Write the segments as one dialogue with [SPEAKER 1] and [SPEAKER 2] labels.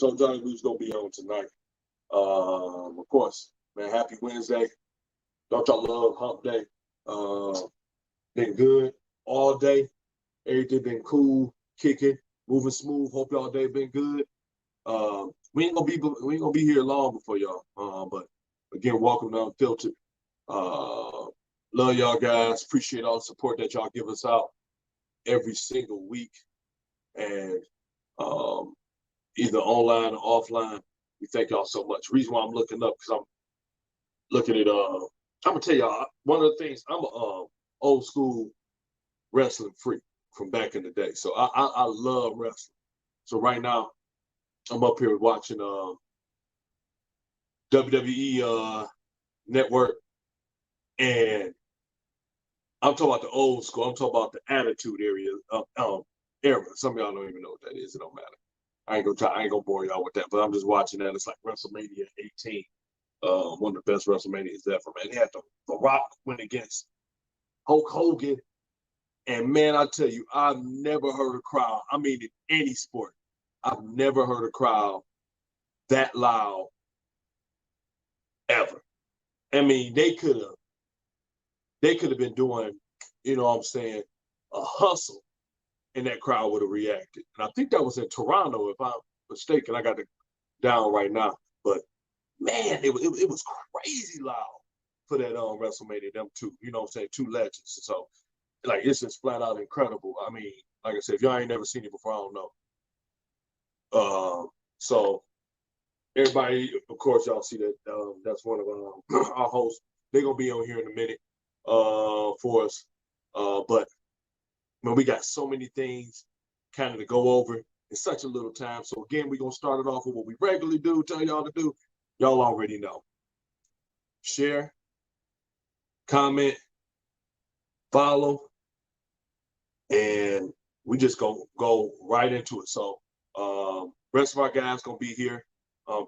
[SPEAKER 1] So Johnny Lou's gonna be on tonight. Of course, man. Happy Wednesday. Don't y'all love Hump Day? Been good all day. Everything been cool, kicking, moving smooth. Hope y'all day been good. We ain't gonna be here long before y'all. But again, welcome to Unfiltered. Love y'all guys. Appreciate all the support that y'all give us out every single week, and either online or offline. We thank y'all so much. Reason why I'm looking up because I'm looking at I'm gonna tell y'all one of the things. I'm a old school wrestling freak from back in the day, so I love wrestling. So right now I'm up here watching WWE Network, and I'm talking about the old school. I'm talking about the Attitude era. Some of y'all don't even know what that is. It don't matter. I ain't gonna bore y'all with that. But I'm just watching that. It's like WrestleMania 18, one of the best WrestleManias ever. Man, they had the Rock win against Hulk Hogan, and man, I tell you, I've never heard a crowd. I mean, in any sport, I've never heard a crowd that loud ever. I mean, they could have been doing, you know what I'm saying, a hustle, and that crowd would have reacted. And I think that was in Toronto, if I'm mistaken. I got it down right now. But man, it was crazy loud for that WrestleMania, them two, you know what I'm saying, two legends. So like it's just flat out incredible. I mean, like I said, if y'all ain't never seen it before, I don't know. So everybody, of course, y'all see that that's one of our hosts. They're gonna be on here in a minute for us. But man, we got so many things kind of to go over in such a little time. So again, we're gonna start it off with what we regularly do, tell y'all to do. Y'all already know. Share, comment, follow, and we just go right into it. So rest of our guys gonna be here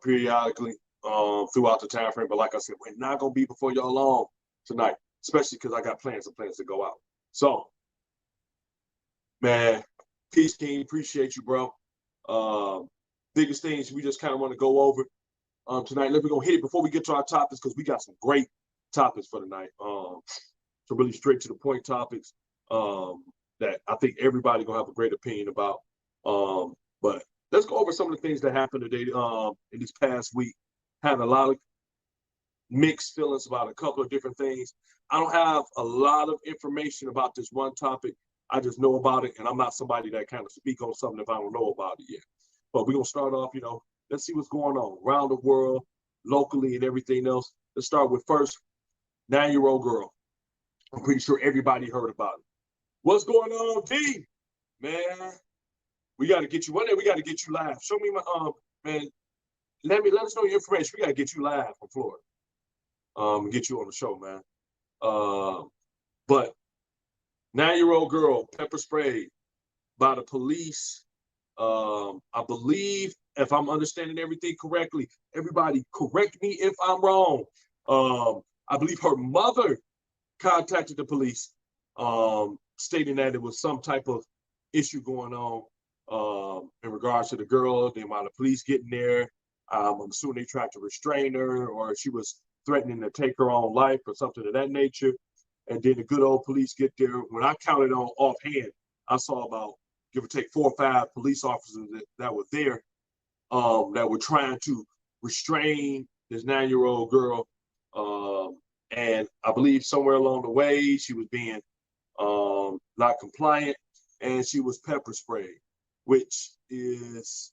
[SPEAKER 1] periodically throughout the time frame. But like I said, we're not gonna be before y'all long tonight, especially because I got plans to go out. So man, peace, King. Appreciate you, bro. Biggest things we just kind of want to go over tonight. We're gonna hit it before we get to our topics because we got some great topics for tonight. So really straight to the point topics that I think everybody gonna have a great opinion about. But let's go over some of the things that happened today in this past week. Had a lot of mixed feelings about a couple of different things. I don't have a lot of information about this one topic. I just know about it, and I'm not somebody that kind of speak on something if I don't know about it yet. But we're gonna start off, let's see what's going on around the world, locally, and everything else. Let's start with first, 9-year-old girl. I'm pretty sure everybody heard about it. What's going on, D? Man, we got to get you one day. We got to get you live. Show me my man. Let us know your information. We got to get you live from Florida. Get you on the show, man. But 9-year-old girl pepper sprayed by the police. I believe, if I'm understanding everything correctly, everybody correct me if I'm wrong. I believe her mother contacted the police, stating that it was some type of issue going on in regards to the girl. Then while the police getting there, I'm assuming they tried to restrain her, or she was threatening to take her own life or something of that nature. And then the good old police get there. When I counted on offhand, I saw about, give or take, 4 or 5 police officers that were there that were trying to restrain this 9-year-old girl. And I believe somewhere along the way, she was being not compliant, and she was pepper sprayed, which is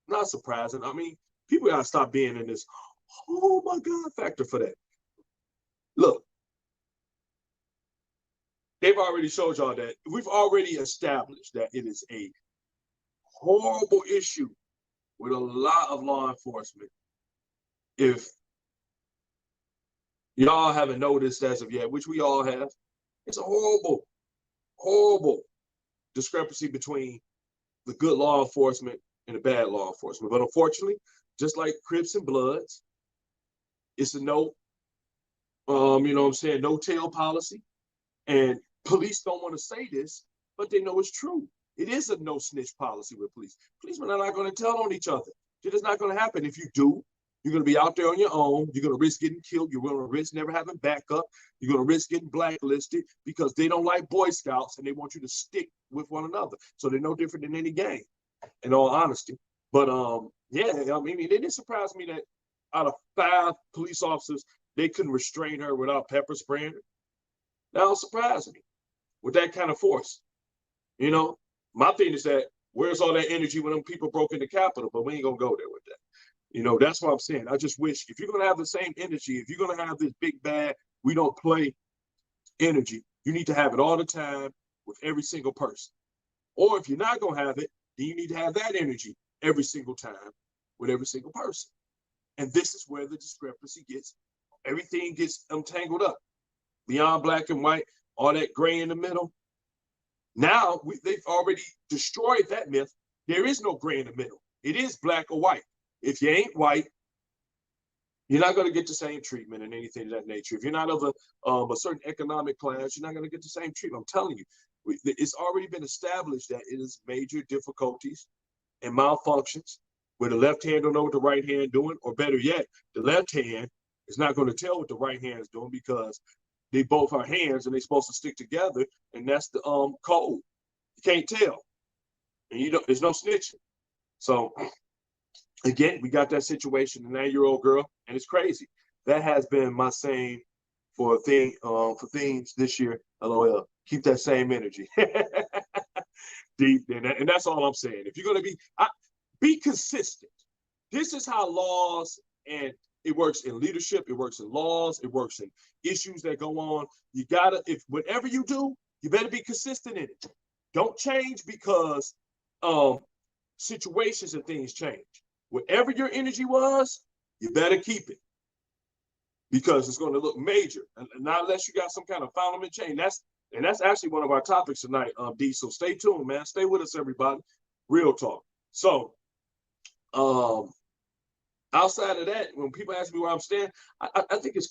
[SPEAKER 1] not surprising. I mean, people got to stop being in this, oh my God, factor for that. Look, they've already showed y'all that we've already established that it is a horrible issue with a lot of law enforcement. If y'all haven't noticed as of yet, which we all have, it's a horrible, horrible discrepancy between the good law enforcement and the bad law enforcement. But unfortunately, just like Crips and Bloods, it's a no tail policy. And police don't want to say this, but they know it's true. It is a no snitch policy with police. Policemen are not going to tell on each other. Shit is not going to happen. If you do, you're going to be out there on your own. You're going to risk getting killed. You're going to risk never having backup. You're going to risk getting blacklisted because they don't like Boy Scouts and they want you to stick with one another. So they're no different than any gang, in all honesty. But yeah, I mean, it didn't surprise me that out of 5 police officers, they couldn't restrain her without pepper spraying her. That don't surprise me with that kind of force. You know, my thing is that where's all that energy when them people broke into Capitol? But we ain't gonna go there with that. You know, that's what I'm saying. I just wish if you're gonna have the same energy, if you're gonna have this big bad, we don't play energy, you need to have it all the time with every single person. Or if you're not gonna have it, then you need to have that energy every single time with every single person. And this is where the discrepancy gets, everything gets tangled up. Beyond black and white, all that gray in the middle. Now they've already destroyed that myth. There is no gray in the middle. It is black or white. If you ain't white, you're not going to get the same treatment and anything of that nature. If you're not of a certain economic class, you're not going to get the same treatment. I'm telling you, it's already been established that it is major difficulties and malfunctions where the left hand don't know what the right hand doing, or better yet, the left hand is not going to tell what the right hand is doing because they both are hands and they're supposed to stick together, and that's the code. You can't tell, and there's no snitching. So again, we got that situation, the 9-year-old girl, and it's crazy. That has been my saying for things this year. LOL. Keep that same energy. Deep, and that's all I'm saying. If you're gonna be consistent. This is how laws, and it works in leadership, it works in laws, it works in issues that go on. You gotta, if whatever you do, you better be consistent in it. Don't change because situations and things change. Whatever your energy was, you better keep it because it's going to look major, and not unless you got some kind of fundamental change. That's actually one of our topics tonight, D. So stay tuned, man. Stay with us, everybody. Real talk. So, outside of that, when people ask me where I'm standing, I think it's,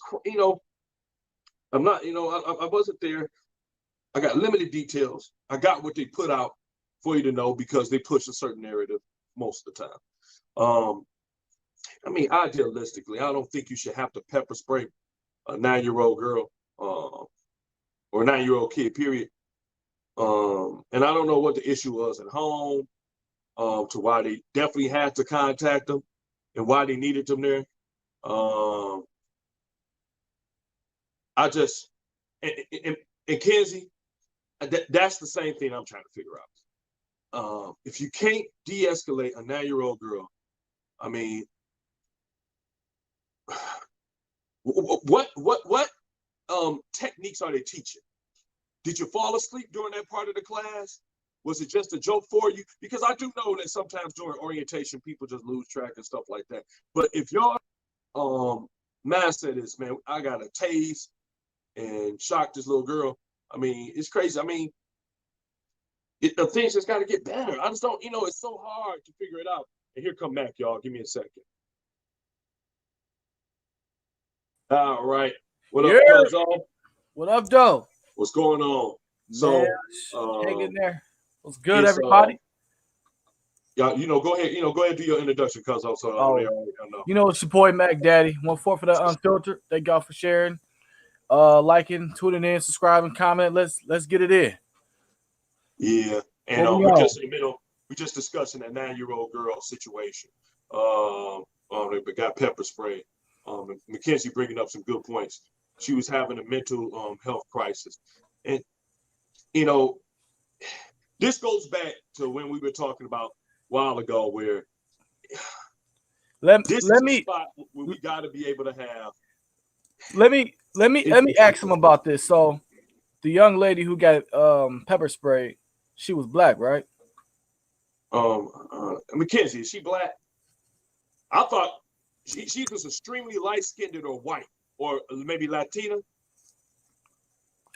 [SPEAKER 1] I'm not, I wasn't there. I got limited details. I got what they put out for you to know because they push a certain narrative most of the time. I mean, idealistically, I don't think you should have to pepper spray a 9-year-old girl or a 9-year-old kid, period. And I don't know what the issue was at home to why they definitely had to contact them and why they needed them there. I just, and Kenzie, that's the same thing I'm trying to figure out. If you can't de-escalate a 9-year-old girl, I mean, what techniques are they teaching? Did you fall asleep during that part of the class? Was it just a joke for you? Because I do know that sometimes during orientation, people just lose track and stuff like that. But if your mindset is, man, I got to tase and shock this little girl, I mean, it's crazy. I mean, the things just got to get better. I just don't, it's so hard to figure it out. And here come Mac, y'all. Give me a second. All right. What up, Cuzzo?
[SPEAKER 2] What up, Joe?
[SPEAKER 1] What's going on? So,
[SPEAKER 2] hang in there. What's good, everybody?
[SPEAKER 1] Yeah, go ahead. Go ahead and do your introduction, Cuzzo. So,
[SPEAKER 2] know. It's your boy Mac Daddy. 1-4 for the Unfiltered. Thank y'all for sharing, liking, tuning in, subscribing, comment. Let's get it in.
[SPEAKER 1] Yeah, and we're just in the middle. We're just discussing that 9-year-old girl situation. They got pepper spray. Mackenzie bringing up some good points. She was having a mental health crisis, and this goes back to when we were talking about a while ago, where
[SPEAKER 2] let
[SPEAKER 1] me spot where we got to be able to have.
[SPEAKER 2] Let me ask him about this. So, the young lady who got pepper spray, she was black, right?
[SPEAKER 1] Mackenzie, is she black? I thought she was extremely light-skinned or white, or maybe Latina.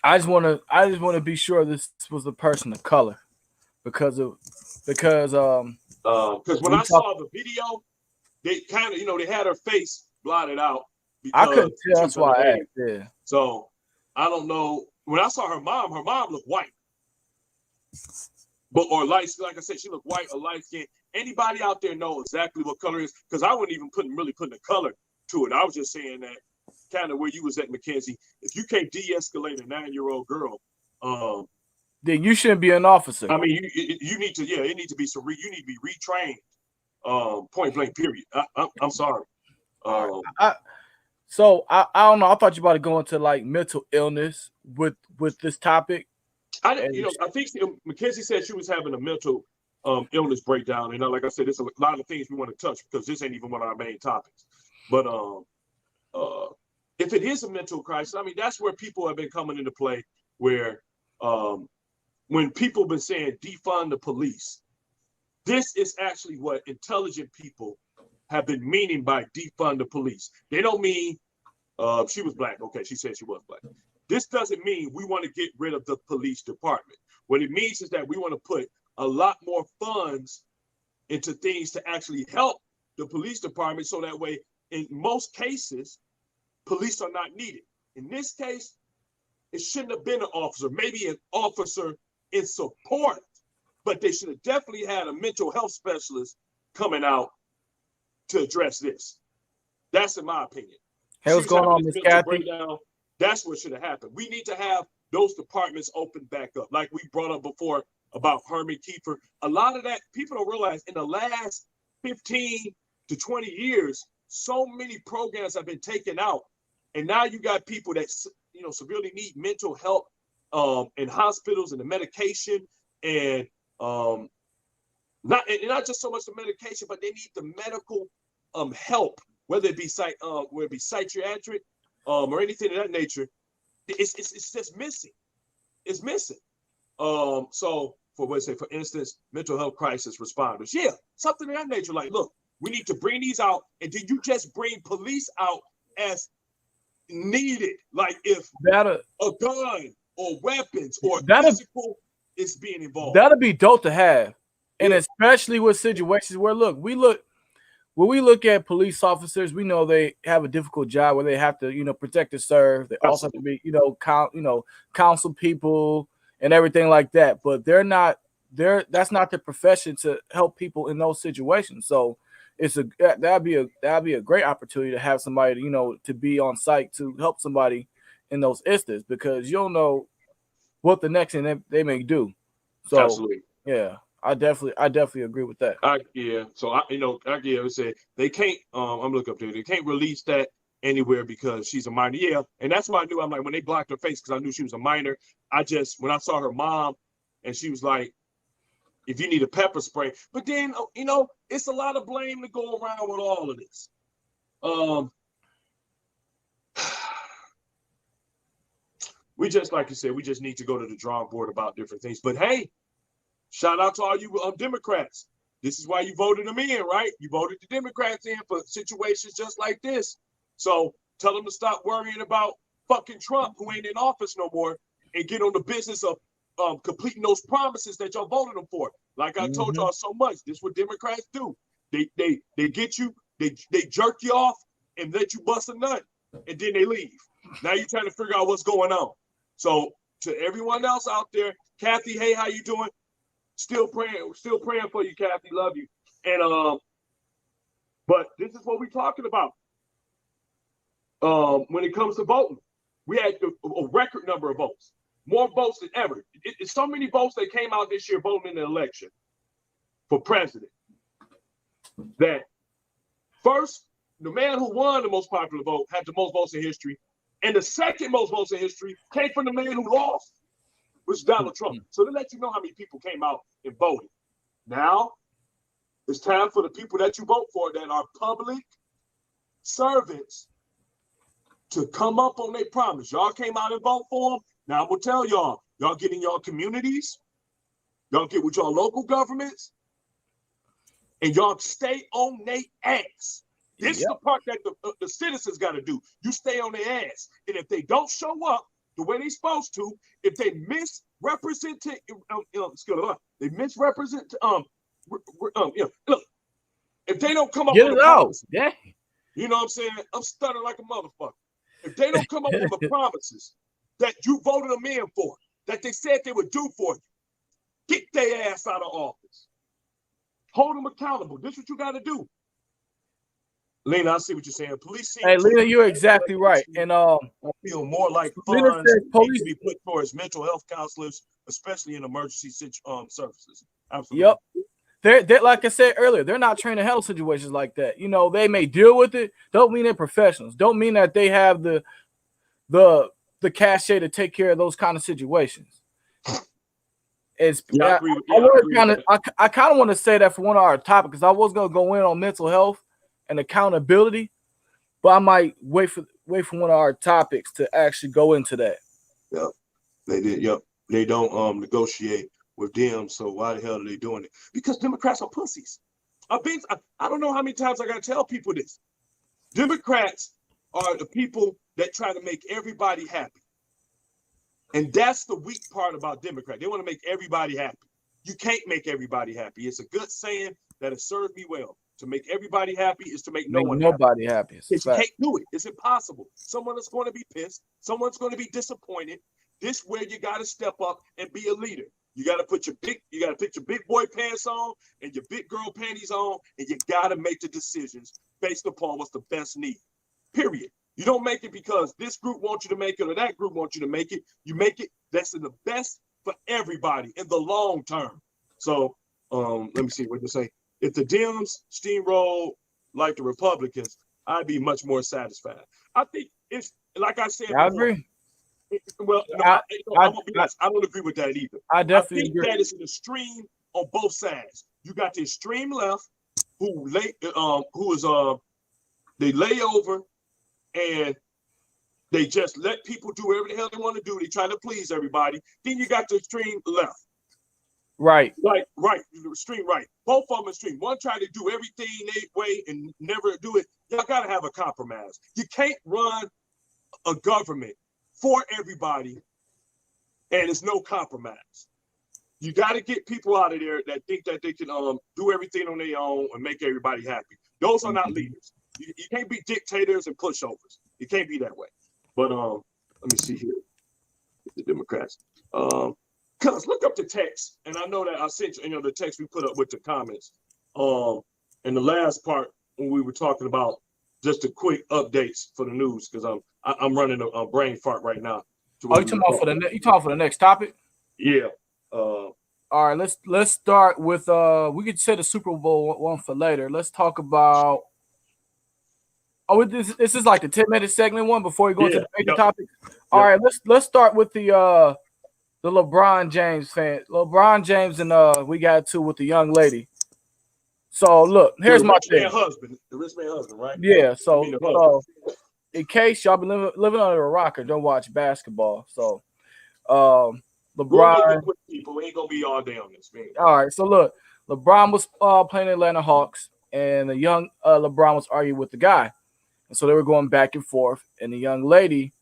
[SPEAKER 2] I just want to be sure this was a person of color, because when
[SPEAKER 1] I saw the video, they kind of they had her face blotted out.
[SPEAKER 2] I couldn't tell. That's why I asked. Yeah.
[SPEAKER 1] So I don't know. When I saw her mom looked white, or light. Like I said, she looked white or light skin, Anybody out there know exactly what color is? Because I wasn't even really putting a color to it. I was just saying that kind of where you was at, Mackenzie. If you can't de-escalate a 9-year-old girl,
[SPEAKER 2] then you shouldn't be an officer.
[SPEAKER 1] I mean, you need to, it needs to be you need to be retrained, point blank, period. I'm sorry.
[SPEAKER 2] So I don't know. I thought you about to go into like mental illness with this topic.
[SPEAKER 1] I think Mackenzie said she was having a mental illness breakdown, and like I said, there's a lot of things we want to touch because this ain't even one of our main topics. But if it is a mental crisis, I mean, that's where people have been coming into play. Where when people have been saying defund the police, this is actually what intelligent people have been meaning by defund the police. They don't mean she was black. Okay, she said she was black. This doesn't mean we want to get rid of the police department. What it means is that we want to put a lot more funds into things to actually help the police department so that way, in most cases, police are not needed. In this case, it shouldn't have been an officer, maybe an officer in support, but they should have definitely had a mental health specialist coming out to address this. That's in my opinion.
[SPEAKER 2] Hey, what's going on, Miss Kathy?
[SPEAKER 1] That's what should have happened. We need to have those departments open back up. Like we brought up before about Herman Kiefer. A lot of that, people don't realize in the last 15 to 20 years, so many programs have been taken out. And now you got people that, severely need mental help in hospitals and the medication and not just so much the medication, but they need the medical help, whether it be psychiatric or anything of that nature. It's just missing. It's missing. So for instance, mental health crisis responders, something of that nature. Like, look, we need to bring these out, and did you just bring police out as needed? Like if a gun or weapons or physical is being involved.
[SPEAKER 2] That'll be dope to have. And especially with situations where when we look at police officers, we know they have a difficult job where they have to, protect and serve. They also have to be, counsel people and everything like that. But that's not their profession to help people in those situations. So that'd be a great opportunity to have somebody, to be on site to help somebody in those instances, because you don't know what the next thing they may do. So
[SPEAKER 1] absolutely.
[SPEAKER 2] Yeah. I definitely agree with that.
[SPEAKER 1] So I say they can't. I'm looking up there. They can't release that anywhere because she's a minor. Yeah, and that's why I knew. I'm like, when they blocked her face, because I knew she was a minor. When I saw her mom, and she was like, "If you need a pepper spray," but then it's a lot of blame to go around with all of this. We just, like you said, we just need to go to the drawing board about different things. But hey. Shout out to all you Democrats. This is why you voted them in, right? You voted the Democrats in for situations just like this. So tell them to stop worrying about fucking Trump, who ain't in office no more, and get on the business of completing those promises that y'all voted them for. Like I told y'all so much, this is what Democrats do. They get you, they jerk you off and let you bust a nut, and then they leave. Now you're trying to figure out what's going on. So to everyone else out there, Kathy, hey, how you doing? Still praying for you, Kathy. Love you. And but this is what we're talking about. When it comes to voting, we had a record number of votes, more votes than ever. It's so many votes that came out this year voting in the election for president. That first, the man who won the most popular vote had the most votes in history, and the second most votes in history came from the man who lost, which is Donald Trump. So to let you know how many people came out and voted. Now, it's time for the people that you vote for that are public servants to come up on their promise. Y'all came out and vote for them. Now I'm going to tell y'all get in your communities, y'all get with your local governments, and y'all stay on their ass. This is the part that the citizens got to do. You stay on their ass. And if they don't show up the way they're supposed to, if they misrepresent, look, if they don't come up with a promise, you know what I'm saying? I'm stuttering like a motherfucker. If they don't come up with the promises that you voted them in for, that they said they would do for you, get their ass out of office. Hold them accountable. This is what you got to do. Lena, I see what you're saying. Police seem
[SPEAKER 2] Hey, Lena, you're exactly right. And
[SPEAKER 1] I feel more like
[SPEAKER 2] Lena
[SPEAKER 1] funds
[SPEAKER 2] says
[SPEAKER 1] need
[SPEAKER 2] police
[SPEAKER 1] to be put towards mental health counselors, especially in emergency services. Absolutely.
[SPEAKER 2] Yep. They're like I said earlier, they're not trained to handle situations like that. You know, they may deal with it. Don't mean they're professionals. Don't mean that they have the cachet to take care of those kind of situations. It's
[SPEAKER 1] I agree with,
[SPEAKER 2] I kind of want to say that for one of our topics, because I was going to go in on mental health and accountability, but I might wait for one of our topics to actually go into that.
[SPEAKER 1] Yep, they did. Yep, they don't negotiate with them. So why the hell are they doing it? Because Democrats are pussies. I don't know how many times I got to tell people this. Democrats are the people that try to make everybody happy. And that's the weak part about Democrats. They want to make everybody happy. You can't make everybody happy. It's a good saying that has served me well. To make everybody happy is to make nobody happy. You can't do it. It's impossible. Someone is going to be pissed. Someone's going to be disappointed. This is where you got to step up and be a leader. You got to put your big boy pants on and your big girl panties on, and you got to make the decisions based upon what's the best need. Period. You don't make it because this group wants you to make it or that group wants you to make it. You make it that's in the best for everybody in the long term. So let me see what they say. If the Dems steamroll like the Republicans, I'd be much more satisfied. I think it's like I said.
[SPEAKER 2] I agree.
[SPEAKER 1] Well, no, I won't be honest. I don't agree with that either.
[SPEAKER 2] I definitely agree.
[SPEAKER 1] That it's an extreme on both sides. You got the extreme left who they lay over and they just let people do whatever the hell they want to do. They try to please everybody. Then you got the extreme left.
[SPEAKER 2] Right.
[SPEAKER 1] Right. The extreme right. Both of them extreme. One try to do everything their way and never do it. Y'all got to have a compromise. You can't run a government for everybody and there's no compromise. You got to get people out of there that think that they can do everything on their own and make everybody happy. Those are not leaders. You can't be dictators and pushovers. You can't be that way. But let me see here. The Democrats. Cuz look up the text, and I know that I sent you, the text we put up with the comments. In the last part when we were talking about just the quick updates for the news, because I'm running a brain fart right now.
[SPEAKER 2] Oh, you talking about for the next topic?
[SPEAKER 1] Yeah.
[SPEAKER 2] All right, let's start with we could say the Super Bowl one for later. Let's talk about this is like the 10-minute segment one before we go into the major topic. All right, let's start with the LeBron James fan. LeBron James and we got to with the young lady. So look, here's my thing.
[SPEAKER 1] The rich man husband, right?
[SPEAKER 2] Yeah. So in case y'all been living under a rock or don't watch basketball, so LeBron.
[SPEAKER 1] People ain't gonna be all day on this, man.
[SPEAKER 2] All right, so look, LeBron was playing the Atlanta Hawks, and the young LeBron was arguing with the guy, and so they were going back and forth. And the young lady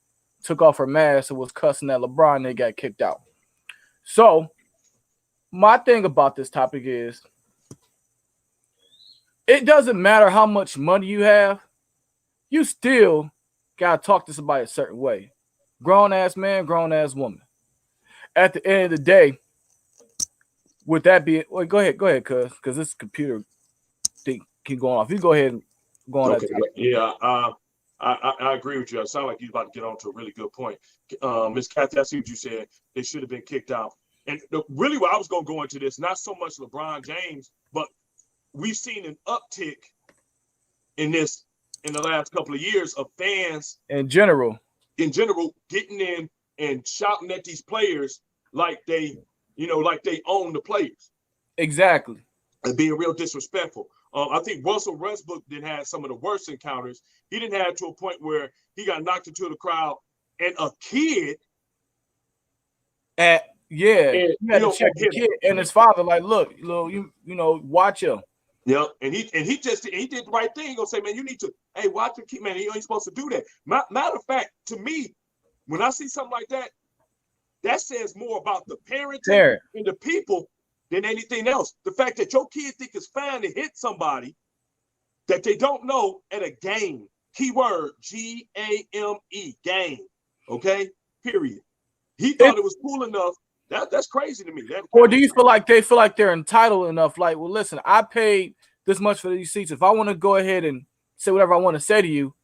[SPEAKER 2] took off her mask and was cussing at LeBron. And they got kicked out. So my thing about this topic is, it doesn't matter how much money you have, you still gotta talk to somebody a certain way. Grown ass man, grown ass woman. At the end of the day, with that being, well, go ahead, because this computer thing keep going off. You go ahead and go on.
[SPEAKER 1] Okay. Yeah, I agree with you. It sounds like you're about to get on to a really good point. Miss Kathy, I see what you said. They should have been kicked out. And really, what I was going to go into this, not so much LeBron James, but we've seen an uptick in this in the last couple of years of fans
[SPEAKER 2] in general
[SPEAKER 1] getting in and shouting at these players like they own the players.
[SPEAKER 2] Exactly.
[SPEAKER 1] And being real disrespectful. I think Russell Westbrook did have some of the worst encounters. He didn't have to a point where he got knocked into the crowd, and a kid.
[SPEAKER 2] And he had to check the kid and his father, like, look, you watch him.
[SPEAKER 1] Yeah, and he did the right thing. He gonna say, man, you need to, hey, watch the kid, man. You ain't supposed to do that. Matter of fact, to me, when I see something like that, that says more about the parenting and the people than anything else. The fact that your kid think it's fine to hit somebody that they don't know at a game. Keyword GAME, game. Okay, period. He thought it was cool enough That's crazy to me.
[SPEAKER 2] Or do you feel like they feel like they're entitled enough? Like, well, listen, I paid this much for these seats. If I want to go ahead and say whatever I want to say to you,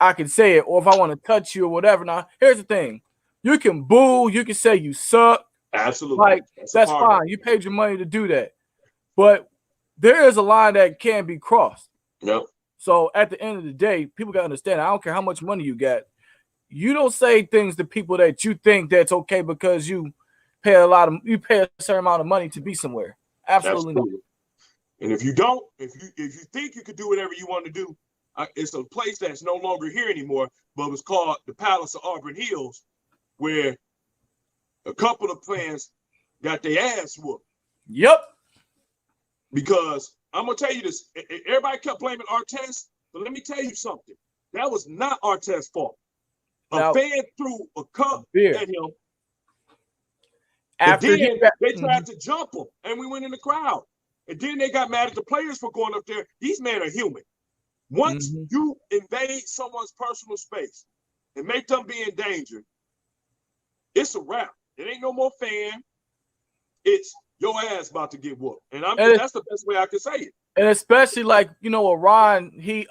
[SPEAKER 2] I can say it. Or if I want to touch you or whatever. Now, here's the thing: you can boo, you can say you suck.
[SPEAKER 1] Absolutely,
[SPEAKER 2] like that's fine. You paid your money to do that, but there is a line that can be crossed.
[SPEAKER 1] Yep.
[SPEAKER 2] So at the end of the day, people gotta understand. I don't care how much money you got. You don't say things to people that you think that's okay because you pay a certain amount of money to be somewhere. Absolutely not.
[SPEAKER 1] And if you don't, if you think you could do whatever you want to do, it's a place that's no longer here anymore, but it was called the Palace of Auburn Hills, where a couple of fans got their ass whooped.
[SPEAKER 2] Yep.
[SPEAKER 1] Because I'm gonna tell you this, everybody kept blaming Artest, but let me tell you something. That was not Artest's fault. A fan threw a cup at him. After they tried to jump him, and we went in the crowd. And then they got mad at the players for going up there. These men are human. Once you invade someone's personal space and make them be in danger, it's a wrap. It ain't no more fan. It's your ass about to get whooped. And that's the best way I can say it.
[SPEAKER 2] And especially like, Ron, he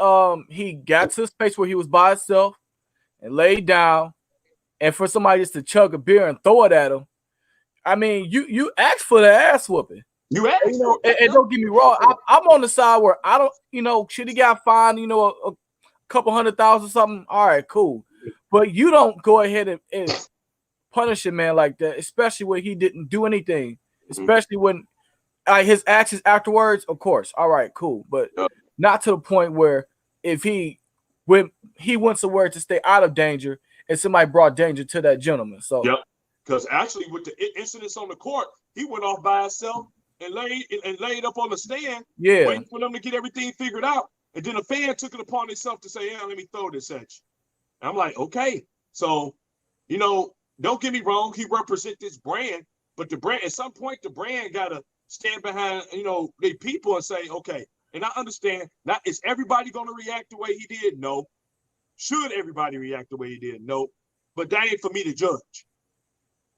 [SPEAKER 2] got to a space where he was by himself and laid down, and for somebody just to chug a beer and throw it at him. I mean, you asked for the ass whooping.
[SPEAKER 1] You asked for it.
[SPEAKER 2] And don't get me wrong, I'm on the side where I don't, should he got fined, a couple $100,000 or something? All right, cool. But you don't go ahead and punish a man like that, especially when he didn't do anything, especially when his actions afterwards, of course. All right, cool. But not to the point where when he went somewhere to stay out of danger and somebody brought danger to that gentleman. So
[SPEAKER 1] because actually with the incidents on the court, he went off by himself and laid up on the stand, waiting for them to get everything figured out. And then a fan took it upon himself to say, let me throw this at you. And I'm like, okay. So, don't get me wrong, he represents this brand, but the brand, at some point, the brand got to stand behind, their people and say, okay. And I understand, not is everybody going to react the way he did? No. Should everybody react the way he did? No. But that ain't for me to judge.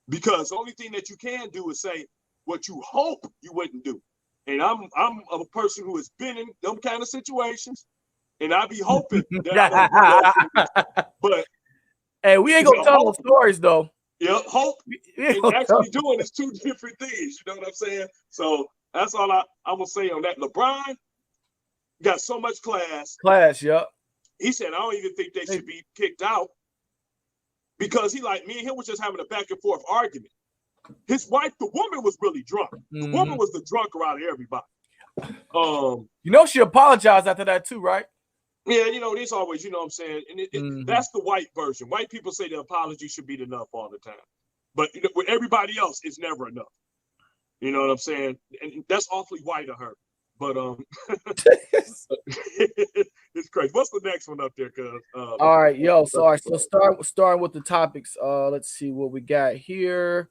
[SPEAKER 1] Because the only thing that you can do is say what you hope you wouldn't do. And I'm a person who has been in them kind of situations, and I be hoping that but
[SPEAKER 2] hey, we ain't gonna tell those stories though.
[SPEAKER 1] Yeah, hope and actually doing is two different things. You know what I'm saying? So that's all I'm gonna say on that. LeBron got so much class.
[SPEAKER 2] Yep.
[SPEAKER 1] He said, I don't even think they should be kicked out because me and him was just having a back and forth argument. His wife, the woman, was really drunk. The woman was the drunker out of everybody.
[SPEAKER 2] She apologized after that too, right?
[SPEAKER 1] Yeah, there's always, what I'm saying? And that's the white version. White people say the apology should be enough all the time. But with everybody else, it's never enough. You know what I'm saying? And that's awfully white of her. But it's crazy. What's the next one up there, cuz?
[SPEAKER 2] All right, so starting with the topics. Let's see what we got here.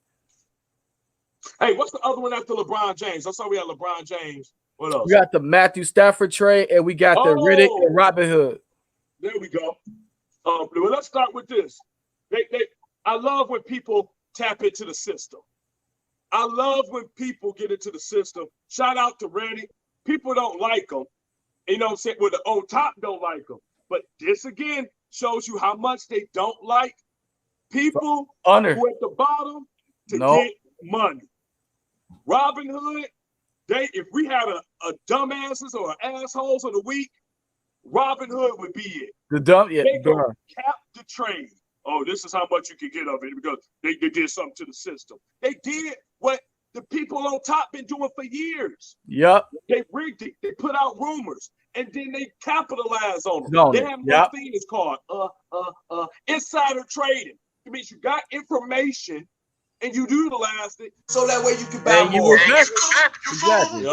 [SPEAKER 1] Hey, what's the other one after LeBron James? I saw we had LeBron James. What else?
[SPEAKER 2] We got the Matthew Stafford trade, and we got the Riddick and Robin Hood.
[SPEAKER 1] There we go. Well, let's start with this. I love when people tap into the system. I love when people get into the system. Shout out to Reddick. People don't like them. You know what I'm saying? Well, the on top don't like them. But this, again, shows you how much they don't like people who at the bottom to get money. Robin Hood, if we had a dumbasses or assholes of the week, Robin Hood would be it.
[SPEAKER 2] They
[SPEAKER 1] cap the trade. Oh, this is how much you can get of it because they did something to the system. They did what the people on top been doing for years.
[SPEAKER 2] Yep.
[SPEAKER 1] They rigged it. They put out rumors, and then they capitalize on them. They have no thing that's called insider trading. It means you got information and you utilized it so that way you can buy more.
[SPEAKER 2] Exactly.
[SPEAKER 1] You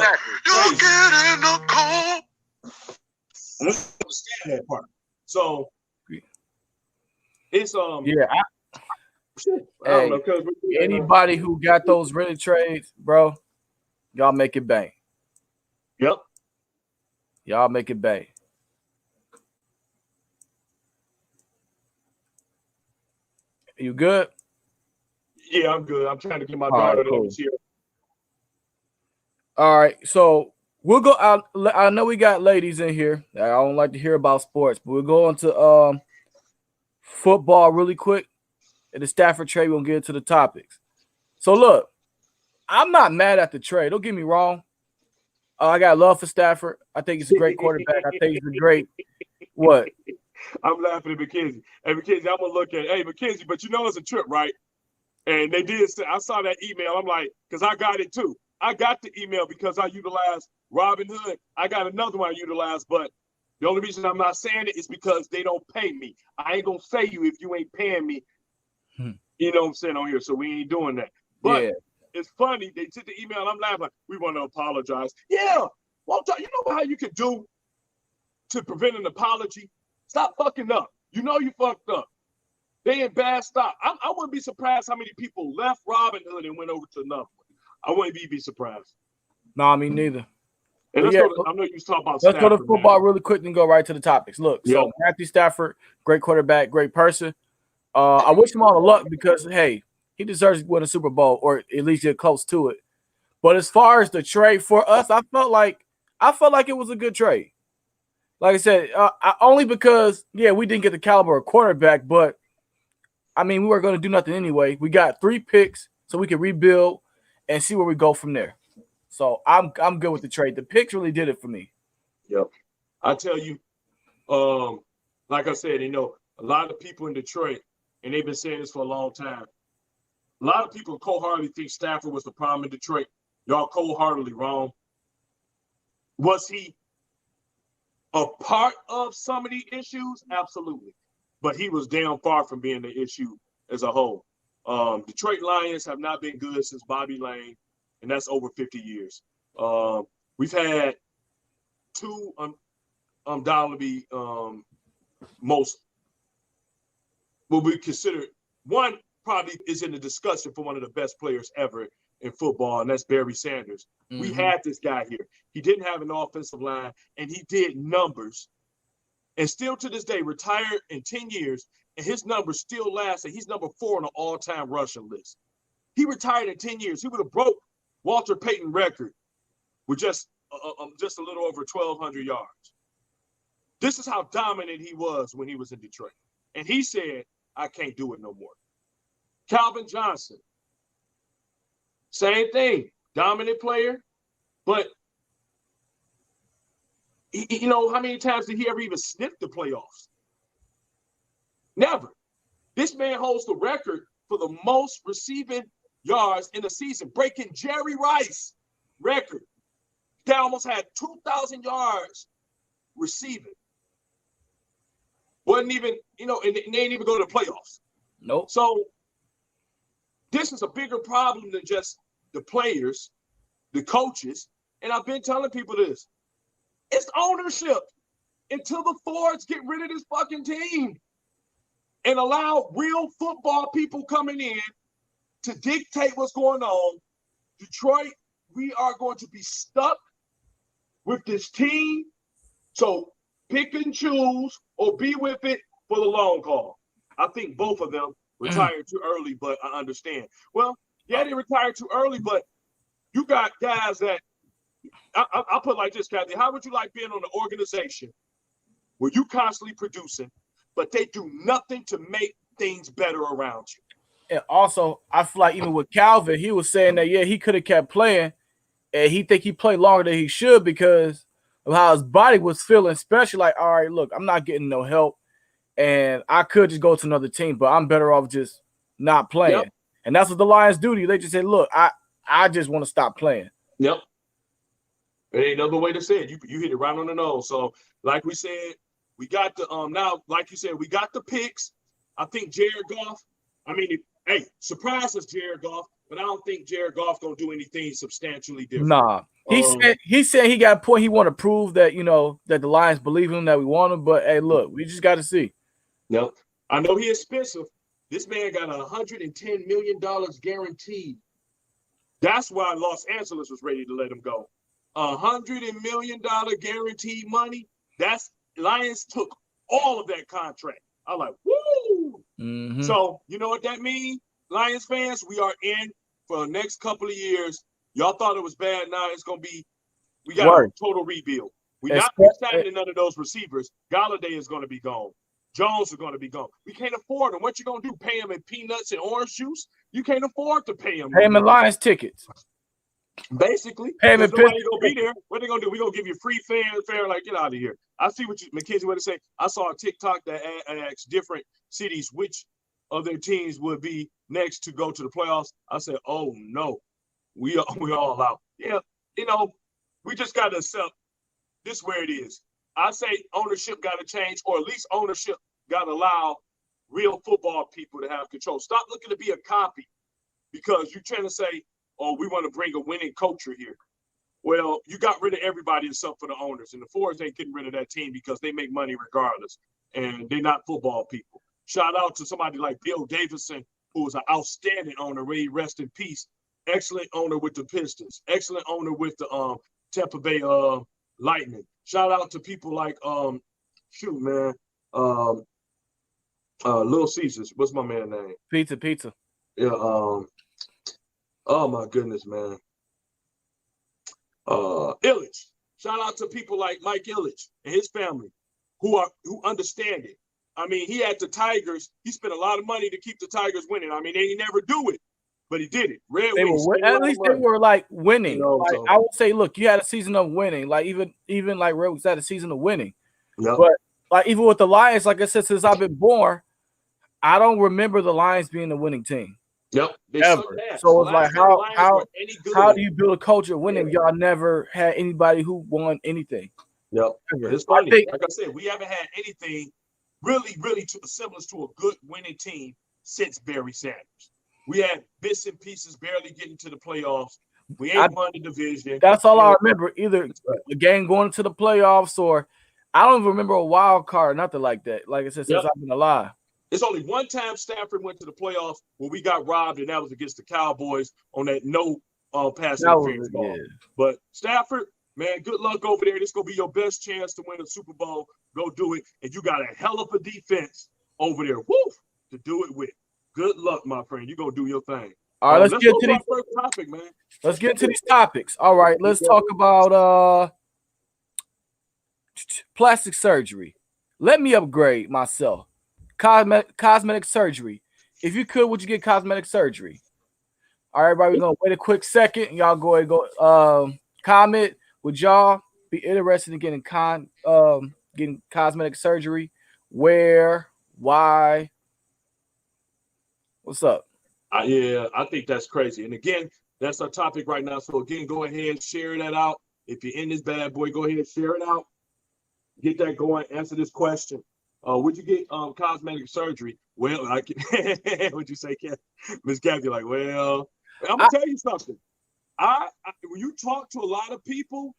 [SPEAKER 1] get in the car. I don't understand that part. So it's I don't know,
[SPEAKER 2] anybody who got those Reddit trades, bro, y'all make it bang.
[SPEAKER 1] Yep.
[SPEAKER 2] Y'all make it bang. You good?
[SPEAKER 1] Yeah, I'm good. I'm trying to get my
[SPEAKER 2] All right,
[SPEAKER 1] daughter
[SPEAKER 2] cool.
[SPEAKER 1] this year.
[SPEAKER 2] All right, so we'll go out. I know we got ladies in here. I don't like to hear about sports, but we'll go into football really quick. And the Stafford trade, we'll get into the topics. So look, I'm not mad at the trade. Don't get me wrong. I got love for Stafford. I think he's a great quarterback. I think he's a great what?
[SPEAKER 1] I'm laughing at McKenzie. Hey, McKenzie, I'm gonna look at. Hey, McKenzie, but you know it's a trip, right? And they did say, I saw that email. I'm like, because I got it too. I got the email because I utilized Robinhood. I got another one I utilized, but the only reason I'm not saying it is because they don't pay me. I ain't gonna say you if you ain't paying me. You know what I'm saying on here, so we ain't doing that. But
[SPEAKER 2] Yeah.
[SPEAKER 1] it's funny. They took the email. I'm laughing. Like, we want to apologize. Yeah. Well, you know how you can do to prevent an apology? Stop fucking up. You know you fucked up. They in bad stock. I wouldn't be surprised how many people left Robinhood and went over to another one. I wouldn't be surprised.
[SPEAKER 2] No, me neither.
[SPEAKER 1] And let's go to, I know you was talking about
[SPEAKER 2] let's
[SPEAKER 1] Stafford,
[SPEAKER 2] go to football really quick and go right to the topics. Look,
[SPEAKER 1] Yep.
[SPEAKER 2] so Matthew Stafford, great quarterback, great person. I wish him all the luck because hey, he deserves to win a Super Bowl or at least get close to it. But as far as the trade for us, I felt like it was a good trade. Like I said, only because we didn't get the caliber of quarterback, but I mean we were going to do nothing anyway. We got 3 picks, so we can rebuild and see where we go from there. So I'm good with the trade. The picks really did it for me.
[SPEAKER 1] Yep. I tell you, like I said, a lot of people in Detroit, and they've been saying this for a long time. A lot of people cold-heartedly think Stafford was the problem in Detroit. Y'all cold-heartedly wrong. Was he a part of some of the issues? Absolutely. But he was damn far from being the issue as a whole. Detroit Lions have not been good since Bobby Lane, and that's over 50 years. We've had 2 undoubtedly most will be considered. One probably is in the discussion for one of the best players ever in football, and that's Barry Sanders. Mm-hmm. We had this guy here. He didn't have an offensive line, and he did numbers. And still to this day, retired in 10 years, and his numbers still last, and he's number 4 on the all-time rushing list. He retired in 10 years. He would have broke Walter Payton's record with just a little over 1,200 yards. This is how dominant he was when he was in Detroit. And he said, I can't do it no more. Calvin Johnson, same thing, dominant player, but how many times did he ever even sniff the playoffs? Never. This man holds the record for the most receiving yards in a season, breaking Jerry Rice's record. They almost had 2,000 yards receiving. Wasn't even, and they didn't even go to the playoffs.
[SPEAKER 2] Nope.
[SPEAKER 1] So this is a bigger problem than just the players, the coaches. And I've been telling people this. It's ownership. Until the Fords get rid of this fucking team and allow real football people coming in to dictate what's going on, Detroit, we are going to be stuck with this team. So pick and choose or be with it for the long haul. I think both of them retired too early, but I understand. Well, yeah, they retired too early, but you got guys that I'll put it like this, Kathy. How would you like being on an organization where you constantly producing, but they do nothing to make things better around you?
[SPEAKER 2] And also, I feel like even with Calvin, he was saying that, he could have kept playing, and he think he played longer than he should because of how his body was feeling, especially like, all right, look, I'm not getting no help, and I could just go to another team, but I'm better off just not playing. Yep. And that's what the Lions do. They just said, look, I just want to stop playing.
[SPEAKER 1] Yep. There ain't another way to say it. You hit it right on the nose. So, like we said, we got the now, like you said, we got the picks. I think Jared Goff. I mean, surprise us, Jared Goff, but I don't think Jared Goff gonna do anything substantially different.
[SPEAKER 2] Nah, he said he got a point. He want to prove that that the Lions believe him, that we want him. But hey, look, we just got to see.
[SPEAKER 1] Yep, I know he's expensive. This man got $110 million guaranteed. That's why Los Angeles was ready to let him go. $100 million guaranteed money. That's Lions took all of that contract. I'm like, woo! Mm-hmm. So you know what that means? Lions fans, we are in for the next couple of years. Y'all thought it was bad. Now it's going to be, we got a total rebuild. We're not signing none of those receivers. Galladay is going to be gone. Jones is going to be gone. We can't afford them. What you going to do? Pay them in peanuts and orange juice? You can't afford to pay them.
[SPEAKER 2] Pay them in Lions tickets.
[SPEAKER 1] Basically,
[SPEAKER 2] because
[SPEAKER 1] nobody gonna be there. What they gonna do? We gonna give you free fare. Like, get out of here. I see what Mackenzie want to say. I saw a TikTok that asked different cities which of their teams would be next to go to the playoffs. I said, oh no, we all out. Yeah, we just gotta accept this where it is. I say ownership got to change, or at least ownership got to allow real football people to have control. Stop looking to be a copy because you're trying to say, oh, we want to bring a winning culture here. Well, you got rid of everybody except for the owners. And the Fords ain't getting rid of that team because they make money regardless. And they're not football people. Shout out to somebody like Bill Davison, who was an outstanding owner. May he rest in peace. Excellent owner with the Pistons. Excellent owner with the Tampa Bay Lightning. Shout out to people like, Little Caesars. What's my man's name?
[SPEAKER 2] Pizza.
[SPEAKER 1] Yeah, oh my goodness, man. Illich. Shout out to people like Mike Illich and his family who understand it. I mean, he had the Tigers. He spent a lot of money to keep the Tigers winning. I mean, they never do it, but he did it.
[SPEAKER 2] At least they were like winning. I would say, look, you had a season of winning. Like even like Red was had a season of winning.
[SPEAKER 1] Yep.
[SPEAKER 2] But like even with the Lions, like I said, since I've been born, I don't remember the Lions being a winning team.
[SPEAKER 1] Yep.
[SPEAKER 2] Ever. So it's like how do you build a culture of winning? Y'all never had anybody who won anything.
[SPEAKER 1] Yep. It's funny. Like I said, we haven't had anything really to the semblance to a good winning team since Barry Sanders. We had bits and pieces barely getting to the playoffs. We ain't won the division.
[SPEAKER 2] That's all I remember. Either the game going to the playoffs or I don't even remember a wild card, nothing like that. Like I said, since I've been alive.
[SPEAKER 1] It's only one time Stafford went to the playoffs when we got robbed, and that was against the Cowboys on that no pass interference ball. Yeah. But Stafford, man, good luck over there. This is going to be your best chance to win a Super Bowl. Go do it. And you got a hell of a defense over there. Woo! To do it with. Good luck, my friend. You're going to do your thing.
[SPEAKER 2] All right, let's get to
[SPEAKER 1] these first topic, man.
[SPEAKER 2] Let's get into these topics. All right, let's talk about plastic surgery. Let me upgrade myself. Cosmetic surgery. If you could, would you get cosmetic surgery? All right, everybody, we're gonna wait a quick second. Y'all go ahead and go comment. Would y'all be interested in getting cosmetic surgery? Where? Why? What's up?
[SPEAKER 1] Yeah, I think that's crazy. And again, that's our topic right now. So again, go ahead, share that out. If you're in this bad boy, go ahead and share it out. Get that going. Answer this question. Would you get cosmetic surgery? Well, I can. What'd you say, Miss Kathy? Like, well, I'm gonna tell you something. When you talk to a lot of people,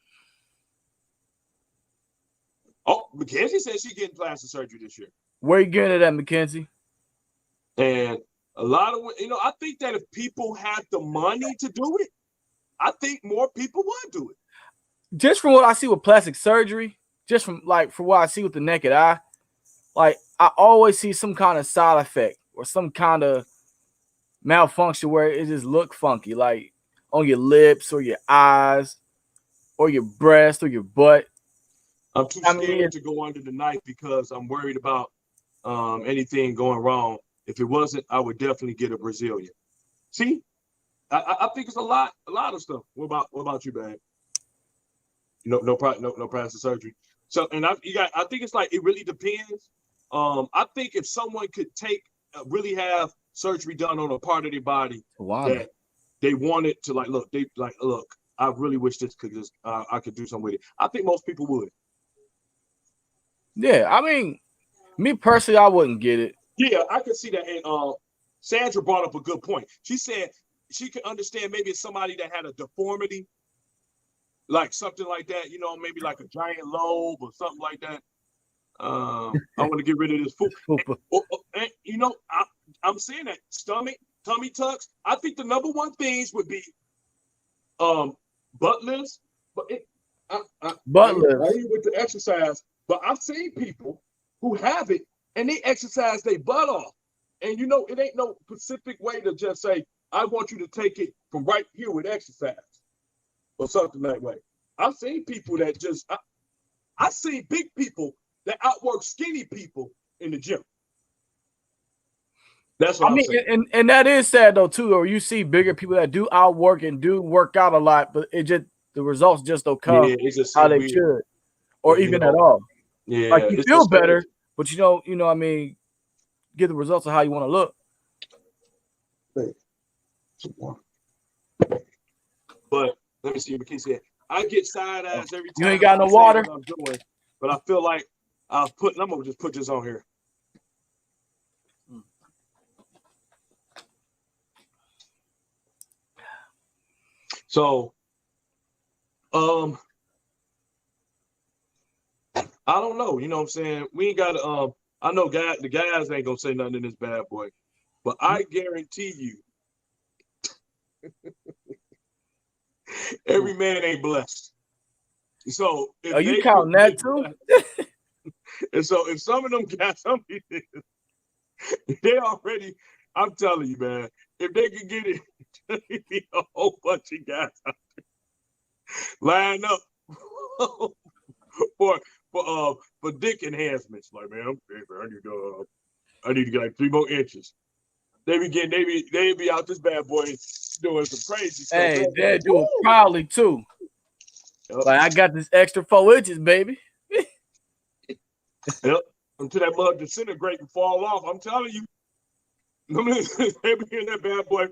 [SPEAKER 1] Mackenzie said she's getting plastic surgery this year.
[SPEAKER 2] Where you getting it at, Mackenzie?
[SPEAKER 1] And a lot of I think that if people had the money to do it, I think more people would do it.
[SPEAKER 2] Just from what I see with plastic surgery, just from what I see with the naked eye. Like, I always see some kind of side effect or some kind of malfunction where it just look funky, like on your lips or your eyes or your breast or your butt.
[SPEAKER 1] I'm too scared to go under the knife because I'm worried about anything going wrong. If it wasn't, I would definitely get a Brazilian. See, I think it's a lot of stuff. What about you, babe? No plastic surgery. So, and I think it's like it really depends. I think if someone could really have surgery done on a part of their body that they wanted to look, I really wish this I could do something with it. I think most people would.
[SPEAKER 2] Yeah, I mean, me personally, I wouldn't get it.
[SPEAKER 1] Yeah, I could see that. And Sandra brought up a good point. She said she could understand maybe it's somebody that had a deformity, like something like that, maybe like a giant lobe or something like that. I want to get rid of this food. And, I'm saying that stomach, tummy tucks. I think the number one things would be butt lifts. But
[SPEAKER 2] butt lifts.
[SPEAKER 1] I agree with the exercise. But I've seen people who have it and they exercise their butt off. And you know, it ain't no specific way to just say, I want you to take it from right here with exercise or something that way. I've seen people that just, I see big people that outwork skinny people in the gym. That's what I'm saying.
[SPEAKER 2] And that is sad though too. Or you see bigger people that do outwork and do work out a lot, but it just the results just don't come
[SPEAKER 1] it's just
[SPEAKER 2] how they
[SPEAKER 1] weird.
[SPEAKER 2] should, or
[SPEAKER 1] Yeah,
[SPEAKER 2] even at all.
[SPEAKER 1] Yeah,
[SPEAKER 2] Like you
[SPEAKER 1] it's
[SPEAKER 2] feel
[SPEAKER 1] just
[SPEAKER 2] better,
[SPEAKER 1] crazy.
[SPEAKER 2] but you know, I mean, get the results of how you want to look.
[SPEAKER 1] But let me see. McKee said, I get side eyes every time
[SPEAKER 2] You ain't got no
[SPEAKER 1] I say
[SPEAKER 2] water.
[SPEAKER 1] what I'm doing, but I feel like I'm gonna just put this on here. So, I don't know. You know what I'm saying? We ain't got to. I know the guys ain't gonna say nothing in this bad boy, but I guarantee you, every man ain't blessed. So,
[SPEAKER 2] Are you counting that too?
[SPEAKER 1] And so, if some of them guys, they already. I'm telling you, man. If they could get it, be a whole bunch of guys out there line up for dick enhancements. Like, man, I need to get like 3 more inches. They be out this bad boy doing some crazy stuff.
[SPEAKER 2] Hey, they do it proudly too. Yep. Like I got this extra 4 inches, baby.
[SPEAKER 1] Yep. Until that mud disintegrate and fall off. I'm telling you. They be in that bad boy.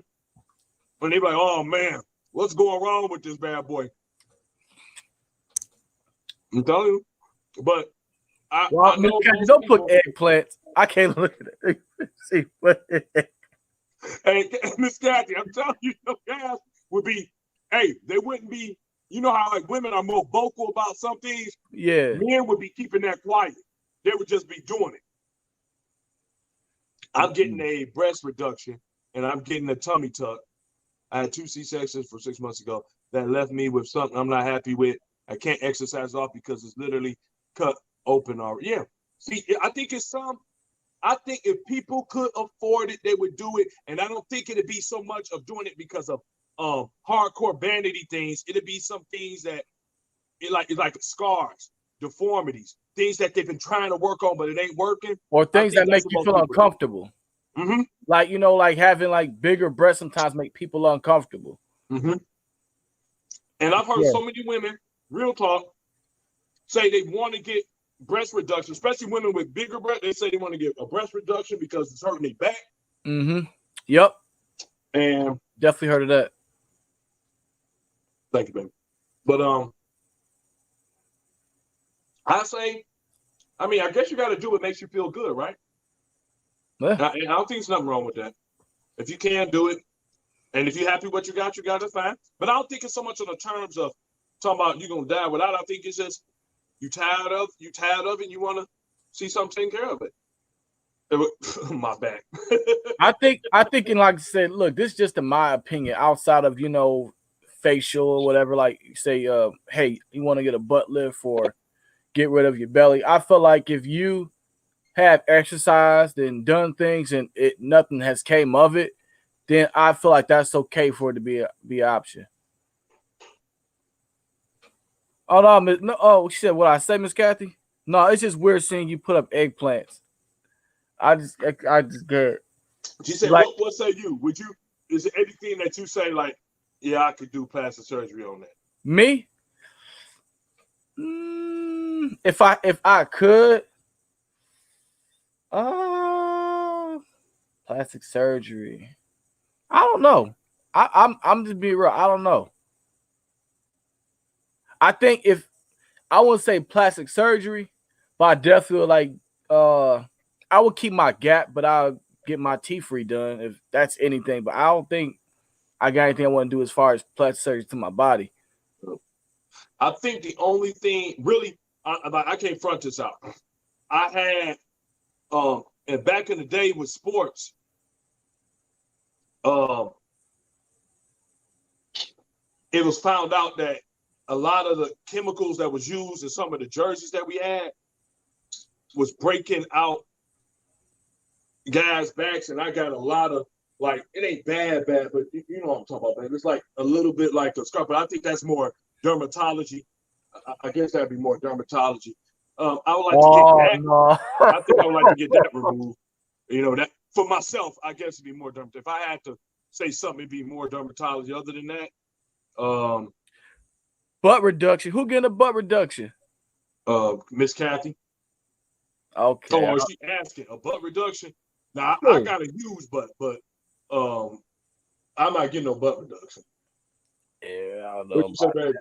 [SPEAKER 1] And they be like, oh man, what's going wrong with this bad boy? I'm telling you. But I know
[SPEAKER 2] don't put eggplants. I can't look at it. See what
[SPEAKER 1] Hey, Miss Kathy, I'm telling you, guys would be, hey, they wouldn't be, you know how like women are more vocal about some things?
[SPEAKER 2] Yeah.
[SPEAKER 1] Men would be keeping that quiet. They would just be doing it. I'm getting a breast reduction and I'm getting a tummy tuck. I had 2 C-sections for 6 months ago that left me with something I'm not happy with. I can't exercise off because it's literally cut open already. Yeah. See, I think if people could afford it, they would do it. And I don't think it'd be so much of doing it because of hardcore vanity things. It'd be some things that it's like scars, deformities, things that they've been trying to work on, but it ain't working.
[SPEAKER 2] Or things that make you feel uncomfortable.
[SPEAKER 1] Mm-hmm.
[SPEAKER 2] Like, you know, like having like bigger breasts sometimes make people uncomfortable.
[SPEAKER 1] Mm-hmm. And I've heard so many women, real talk, say they want to get breast reduction, especially women with bigger breasts. They say they want to get a breast reduction because it's hurting their back.
[SPEAKER 2] Mm-hmm. Yep.
[SPEAKER 1] And
[SPEAKER 2] definitely heard of that.
[SPEAKER 1] Thank you, baby. But I say, I mean, I guess you got to do what makes you feel good, right?
[SPEAKER 2] Yeah.
[SPEAKER 1] And I don't think there's nothing wrong with that. If you can do it, and if you're happy with what you got it, fine. But I don't think it's so much on the terms of talking about you're gonna die without. I think it's just you tired of it, and you want to see something taken care of it. My back.
[SPEAKER 2] I think, and like I said, look, this is just in my opinion, outside of, you know, facial or whatever, like say, hey, you want to get a butt lift or get rid of your belly. I feel like if you have exercised and done things and nothing has came of it, then I feel like that's okay for it to be an option. Oh no, oh shit! What I say, Miss Kathy? No, it's just weird seeing you put up eggplants. I just get.
[SPEAKER 1] She said, like, "What say you? Would you? Is there anything that you say like, yeah, I could do plastic surgery on that?"
[SPEAKER 2] Me? If I could, plastic surgery. I don't know. I'm just being real. I don't know. I think if I wouldn't say plastic surgery, but I definitely like I would keep my gap, but I'll get my teeth redone if that's anything. But I don't think I got anything I want to do as far as plastic surgery to my body.
[SPEAKER 1] I think the only thing really I can't front this out. I had and back in the day with sports, it was found out that a lot of the chemicals that was used in some of the jerseys that we had was breaking out guys' backs, and I got a lot of like it ain't bad, but you know what I'm talking about, baby. It's like a little bit like a scar, but I think that's more dermatology. I guess that'd be more dermatology. I would like to get that.
[SPEAKER 2] No.
[SPEAKER 1] I think I would like to get that removed. You know, that for myself, I guess it'd be more dermatology. If I had to say something, it'd be more dermatology. Other than that,
[SPEAKER 2] butt reduction. Who getting a butt reduction?
[SPEAKER 1] Miss Kathy.
[SPEAKER 2] Okay.
[SPEAKER 1] Oh, is she asking a butt reduction? Now I got a huge butt, but I'm not getting no butt reduction.
[SPEAKER 2] Yeah, I don't know.
[SPEAKER 1] What you say, babe?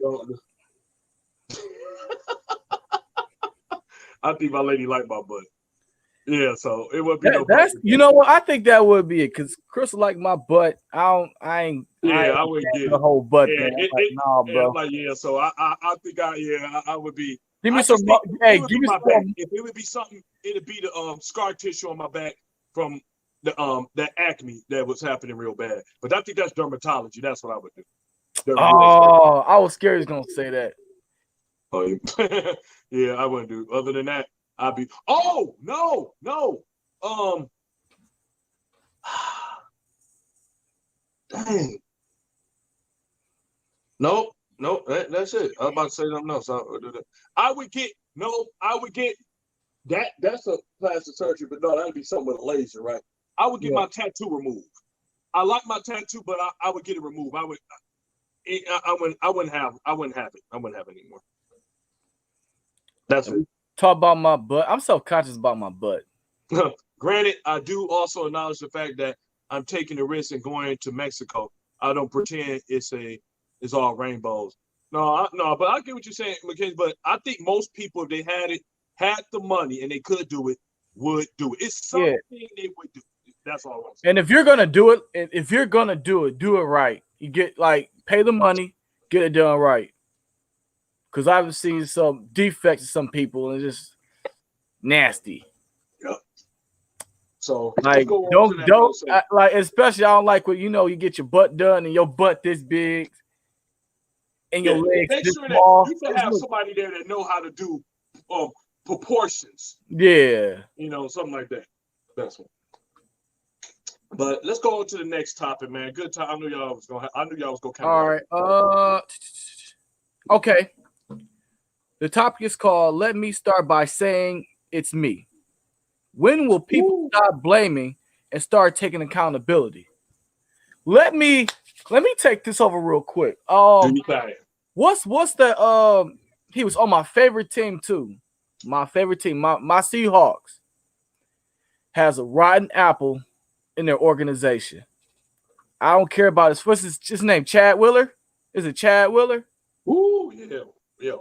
[SPEAKER 1] I think my lady like my butt. Yeah, so it would be no butt.
[SPEAKER 2] You know what? I think that would be it because Crystal like my butt. I ain't
[SPEAKER 1] I would get
[SPEAKER 2] the whole butt thing.
[SPEAKER 1] Nah,
[SPEAKER 2] bro.
[SPEAKER 1] I'm like, yeah, so I think I would be.
[SPEAKER 2] Give me some. Hey, give me some.
[SPEAKER 1] Back. If it would be something, it'd be the scar tissue on my back from the that acne that was happening real bad. But I think that's dermatology. That's what I would do.
[SPEAKER 2] Oh, I was scared he was gonna say that.
[SPEAKER 1] Oh, yeah. Yeah, I wouldn't do. Other than that, I'd be. Oh no. Dang. Nope. That's it. I was about to say something else. I would get that. That's a plastic surgery, but no, that'd be something with a laser, right? I would get my tattoo removed. I like my tattoo, but I would get it removed. I wouldn't have it. I wouldn't have it anymore. That's it.
[SPEAKER 2] Talk about my butt. I'm self-conscious about my butt.
[SPEAKER 1] Granted, I do also acknowledge the fact that I'm taking the risk and going to Mexico. I don't pretend it's all rainbows. No, but I get what you're saying, Mackenzie. But I think most people, if they had the money and they could do it, would do it. It's something they would do. That's all I'm saying.
[SPEAKER 2] And if you're gonna do it, do it right. You get pay the money, get it done right. Because I've seen some defects in some people and it's just nasty.
[SPEAKER 1] Yep. So
[SPEAKER 2] don't especially I don't like when you get your butt done and your butt this big and your legs this small.
[SPEAKER 1] You can have somebody there that know how to do proportions.
[SPEAKER 2] Yeah.
[SPEAKER 1] Something like that. That's one. But let's go on to the next topic, man. Good time. I knew y'all was gonna come.
[SPEAKER 2] All right. Okay. The topic is called "Let me start by saying it's me." When will people stop blaming and start taking accountability? Let me take this over real quick. What's the he was on my favorite team too. My favorite team, my Seahawks, has a rotten apple in their organization. I don't care about what's his name? Chad Wheeler? Is it Chad Wheeler?
[SPEAKER 1] Ooh, yeah.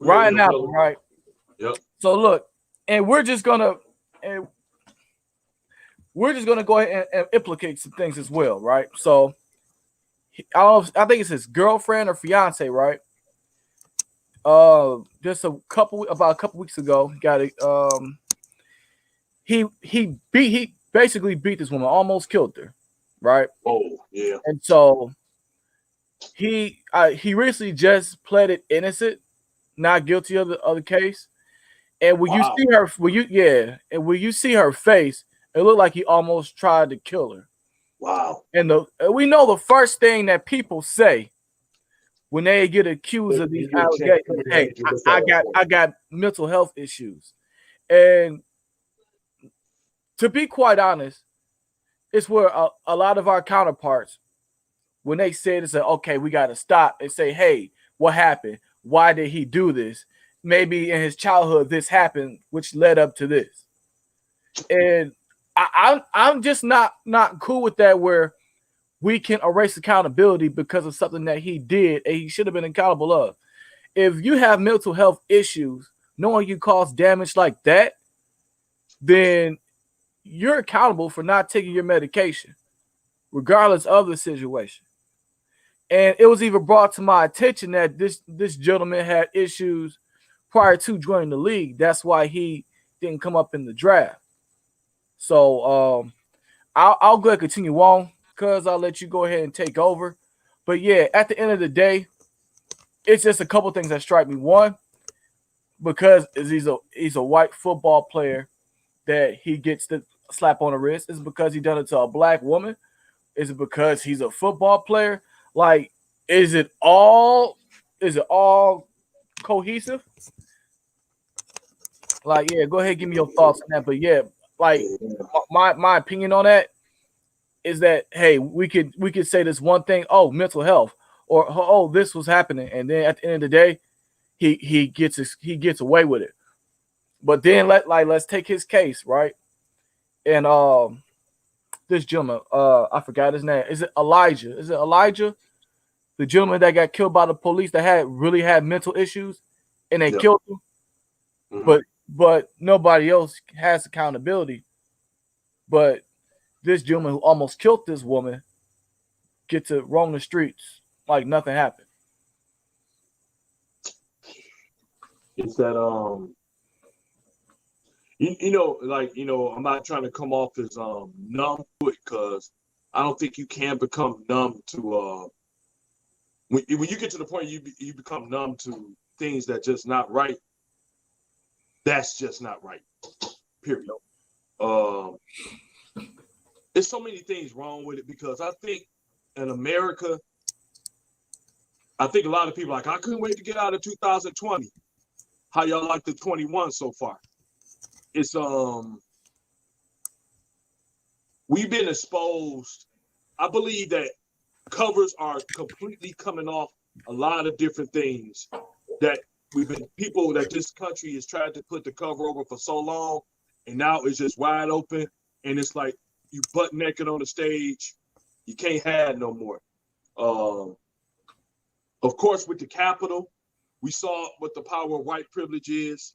[SPEAKER 2] Rotten apple, right?
[SPEAKER 1] Yep.
[SPEAKER 2] So look, and we're just gonna go ahead and implicate some things as well, right? So I think it's his girlfriend or fiance, right? Just about a couple weeks ago, got it. He basically beat this woman, almost killed her, right?
[SPEAKER 1] Oh yeah.
[SPEAKER 2] And so he recently just pleaded innocent, not guilty of the case. And when you see her, when you see her face, it looked like he almost tried to kill her.
[SPEAKER 1] Wow.
[SPEAKER 2] And we know the first thing that people say when they get accused of these allegations, hey, I got mental health issues. And to be quite honest, it's where a lot of our counterparts, when they say this, okay, we got to stop and say, hey, what happened? Why did he do this? Maybe in his childhood this happened, which led up to this. And I'm just not cool with that, where we can erase accountability because of something that he did and he should have been accountable of. If you have mental health issues, knowing you caused damage like that, then you're accountable for not taking your medication, regardless of the situation. And it was even brought to my attention that this gentleman had issues prior to joining the league. That's why he didn't come up in the draft. So I'll go ahead and continue on, because I'll let you go ahead and take over. But yeah, at the end of the day, it's just a couple things that strike me. One, because he's a white football player, that he gets slap on the wrist? Is it because he done it to a black woman? Is it because he's a football player? Like, is it all cohesive? Like, yeah, go ahead, give me your thoughts on that. But yeah, like my opinion on that is that, hey, we could say this one thing, oh, mental health, or oh, this was happening, and then at the end of the day, he gets away with it. But then let's take his case, right? And this gentleman, I forgot his name. Is it Elijah? Is it Elijah? The gentleman that got killed by the police that really had mental issues, and they killed him. Mm-hmm. But nobody else has accountability. But this gentleman who almost killed this woman get to roam the streets like nothing happened.
[SPEAKER 1] It's that you know, like, you know, I'm not trying to come off as numb to it, because I don't think you can become numb to when you get to the point you become numb to things that just not right. That's just not right. Period. There's so many things wrong with it, because I think in America, I think a lot of people like, I couldn't wait to get out of 2020. How y'all like the 21 so far? It's we've been exposed. I believe that covers are completely coming off a lot of different things that people that this country has tried to put the cover over for so long, and now it's just wide open, and it's like you butt naked on the stage. You can't hide no more. Of course, with the Capitol, we saw what the power of white privilege is.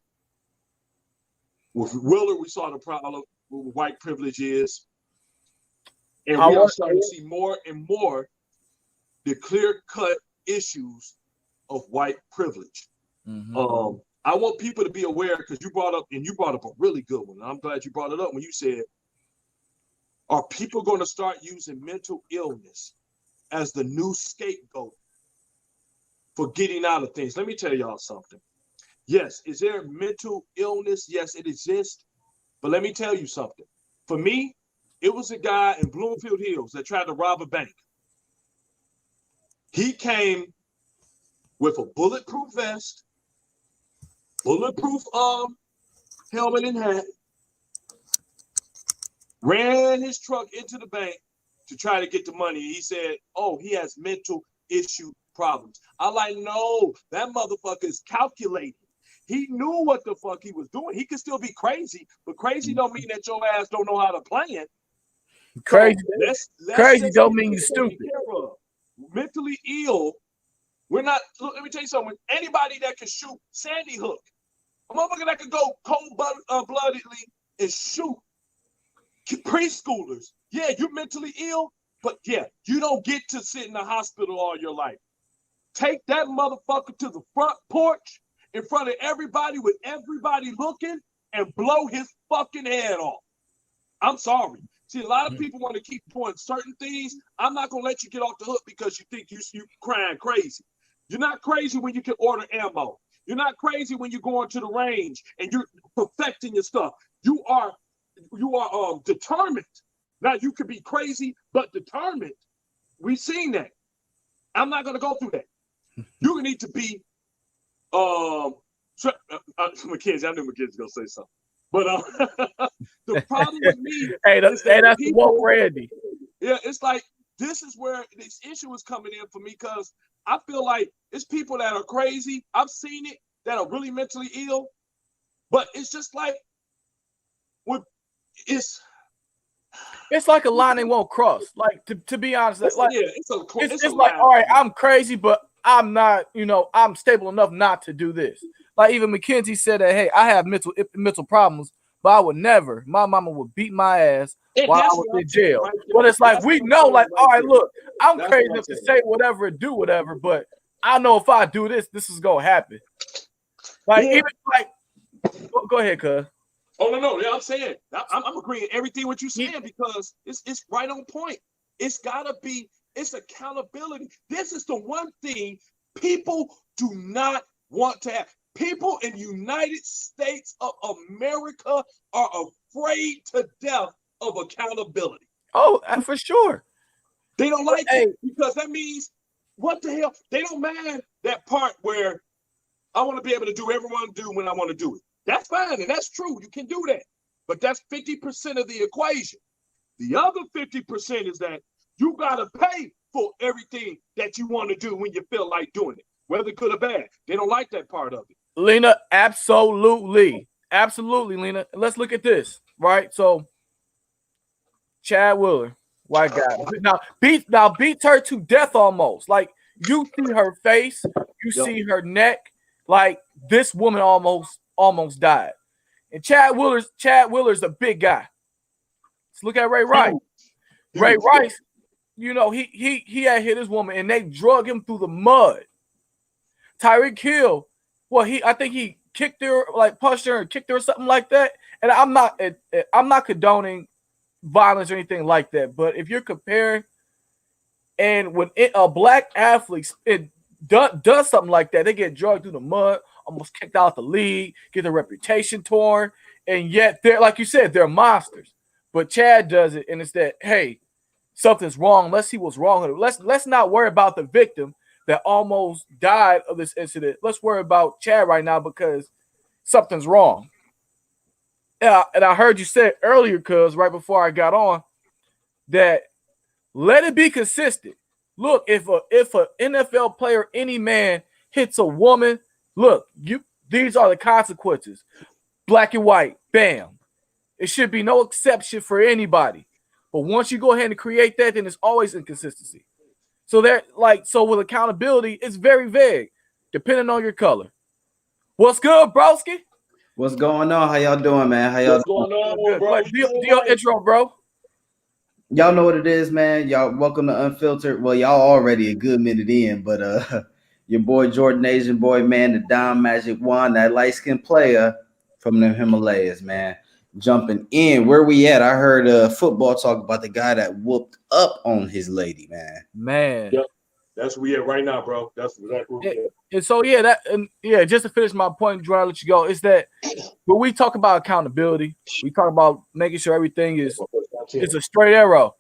[SPEAKER 1] With Willard, we saw the problem with white privilege is. And we are starting to see more and more the clear-cut issues of white privilege. Mm-hmm. I want people to be aware, because you brought up a really good one. I'm glad you brought it up when you said, are people going to start using mental illness as the new scapegoat for getting out of things? Let me tell y'all something. Yes, is there mental illness? Yes, it exists. But let me tell you something. For me, it was a guy in Bloomfield Hills that tried to rob a bank. He came with a bulletproof vest, bulletproof helmet and hat, ran his truck into the bank to try to get the money. He said, oh, he has mental issue problems. I'm like, no, that motherfucker is calculating. He knew what the fuck he was doing. He could still be crazy, but crazy don't mean that your ass don't know how to plan it.
[SPEAKER 2] Crazy, so crazy don't mean you're stupid.
[SPEAKER 1] Mentally ill, we're not. Look, let me tell you something. Anybody that can shoot Sandy Hook, a motherfucker that could go cold-bloodedly and shoot preschoolers. Yeah, you're mentally ill, but yeah, you don't get to sit in the hospital all your life. Take that motherfucker to the front porch in front of everybody with everybody looking and blow his fucking head off. I'm sorry. See, a lot of people want to keep doing certain things. I'm not going to let you get off the hook because you think you crying crazy. You're not crazy when you can order ammo. You're not crazy when you're going to the range and you're perfecting your stuff. You are determined. Now, you could be crazy, but determined. We've seen that. I'm not going to go through that. You need to be Mackenzie, I knew Mackenzie was going to say something. But the problem with me
[SPEAKER 2] that's the one Randy.
[SPEAKER 1] Yeah, it's like this is where this issue is coming in for me, because I feel like it's people that are crazy. I've seen it, that are really mentally ill. But it's just like it's
[SPEAKER 2] like a line they won't cross. Like to be honest, it's like
[SPEAKER 1] line.
[SPEAKER 2] All right, I'm crazy, but I'm not, I'm stable enough not to do this. Like even Mackenzie said that, hey, I have mental problems, but I would never. My mama would beat my ass while I was in jail. Right, but it's like we know, like, all right, look, I'm crazy enough to say whatever and do whatever, but I know if I do this is gonna happen. Like even like, go ahead, cuz.
[SPEAKER 1] Oh no, yeah, I'm saying I'm agreeing everything what you're saying, because it's right on point. It's gotta be. It's accountability. This is the one thing people do not want to have. People in the United States of America are afraid to death of accountability.
[SPEAKER 2] Oh, for sure.
[SPEAKER 1] They don't like it because that means what the hell? They don't mind that part where I want to be able to do everyone do when I want to do it. That's fine, and that's true. You can do that. But that's 50% of the equation. The other 50% is that you got to pay for everything that you want to do when you feel like doing it, whether good or bad. They don't like that part of it.
[SPEAKER 2] Lena, absolutely. Absolutely, Lena. Let's look at this, right? So, Chad Wheeler, white guy. Now beats her to death almost. Like, you see her face, you see her neck. Like, this woman almost died. And Chad Wheeler's a big guy. Let's look at Ray Rice. Ray Rice, you know, he had hit his woman and they drug him through the mud. Tyreek Hill, well, I think he kicked her, like punched her and kicked her or something like that. And I'm not condoning violence or anything like that. But if you're comparing, and when a black athlete does something like that, they get dragged through the mud, almost kicked out the league, get their reputation torn, and yet they're, like you said, they're monsters. But Chad does it, and it's that, hey, something's wrong. Let's see what's wrong with it. Let's not worry about the victim that almost died of this incident. Let's worry about Chad right now because something's wrong. And I heard you say earlier, cuz right before I got on, that let it be consistent. Look, if a NFL player, any man, hits a woman, look, these are the consequences. Black and white, bam. It should be no exception for anybody. But once you go ahead and create that, then it's always inconsistency. So with accountability, it's very vague, depending on your color. What's good, broski?
[SPEAKER 3] What's going on? How y'all doing, man? How y'all
[SPEAKER 1] doing? On, bro?
[SPEAKER 2] Do your intro, bro.
[SPEAKER 3] Y'all know what it is, man. Y'all welcome to Unfiltered. Well, y'all already a good minute in, but your boy Jordan Asian boy, man, the Dom Magic One, that light-skinned player from the Himalayas, man. Jumping in. Where we at? I heard football talk about the guy that whooped up on his lady, man.
[SPEAKER 2] Man.
[SPEAKER 1] Yep. That's where we at right now, bro. That's exactly what we at.
[SPEAKER 2] And so, just to finish my point, Jordan, I'll let you go, is that when we talk about accountability, we talk about making sure everything is a straight arrow.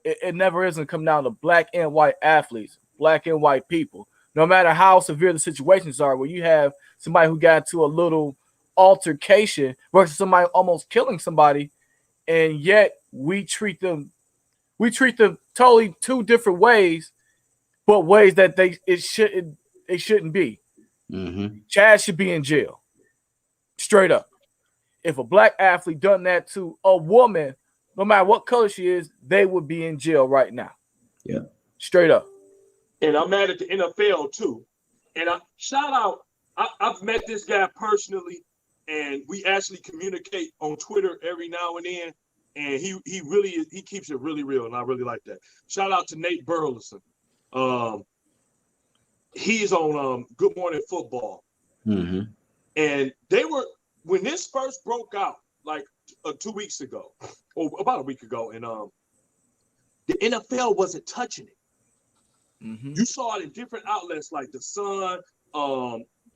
[SPEAKER 2] It never isn't come down to black and white athletes, black and white people. No matter how severe the situations are, where you have somebody who got into a little altercation versus somebody almost killing somebody, and yet we treat them totally two different ways, but ways that it shouldn't be.
[SPEAKER 3] Mm-hmm.
[SPEAKER 2] Chad should be in jail, straight up. If a black athlete done that to a woman, no matter what color she is, they would be in jail right now.
[SPEAKER 3] Yeah,
[SPEAKER 2] straight up.
[SPEAKER 1] And I'm mad at the NFL too. And shout out, I've met this guy personally, and we actually communicate on Twitter every now and then. And he keeps it really real, and I really like that. Shout out to Nate Burleson. He's on Good Morning Football.
[SPEAKER 3] Mm-hmm.
[SPEAKER 1] And when this first broke out, like 2 weeks ago, or about a week ago, and the NFL wasn't touching it.
[SPEAKER 2] Mm-hmm.
[SPEAKER 1] You saw it in different outlets like The Sun,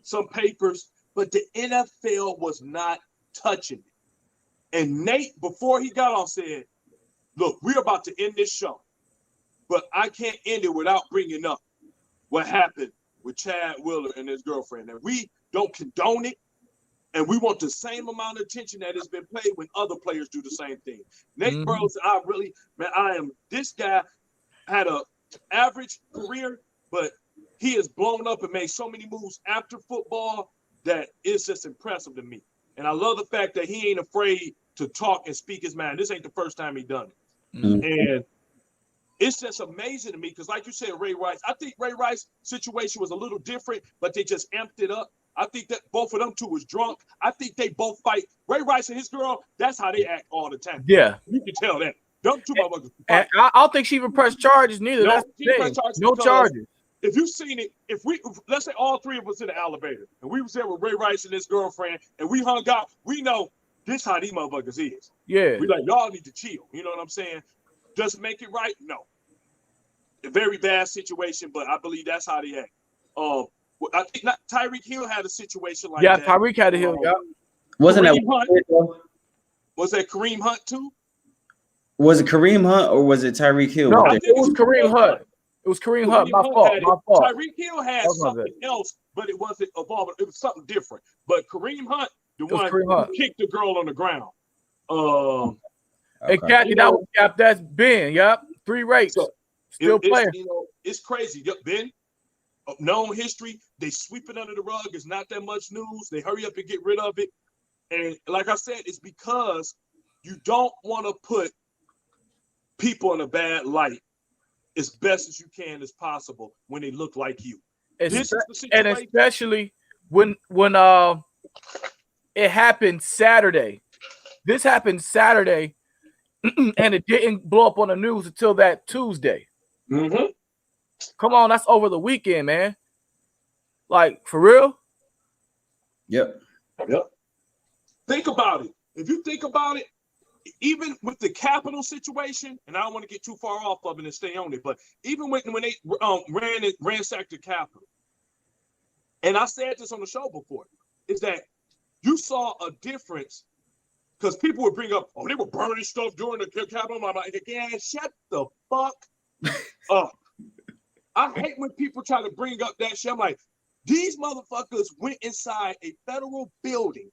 [SPEAKER 1] some papers, but the NFL was not touching it. And Nate, before he got on, said, look, we're about to end this show, but I can't end it without bringing up what happened with Chad Wheeler and his girlfriend. And we don't condone it, and we want the same amount of attention that has been paid when other players do the same thing. Nate Burleson, this guy had a average career, but he has blown up and made so many moves after football that it's just impressive to me. And I love the fact that he ain't afraid to talk and speak his mind. This ain't the first time he done it.
[SPEAKER 3] Mm-hmm.
[SPEAKER 1] And it's just amazing to me because, like you said, Ray Rice, I think Ray Rice's situation was a little different, but they just amped it up. I think that both of them two was drunk. I think they both fight. Ray Rice and his girl, that's how they act all the time.
[SPEAKER 2] Yeah.
[SPEAKER 1] You can tell that. Them two motherfuckers.
[SPEAKER 2] I don't think she even pressed charges neither.
[SPEAKER 1] No,
[SPEAKER 2] That's the thing. No charges.
[SPEAKER 1] If you've seen it, let's say all three of us in the elevator, and we was there with Ray Rice and his girlfriend, and we hung out, we know this how these motherfuckers is.
[SPEAKER 2] Yeah.
[SPEAKER 1] We like, y'all need to chill. You know what I'm saying? Just make it right? No. A very bad situation, but I believe that's how they act. I think Tyreek Hill had a situation like that.
[SPEAKER 2] Yeah, Tyreek had a Hill.
[SPEAKER 3] Wasn't that
[SPEAKER 1] Was that Kareem Hunt too?
[SPEAKER 3] Was it Kareem Hunt or was it Tyreek Hill?
[SPEAKER 2] No,
[SPEAKER 1] I
[SPEAKER 2] it
[SPEAKER 1] think
[SPEAKER 2] was
[SPEAKER 1] it's
[SPEAKER 2] Kareem Hunt. It was Kareem Hunt. My fault.
[SPEAKER 1] had it.
[SPEAKER 2] My fault.
[SPEAKER 1] Tyreek Hill had
[SPEAKER 2] That was my
[SPEAKER 1] something else, but it wasn't evolving. It was something different. But Kareem Hunt, the
[SPEAKER 2] It was
[SPEAKER 1] one
[SPEAKER 2] Kareem
[SPEAKER 1] who
[SPEAKER 2] Hunt.
[SPEAKER 1] kicked the girl on the ground.
[SPEAKER 2] Hey, Kathy, that was Cap. That's Ben. Yep, 3 rates.
[SPEAKER 1] So
[SPEAKER 2] Still playing.
[SPEAKER 1] It's crazy. Ben, known history. They sweep it under the rug. It's not that much news. They hurry up and get rid of it. And like I said, it's because you don't want to put people in a bad light as best as you can as possible when they look like you. This is the situation.
[SPEAKER 2] And especially when it happened Saturday. This happened Saturday, and it didn't blow up on the news until that Tuesday.
[SPEAKER 1] Mm-hmm.
[SPEAKER 2] Come on, that's over the weekend, man. Like, for real?
[SPEAKER 3] Yep.
[SPEAKER 1] Think about it. If you think about it, even with the Capitol situation, and I don't want to get too far off of it and stay on it, but even when they ransacked the Capitol, and I said this on the show before, is that you saw a difference because people would bring up, oh, they were burning stuff during the Capitol. I'm like, yeah, shut the fuck up. I hate when people try to bring up that shit. I'm like, these motherfuckers went inside a federal building.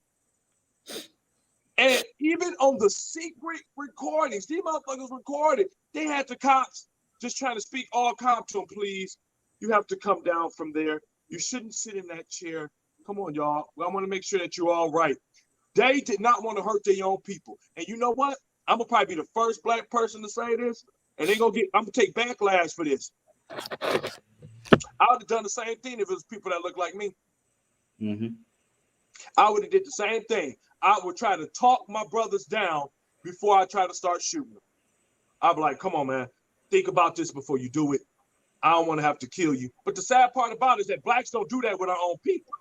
[SPEAKER 1] And even on the secret recordings, these motherfuckers recorded, they had the cops just trying to speak all calm to them, please. You have to come down from there. You shouldn't sit in that chair. Come on, y'all. I want to make sure that you're all right. They did not want to hurt their own people. And you know what? I'm going to probably be the first black person to say this. And I'm going to take backlash for this. I would have done the same thing if it was people that look like me.
[SPEAKER 3] Mm-hmm.
[SPEAKER 1] I would have did the same thing. I would try to talk my brothers down before I try to start shooting them. I'd be like, come on, man. Think about this before you do it. I don't want to have to kill you. But the sad part about it is that blacks don't do that with our own people.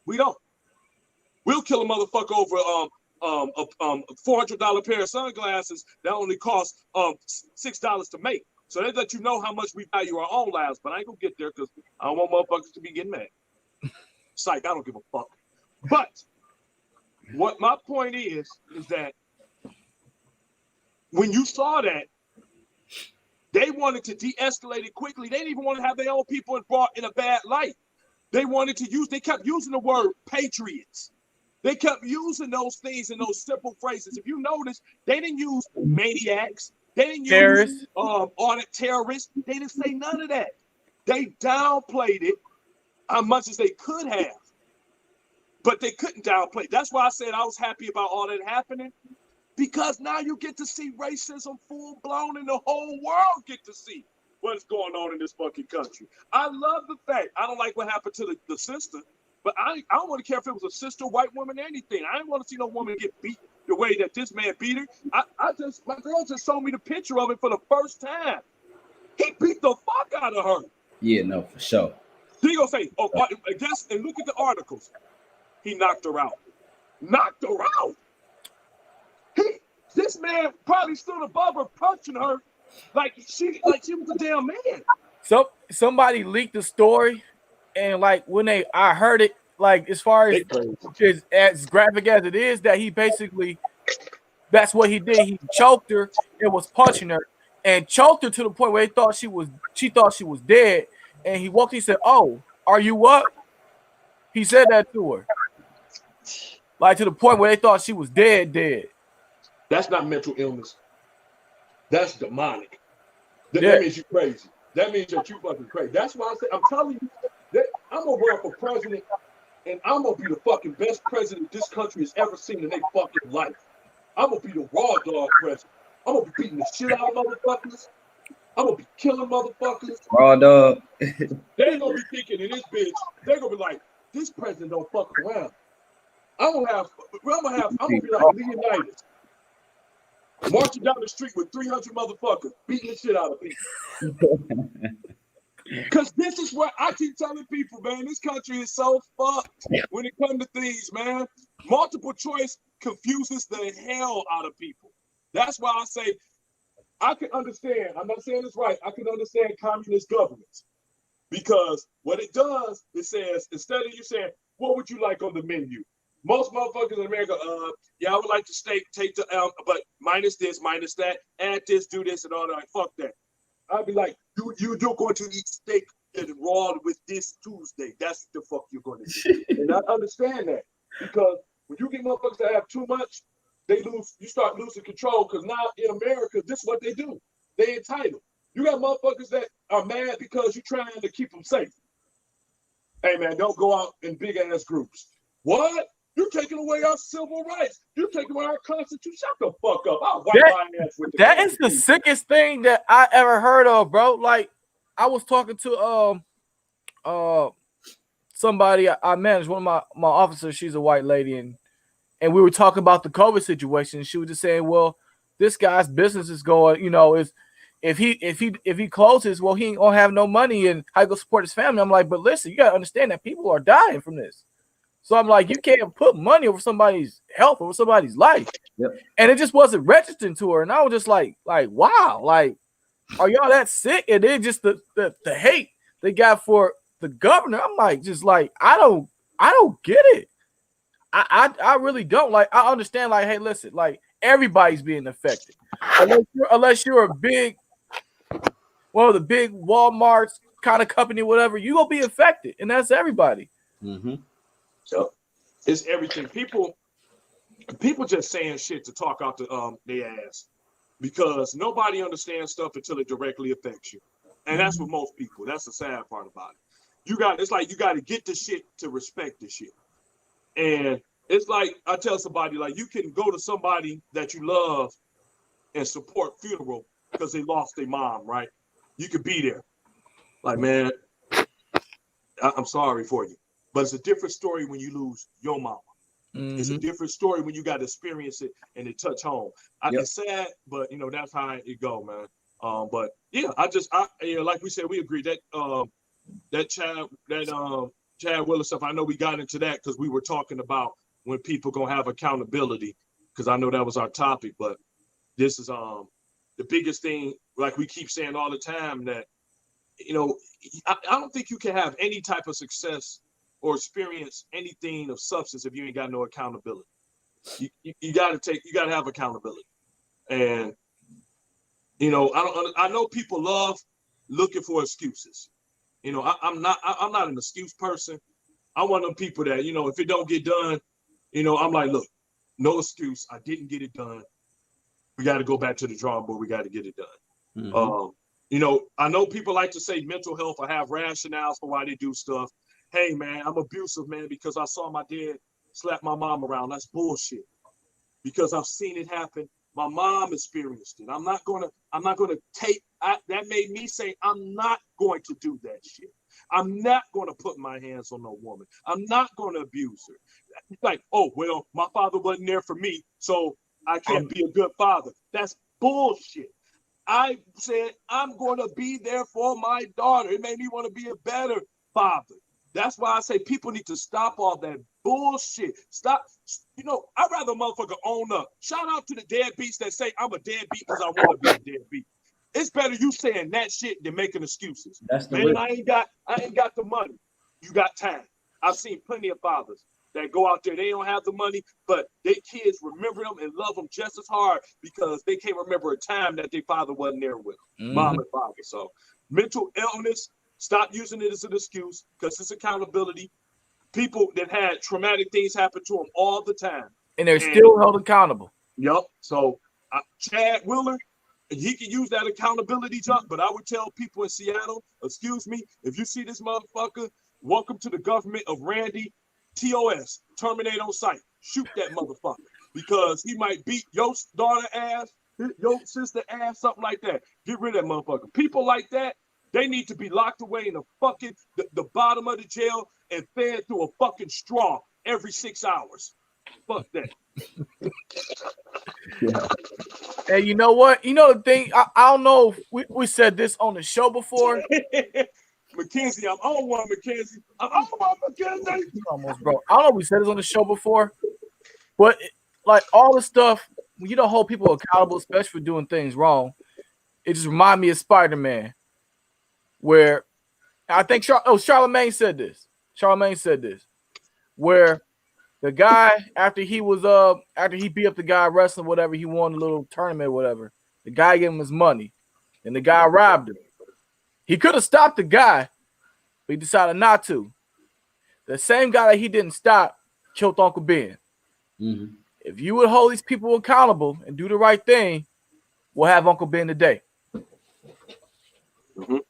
[SPEAKER 1] We don't. We'll kill a motherfucker over a $400 pair of sunglasses that only cost $6 to make. So they let you know how much we value our own lives. But I ain't gonna get there because I don't want motherfuckers to be getting mad. Psych, I don't give a fuck. But what my point is that when you saw that, they wanted to de-escalate it quickly. They didn't even want to have their own people brought in a bad light. They kept using the word patriots. They kept using those things in those simple phrases. If you notice, they didn't use maniacs. They didn't use terrorists. They didn't say none of that. They downplayed it as much as they could have. But they couldn't downplay. That's why I said I was happy about all that happening. Because now you get to see racism full blown and the whole world get to see what's going on in this fucking country. I love the fact, I don't like what happened to the sister, but I don't want to care if it was a sister, white woman, anything. I didn't want to see no woman get beat the way that this man beat her. My girl just showed me the picture of it for the first time. He beat the fuck out of her.
[SPEAKER 3] Yeah, no, for sure.
[SPEAKER 1] So you gonna say, oh, I guess, and look at the articles. He knocked her out. Knocked her out. This man probably stood above her, punching her like she was a damn man.
[SPEAKER 2] So somebody leaked the story, and like I heard it, like as far as graphic as it is, that he basically, that's what he did. He choked her and was punching her, and choked her to the point where she thought she was dead. And he walked. He said, "Oh, are you up?" He said that to her, like to the point where they thought she was dead.
[SPEAKER 1] That's not mental illness. That's demonic. That means you're crazy. That means that you fucking crazy. That's why I say, I'm telling you, that I'm gonna run for president, and I'm gonna be the fucking best president this country has ever seen in their fucking life. I'm gonna be the raw dog president. I'm gonna be beating the shit out of motherfuckers. I'm gonna be killing motherfuckers.
[SPEAKER 3] Raw dog.
[SPEAKER 1] They're gonna be thinking in this bitch, they're gonna be like, this president don't fuck around. I'm gonna be like Leonidas. Marching down the street with 300 motherfuckers, beating the shit out of people. Because this is what I keep telling people, man. This country is so fucked when it comes to things, man. Multiple choice confuses the hell out of people. That's why I say I can understand. I'm not saying it's right. I can understand communist governments. Because what it does, it says, instead of you saying, what would you like on the menu? Most motherfuckers in America, yeah, I would like to take the but minus this, minus that, add this, do this, and all that. Like, fuck that. I'd be like, you're going to eat steak and raw with this Tuesday. That's the fuck you're going to do. And I understand that because when you get motherfuckers that have too much, you start losing control because now in America, this is what they do. They entitled. You got motherfuckers that are mad because you're trying to keep them safe. Hey man, don't go out in big ass groups. What? You're taking away our civil rights. You're taking away our constitution. Shut the fuck up. I'll wipe my ass with
[SPEAKER 2] that is the sickest thing that I ever heard of, bro. Like, I was talking to somebody I managed, one of my officers. She's a white lady, and we were talking about the COVID situation. She was just saying, well, this guy's business is going, you know, if he closes, well, he ain't gonna have no money and how he gonna support his family. I'm like, but listen, you gotta understand that people are dying from this. So I'm like, you can't put money over somebody's health, over somebody's life.
[SPEAKER 3] Yep.
[SPEAKER 2] And it just wasn't registering to her. And I was just like, wow, like, are y'all that sick? And then just the hate they got for the governor. I'm like, just like, I don't get it. I really don't. Like, I understand, like, hey, listen, like, everybody's being affected. Unless you're a big, one of the big Walmarts kind of company, whatever, you gonna be affected. And that's everybody.
[SPEAKER 3] Mm-hmm.
[SPEAKER 1] So it's everything. People just saying shit to talk out their ass because nobody understands stuff until it directly affects you. And that's with most people. That's the sad part about it. It's like you got to get the shit to respect the shit. And it's like I tell somebody, like, you can go to somebody that you love and support funeral because they lost their mom, right? You could be there. Like, man, I'm sorry for you. But it's a different story when you lose your mama. Mm-hmm. It's a different story when you got to experience it and it touch home. It's sad, but you know that's how it go, man. But yeah, like we said, we agree that Chad Willis stuff. I know we got into that because we were talking about when people gonna have accountability, because I know that was our topic. But this is the biggest thing. Like we keep saying all the time that, you know, I don't think you can have any type of success or experience anything of substance if you ain't got no accountability. You got to have accountability. And you know, I know people love looking for excuses. You know, I'm not an excuse person. I'm one of them people that, you know, if it don't get done, you know, I'm like, look, no excuse. I didn't get it done. We got to go back to the drawing board. We got to get it done. Mm-hmm. You know, I know people like to say mental health or have rationales for why they do stuff. Hey man, I'm abusive, man, because I saw my dad slap my mom around. That's bullshit. Because I've seen it happen. My mom experienced it. I'm not gonna take that made me say I'm not going to do that shit. I'm not gonna put my hands on no woman. I'm not gonna abuse her. Like, oh well, my father wasn't there for me, so I can't be a good father. That's bullshit. I said I'm gonna be there for my daughter. It made me want to be a better father. That's why I say people need to stop all that bullshit. Stop. You know, I'd rather a motherfucker own up. Shout out to the deadbeats that say I'm a deadbeat because I want to be a deadbeat. It's better you saying that shit than making excuses.
[SPEAKER 3] That's the
[SPEAKER 1] man,
[SPEAKER 3] way.
[SPEAKER 1] I ain't got the money. You got time. I've seen plenty of fathers that go out there, they don't have the money, but their kids remember them and love them just as hard because they can't remember a time that their father wasn't there with them, mom and father. So mental illness, stop using it as an excuse because it's accountability. People that had traumatic things happen to them all the time.
[SPEAKER 2] And they're still held accountable.
[SPEAKER 1] Yep. So Chad Willard, he can use that accountability jump, but I would tell people in Seattle, excuse me, if you see this motherfucker, welcome to the government of Randy, TOS, terminate on sight. Shoot that motherfucker because he might beat your daughter ass, your sister ass, something like that. Get rid of that motherfucker. People like that, they need to be locked away in the bottom of the jail and fed through a fucking straw every 6 hours. Fuck that.
[SPEAKER 3] Yeah.
[SPEAKER 2] Hey, you know what? You know the thing, I don't know if we said this on the show before.
[SPEAKER 1] Mackenzie, I'm on one, Mackenzie. I'm on one, Mackenzie.
[SPEAKER 2] Almost, bro. I don't know if we said this on the show before, but like all the stuff, when you don't hold people accountable, especially for doing things wrong, it just reminds me of Spider-Man, where I think Charlemagne said this. Charlemagne said this, where The guy after he beat up the guy wrestling, whatever, he won a little tournament, whatever. The guy gave him his money, and the guy robbed him. He could have stopped the guy, but he decided not to. The same guy that he didn't stop killed Uncle Ben.
[SPEAKER 3] Mm-hmm.
[SPEAKER 2] If you would hold these people accountable and do the right thing, we'll have Uncle Ben today.
[SPEAKER 1] Mhm.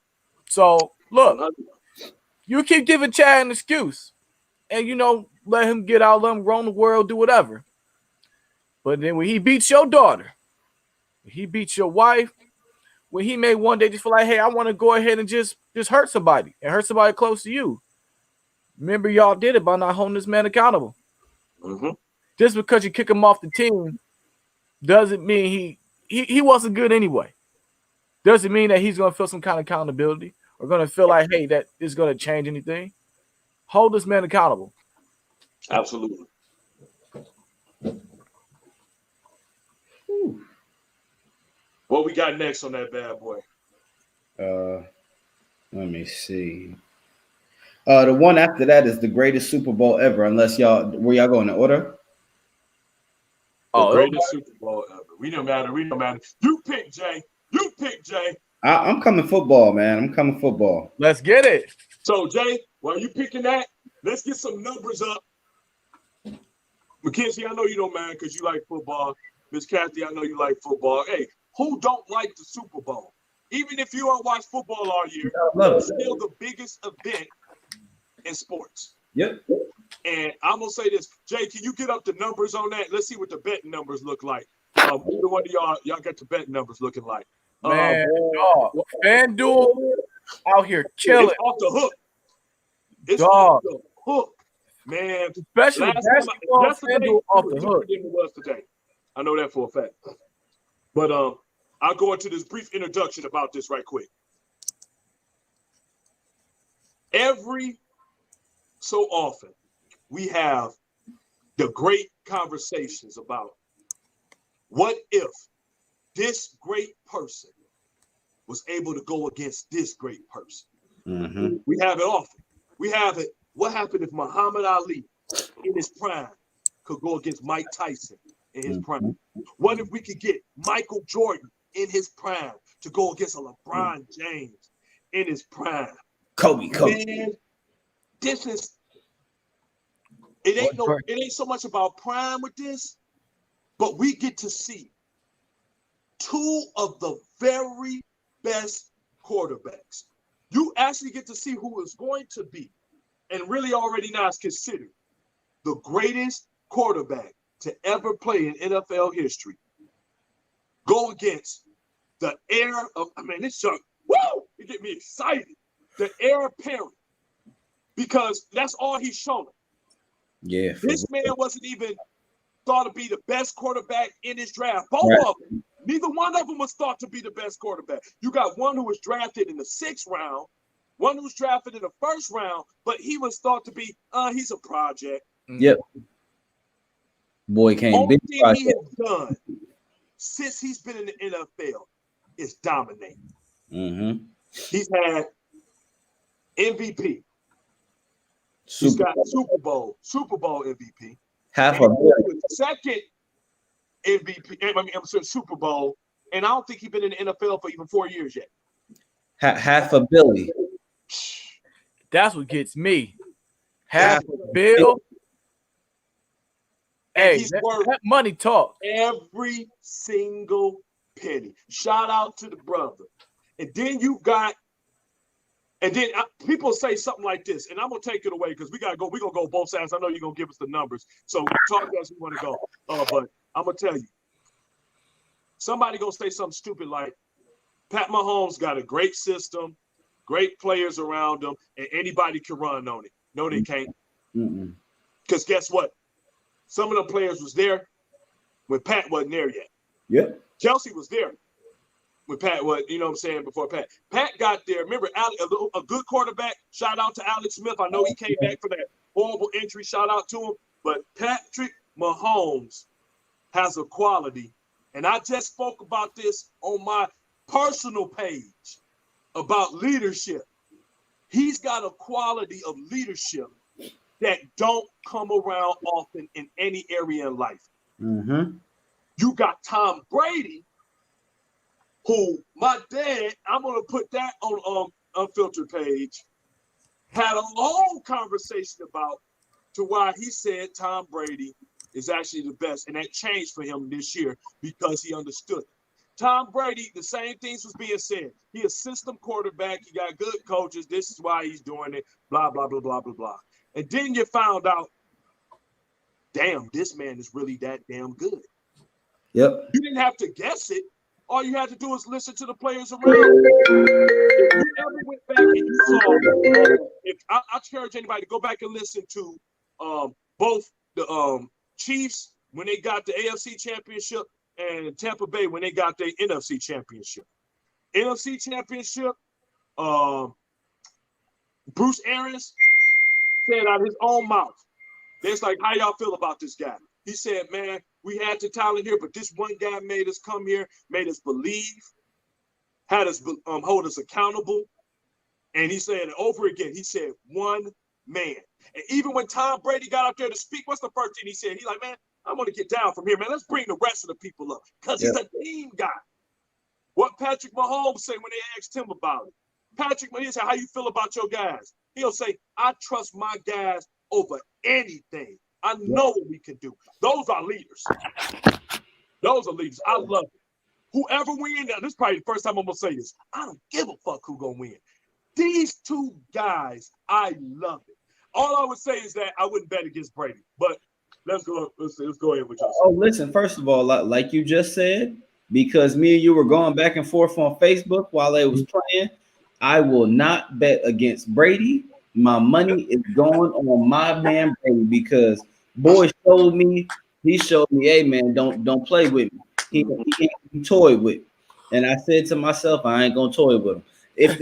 [SPEAKER 2] So look, you keep giving Chad an excuse, and let him get out, let him roam the world, do whatever. But then when he beats your daughter, when he beats your wife, when he may one day just feel like, hey, I want to go ahead and just hurt somebody and hurt somebody close to you. Remember, y'all did it by not holding this man accountable.
[SPEAKER 1] Mm-hmm.
[SPEAKER 2] Just because you kick him off the team doesn't mean he wasn't good anyway. Doesn't mean that he's going to feel some kind of accountability or going to feel like, hey, that is going to change anything. Hold this man accountable.
[SPEAKER 1] Absolutely. What we got next on that bad boy?
[SPEAKER 3] Let me see. The one after that is the greatest Super Bowl ever. Unless y'all going in order?
[SPEAKER 1] The greatest Super Bowl ever. We don't matter. You pick, Jay.
[SPEAKER 3] I'm coming football, man. I'm coming football.
[SPEAKER 2] Let's get it.
[SPEAKER 1] So, Jay, while you picking that, let's get some numbers up. Mackenzie, I know you don't mind because you like football. Miss Kathy, I know you like football. Hey, who don't like the Super Bowl? Even if you don't watch football all year, it's still the biggest event in sports.
[SPEAKER 3] Yep.
[SPEAKER 1] And I'm gonna say this, Jay. Can you get up the numbers on that? Let's see what the betting numbers look like. Either one of y'all got the betting numbers looking like.
[SPEAKER 2] Man, FanDuel out here killing.
[SPEAKER 1] It's off the hook. It's
[SPEAKER 2] off
[SPEAKER 1] the hook, man.
[SPEAKER 2] Especially basketball, FanDuel off the hook.
[SPEAKER 1] Than it was today. I know that for a fact. But I'll go into this brief introduction about this right quick. Every so often, we have the great conversations about what if this great person was able to go against this great person.
[SPEAKER 3] Mm-hmm.
[SPEAKER 1] We have it often. We have it. What happened if Muhammad Ali in his prime could go against Mike Tyson in his prime? What if we could get Michael Jordan in his prime to go against a LeBron James in his prime?
[SPEAKER 3] Kobe.
[SPEAKER 1] Man, it ain't so much about prime with this, but we get to see two of the very best quarterbacks. You actually get to see who is going to be, and really already now is considered the greatest quarterback to ever play in NFL history. Go against the heir of, this young, woo! It get me excited. The heir apparent, because that's all he's shown.
[SPEAKER 3] Yeah.
[SPEAKER 1] This man wasn't even thought to be the best quarterback in his draft. Both of them. Neither one of them was thought to be the best quarterback. You got one who was drafted in the 6th round, one who was drafted in the 1st round, but he was thought to be, he's a project.
[SPEAKER 3] Yep. Boy came
[SPEAKER 1] Only
[SPEAKER 3] big
[SPEAKER 1] thing
[SPEAKER 3] project.
[SPEAKER 1] he has done since he's been in the NFL is dominate.
[SPEAKER 3] Mm-hmm.
[SPEAKER 1] He's had MVP. He's got Super Bowl MVP.
[SPEAKER 3] Half a billion.
[SPEAKER 1] Second MVP, Super Bowl, and I don't think he's been in the NFL for even 4 years yet.
[SPEAKER 3] Half a billion.
[SPEAKER 2] That's what gets me. Half a bill. Hey, that money talk.
[SPEAKER 1] Every single penny. Shout out to the brother. And then you got, people say something like this, and I'm gonna take it away because we're gonna go both sides. I know you're gonna give us the numbers, so talk to us. We want to go, but I'm gonna tell you, somebody gonna say something stupid like, Pat Mahomes got a great system, great players around him, and anybody can run on it. No, they can't. Because guess what? Some of the players was there when Pat wasn't there yet.
[SPEAKER 3] Yep.
[SPEAKER 1] Kelsey was there when Pat was, before Pat. Pat got there. Remember, a good quarterback. Shout out to Alex Smith. I know he came back for that horrible injury. Shout out to him. But Patrick Mahomes has a quality. And I just spoke about this on my personal page about leadership. He's got a quality of leadership that don't come around often in any area in life.
[SPEAKER 3] Mm-hmm.
[SPEAKER 1] You got Tom Brady, who my dad, I'm gonna put that on Unfiltered page, had a long conversation about to why he said Tom Brady is actually the best, and that changed for him this year because he understood it. Tom Brady, the same things was being said. He a system quarterback. He got good coaches. This is why he's doing it. Blah blah blah blah blah blah. And then you found out, damn, this man is really that damn good.
[SPEAKER 3] Yep.
[SPEAKER 1] You didn't have to guess it. All you had to do is listen to the players around. If you ever went back and you saw, if I encourage anybody to go back and listen to both the Chiefs when they got the AFC Championship and Tampa Bay when they got their NFC Championship. NFC Championship, Bruce Arians said out of his own mouth, it's like, how y'all feel about this guy? He said, man, we had the talent here, but this one guy made us come here, made us believe, had us hold us accountable. And he said it over again. He said, one man. And even when Tom Brady got out there to speak, what's the first thing he said? He's like, man, I'm going to get down from here, man. Let's bring the rest of the people up because he's a team guy. What Patrick Mahomes said when they asked him about it. Patrick Mahomes said, how you feel about your guys? He'll say, I trust my guys over anything. I know what we can do. Those are leaders. Those are leaders. I love it. Whoever wins, now this is probably the first time I'm going to say this. I don't give a fuck who's going to win. These two guys, I love it. All I would say is that I wouldn't bet against Brady, but let's go ahead with y'all.
[SPEAKER 3] Oh, listen, first of all, like you just said, because me and you were going back and forth on Facebook while they was playing, I will not bet against Brady. My money is going on my man Brady because boy showed me, hey man, don't play with me. He toyed with me. And I said to myself, I ain't gonna toy with him. If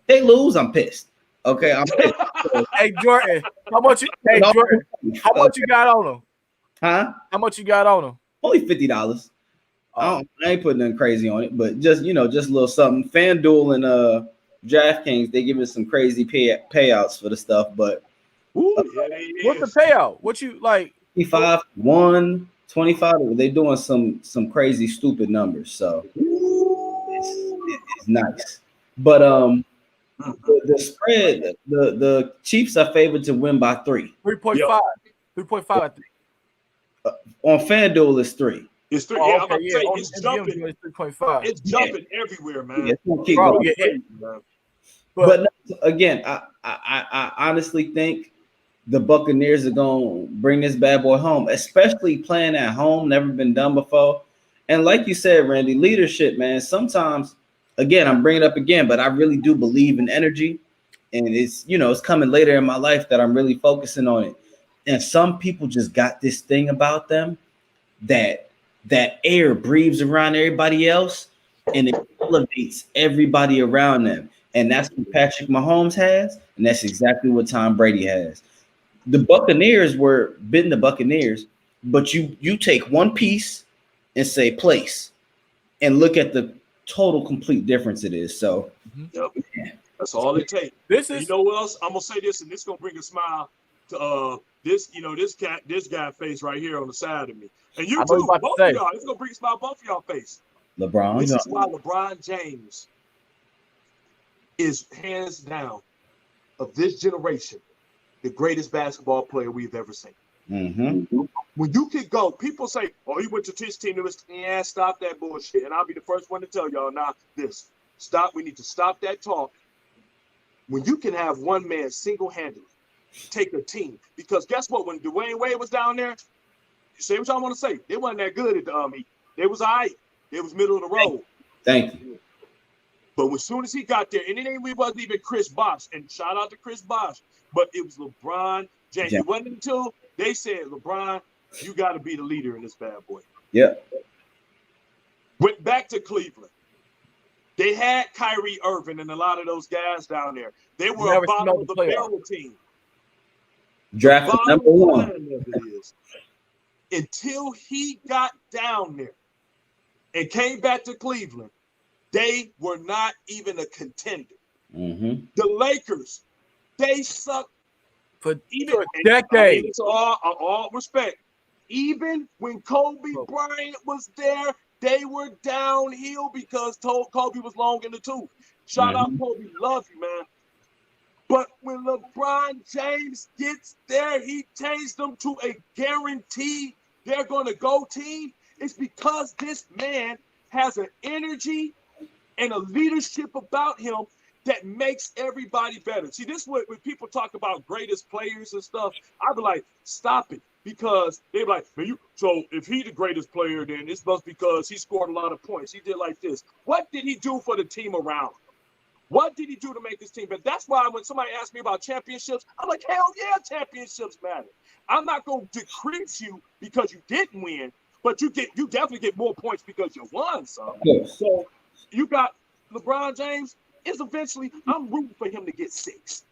[SPEAKER 3] they lose, I'm pissed. Okay, I'm pissed.
[SPEAKER 2] Hey Jordan, how much you got on him?
[SPEAKER 3] Huh?
[SPEAKER 2] How much you got on him?
[SPEAKER 3] Only $50. I ain't putting nothing crazy on it, but just just a little something. FanDuel and DraftKings, they give us some crazy payouts for the stuff, but
[SPEAKER 2] what's the payout? What you like?
[SPEAKER 3] 25, 1, 25. They're doing some crazy stupid numbers, so it's nice. But the spread, the Chiefs are favored to win by 3.
[SPEAKER 2] 3.5. 3.5, I think.
[SPEAKER 3] On FanDuel, it's 3.
[SPEAKER 1] It's 3.
[SPEAKER 2] Oh,
[SPEAKER 1] yeah,
[SPEAKER 2] okay,
[SPEAKER 1] it's jumping.
[SPEAKER 2] It's 3.5.
[SPEAKER 1] It's jumping everywhere, man.
[SPEAKER 3] Yeah, it's gonna keep going.
[SPEAKER 1] Crazy, man.
[SPEAKER 3] But again, I honestly think the Buccaneers are gonna bring this bad boy home, especially playing at home. Never been done before. And like you said, Randy, leadership, man. Sometimes, again, I'm bringing it up again, but I really do believe in energy, and it's it's coming later in my life that I'm really focusing on it. And some people just got this thing about them that air breathes around everybody else, and it elevates everybody around them. And that's what Patrick Mahomes has, and that's exactly what Tom Brady has. The Buccaneers were been the Buccaneers, but you take one piece and say place, and look at the total complete difference it is. So
[SPEAKER 1] that's all it takes. You know what else? I'm gonna say this, and this is gonna bring a smile to this guy face right here on the side of me. And you too, both of y'all. It's gonna bring a smile both of y'all face.
[SPEAKER 3] LeBron.
[SPEAKER 1] This is why LeBron James is hands down of this generation the greatest basketball player we've ever seen.
[SPEAKER 3] Mm-hmm.
[SPEAKER 1] When you could go, people say, "Oh, he went to his team." Yeah, stop that bullshit. And I'll be the first one to tell y'all now. Stop. We need to stop that talk. When you can have one man single-handedly take a team, because guess what? When Dwayne Wade was down there, you say what y'all want to say. They wasn't that good at the Heat. They was all right. They was middle of the road.
[SPEAKER 3] Thank you.
[SPEAKER 1] But as soon as he got there, and it wasn't even Chris Bosh, and shout out to Chris Bosh, but it was LeBron James. It wasn't until they said, LeBron, you got to be the leader in this bad boy.
[SPEAKER 3] Yeah.
[SPEAKER 1] Went back to Cleveland. They had Kyrie Irving and a lot of those guys down there. They were a bottom of the barrel team.
[SPEAKER 3] Drafted number 1.
[SPEAKER 1] Until he got down there and came back to Cleveland, they were not even a contender.
[SPEAKER 3] Mm-hmm.
[SPEAKER 1] The Lakers, they sucked
[SPEAKER 2] for
[SPEAKER 1] Even
[SPEAKER 2] a decade.
[SPEAKER 1] I mean, it's all respect. Even when Kobe Bryant was there, they were downhill because Kobe was long in the tooth. Shout out Kobe, love you, man. But when LeBron James gets there, he changed them to a guaranteed they're going to go team. It's because this man has an energy and a leadership about him that makes everybody better. See, this is what when people talk about greatest players and stuff, I be like, stop it. Because they're like, man, so if he's the greatest player, then it's must because he scored a lot of points. He did like this. What did he do for the team around him? What did he do to make this team better? That's why when somebody asks me about championships, I'm like, hell yeah, championships matter. I'm not going to decrease you because you didn't win, but you definitely get more points because you won some.
[SPEAKER 3] Yes.
[SPEAKER 1] So you got LeBron James is eventually, I'm rooting for him to get 6.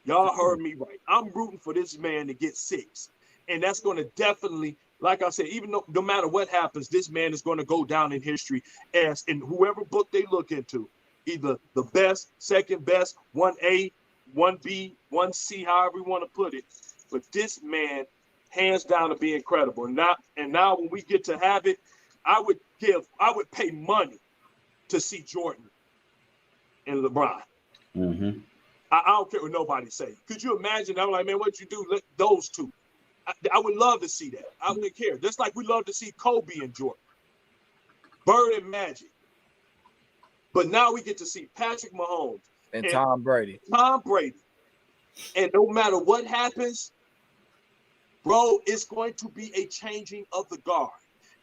[SPEAKER 1] Y'all heard me right. I'm rooting for this man to get 6. And that's going to definitely, like I said, even though no matter what happens, this man is going to go down in history as in whoever book they look into, either the best, second best, 1A, 1B, 1C, however you want to put it. But this man, hands down, to be incredible. And now when we get to have it, I would pay money to see Jordan and LeBron.
[SPEAKER 3] Mm-hmm.
[SPEAKER 1] I don't care what nobody say. Could you imagine? I'm like, man, what you do? Let those two. I would love to see that. I wouldn't care. Just like we love to see Kobe and Jordan, Bird and Magic. But now we get to see Patrick Mahomes
[SPEAKER 2] and Tom Brady.
[SPEAKER 1] And no matter what happens, bro, it's going to be a changing of the guard.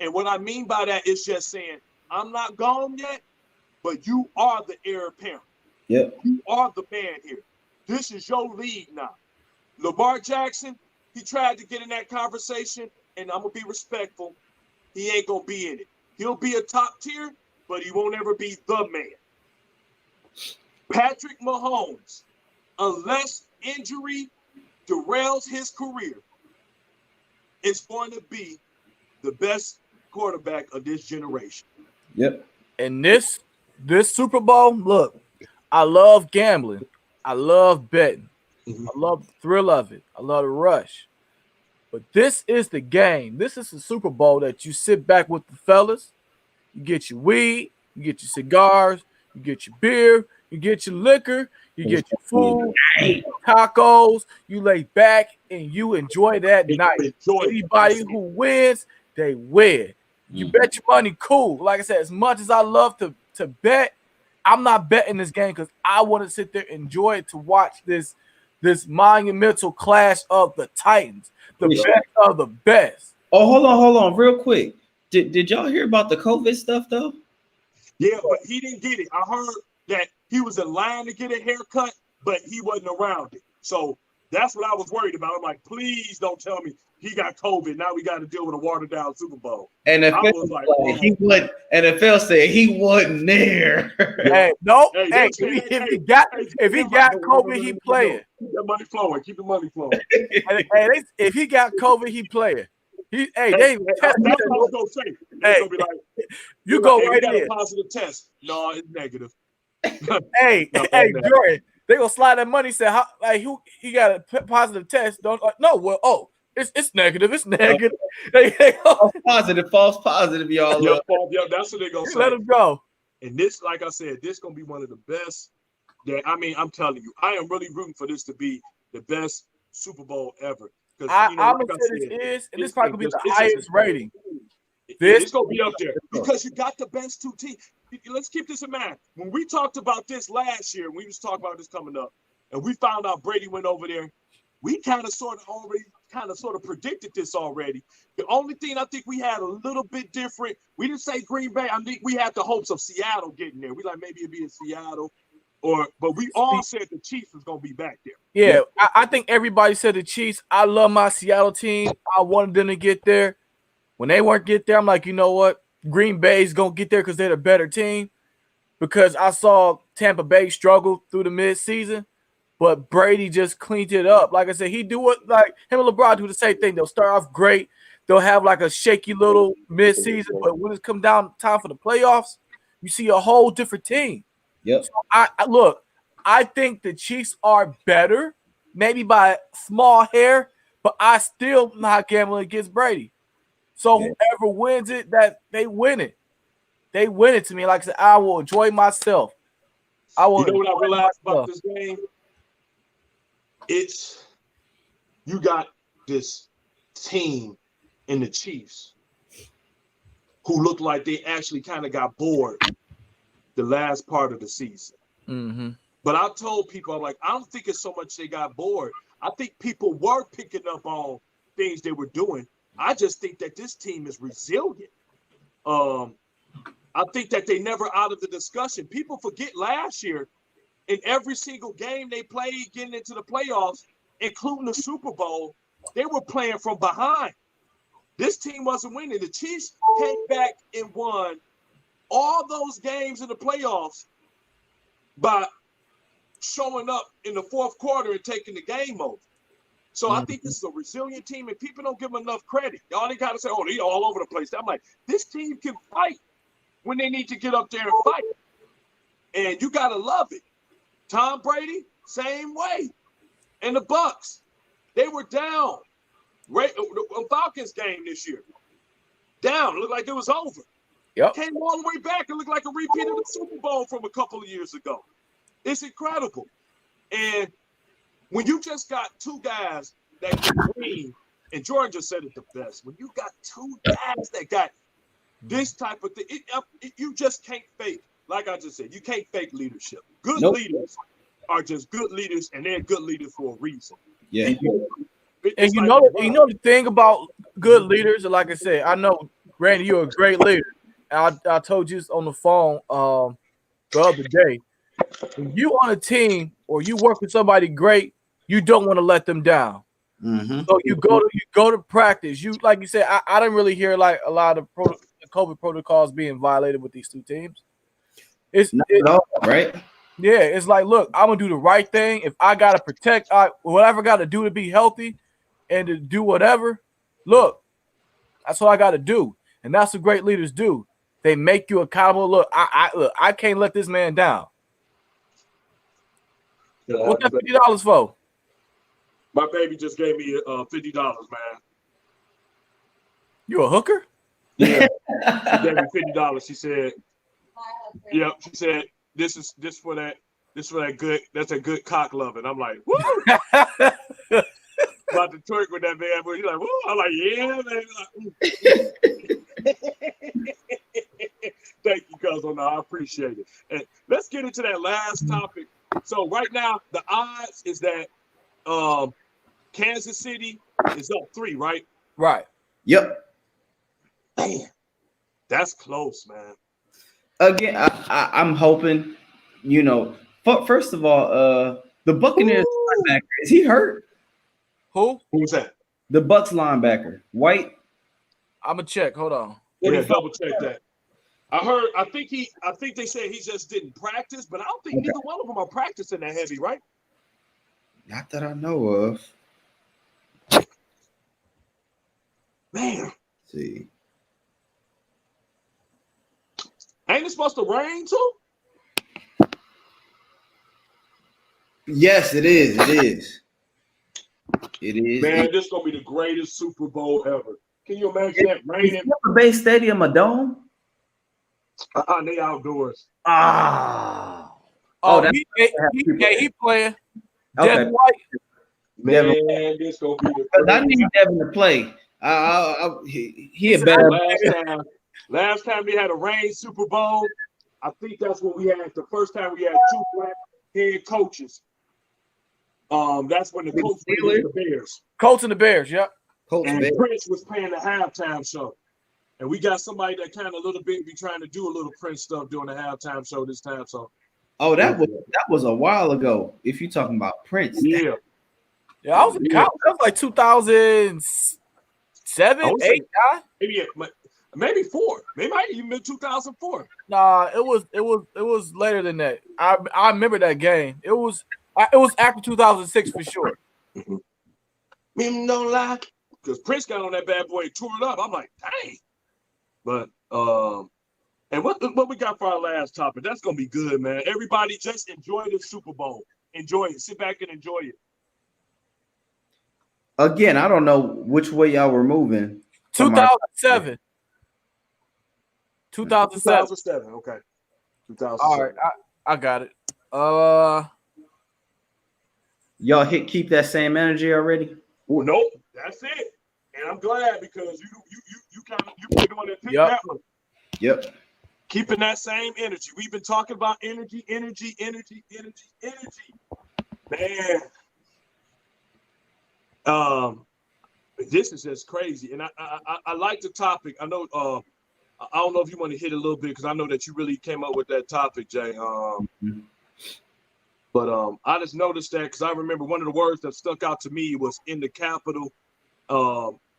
[SPEAKER 1] And what I mean by that is just saying, I'm not gone yet, but you are the heir apparent.
[SPEAKER 3] Yep.
[SPEAKER 1] You are the man here. This is your league now. Lamar Jackson, he tried to get in that conversation, and I'm going to be respectful. He ain't going to be in it. He'll be a top tier, but he won't ever be the man. Patrick Mahomes, unless injury derails his career, is going to be the best quarterback of this generation.
[SPEAKER 3] Yep.
[SPEAKER 2] And this Super Bowl, look, I love gambling. I love betting. I love the thrill of it. I love the rush. But this is the game. This is the Super Bowl that you sit back with the fellas. You get your weed, you get your cigars, you get your beer, you get your liquor, you get your food, you get your tacos, you lay back and you enjoy that night. Anybody who wins, they win. You bet your money, cool. Like I said, as much as I love to bet, I'm not betting this game because I want to sit there and enjoy it to watch this monumental clash of the Titans, the best of the best.
[SPEAKER 3] Oh, hold on, real quick. Did y'all hear about the COVID stuff though?
[SPEAKER 1] Yeah, but he didn't get it. I heard that he was in line to get a haircut, but he wasn't around it. So that's what I was worried about. I'm like, please don't tell me he got COVID. Now we got to deal with a watered down Super Bowl.
[SPEAKER 3] And NFL said he wasn't there.
[SPEAKER 2] Hey, no. Hey, if he got COVID, he playing.
[SPEAKER 1] Keep that money flowing. Keep the money flowing.
[SPEAKER 2] If he got COVID, he playing. They
[SPEAKER 1] that's what I was gonna say. Gonna be like,
[SPEAKER 2] you go
[SPEAKER 1] right
[SPEAKER 2] in.
[SPEAKER 1] A positive test. No, it's negative.
[SPEAKER 2] Jordan, they gonna slide that money. Say, he got a positive test? It's negative. It's negative.
[SPEAKER 3] False positive, y'all.
[SPEAKER 1] Yeah, that's what they gonna say.
[SPEAKER 2] Let him go.
[SPEAKER 1] And this, like I said, this gonna be one of the best. I'm telling you, I am really rooting for this to be the best Super Bowl ever.
[SPEAKER 2] I'm gonna say this probably gonna be the highest rating.
[SPEAKER 1] It's gonna be up there because you got the best two teams. Let's keep this in mind. When we talked about this last year, we was talking about this coming up, and we found out Brady went over there. We kind of sort of predicted this already. The only thing I think we had a little bit different, we didn't say Green Bay. I think we had the hopes of Seattle getting there. We like maybe it'd be in Seattle. But we all said the Chiefs was gonna be back there.
[SPEAKER 2] Yeah, I think everybody said the Chiefs. I love my Seattle team. I wanted them to get there. When they weren't get there, I'm like, you know what? Green Bay's gonna get there because they're the better team. Because I saw Tampa Bay struggle through the midseason, but Brady just cleaned it up. Like I said, he do what like him and LeBron do the same thing. They'll start off great. They'll have like a shaky little midseason, but when it comes down time for the playoffs, you see a whole different team.
[SPEAKER 3] Yep.
[SPEAKER 2] So I think the Chiefs are better maybe by small hair, but I still not gambling against Brady. So whoever wins it, that they win it. They win it to me. Like I said, I will enjoy myself. I will.
[SPEAKER 1] You know what I realized about this game? It's you got this team in the Chiefs who look like they actually kind of got bored the last part of the season.
[SPEAKER 2] Mm-hmm.
[SPEAKER 1] But I told people, I'm like, I don't think it's so much they got bored. I think people were picking up on things they were doing. I just think that this team is resilient. I think that they never out of the discussion. People forget last year, in every single game they played getting into the playoffs, including the Super Bowl, they were playing from behind. This team wasn't winning. The Chiefs came back and won all those games in the playoffs by showing up in the fourth quarter and taking the game over. So I think this is a resilient team, and people don't give them enough credit. Y'all, they got to say, oh, they're all over the place. I'm like, this team can fight when they need to get up there and fight. And you got to love it. Tom Brady, same way. And the Bucks, they were down. Falcons game this year. Down. It looked like it was over.
[SPEAKER 2] Yep.
[SPEAKER 1] Came all the way back. It looked like a repeat of the Super Bowl from a couple of years ago. It's incredible. And when you just got two guys that can win, and Jordan just said it the best, when you got two guys that got this type of thing, you just can't fake. Like I just said, you can't fake leadership. Good leaders are just good leaders, and they're good leaders for a reason.
[SPEAKER 3] Yeah.
[SPEAKER 2] And you know the thing about good leaders, like I said, I know, Randy, you're a great leader. I told you this on the phone the other day. When you on a team or you work with somebody great, you don't want to let them down.
[SPEAKER 3] Mm-hmm.
[SPEAKER 2] So you go to practice. You, like you said, I didn't really hear like a lot of COVID protocols being violated with these two teams. It's
[SPEAKER 3] not at all, right?
[SPEAKER 2] Yeah, it's like, look, I'm gonna do the right thing. If I gotta protect, whatever I gotta do to be healthy and to do whatever, look, that's what I gotta do, and that's what great leaders do. They make you accountable. Look, I can't let this man down. What's that $50 for?
[SPEAKER 1] My baby just gave me $50, man.
[SPEAKER 2] You a hooker?
[SPEAKER 1] Yeah, she gave me $50. She said, "Yep." She said, "This for that. This for that good. That's a good cock loving." I'm like, "Woo!" About to twerk with that man, but he's like, "Woo!" I'm like, "Yeah, man." Thank you, cousin. I appreciate it. And let's get into that last topic. So right now, the odds is that Kansas City is up 3, right?
[SPEAKER 2] Right.
[SPEAKER 3] Yep.
[SPEAKER 1] Man, that's close, man.
[SPEAKER 3] Again, I'm hoping, first of all, the Buccaneers linebacker, is he hurt?
[SPEAKER 1] Who's that?
[SPEAKER 3] The Bucs linebacker, White.
[SPEAKER 2] I'm gonna check. Hold on.
[SPEAKER 1] Yeah, double check that. I think they said he just didn't practice, but I don't think neither one of them are practicing that heavy, right?
[SPEAKER 3] Not that I know of.
[SPEAKER 1] Man.
[SPEAKER 3] Let's see.
[SPEAKER 1] Ain't it supposed to rain too?
[SPEAKER 3] Yes, it is. It is. It is.
[SPEAKER 1] Man, this is gonna be the greatest Super Bowl ever. Can you imagine that raining?
[SPEAKER 3] Is Tampa Bay Stadium a dome?
[SPEAKER 1] They outdoors.
[SPEAKER 3] Ah.
[SPEAKER 2] He playing.
[SPEAKER 3] Okay.
[SPEAKER 2] Devin White.
[SPEAKER 1] Man, this gonna be the greatest.
[SPEAKER 3] I need Devin to play. He a bad.
[SPEAKER 1] Last time we had a rain Super Bowl, I think that's when we had the first time we had 2 black head coaches. That's when the Colts beat the Bears.
[SPEAKER 2] Colts and the Bears, yep.
[SPEAKER 1] And Prince was playing the halftime show. And we got somebody that kind of a little bit be trying to do a little Prince stuff during the halftime show this time. So
[SPEAKER 3] that was a while ago. If you're talking about Prince.
[SPEAKER 1] Yeah.
[SPEAKER 2] Yeah, I was in college. That was like 2007, 8, 9?
[SPEAKER 1] Maybe 4. Maybe even 2004.
[SPEAKER 2] Nah, it was later than that. I remember that game. It was after 2006 for sure.
[SPEAKER 1] Don't lie, because Prince got on that bad boy and tore it up. I'm like, dang. But and what we got for our last topic? That's gonna be good, man. Everybody just enjoy the Super Bowl. Enjoy it. Sit back and enjoy it.
[SPEAKER 3] Again, I don't know which way y'all were moving.
[SPEAKER 2] 2007. 2007.
[SPEAKER 1] 2007. Okay. 2007.
[SPEAKER 2] All right, I got it.
[SPEAKER 3] Y'all keep that same energy already?
[SPEAKER 1] Well, nope. That's it. And I'm glad because you kind of you were the one that picked
[SPEAKER 2] Yep.
[SPEAKER 1] that one.
[SPEAKER 3] Yep.
[SPEAKER 1] Keeping that same energy. We've been talking about energy. Man. This is just crazy. And I like the topic. I know I don't know if you want to hit a little bit because I know that you really came up with that topic, Jay. But I just noticed that because I remember one of the words that stuck out to me was in the Capitol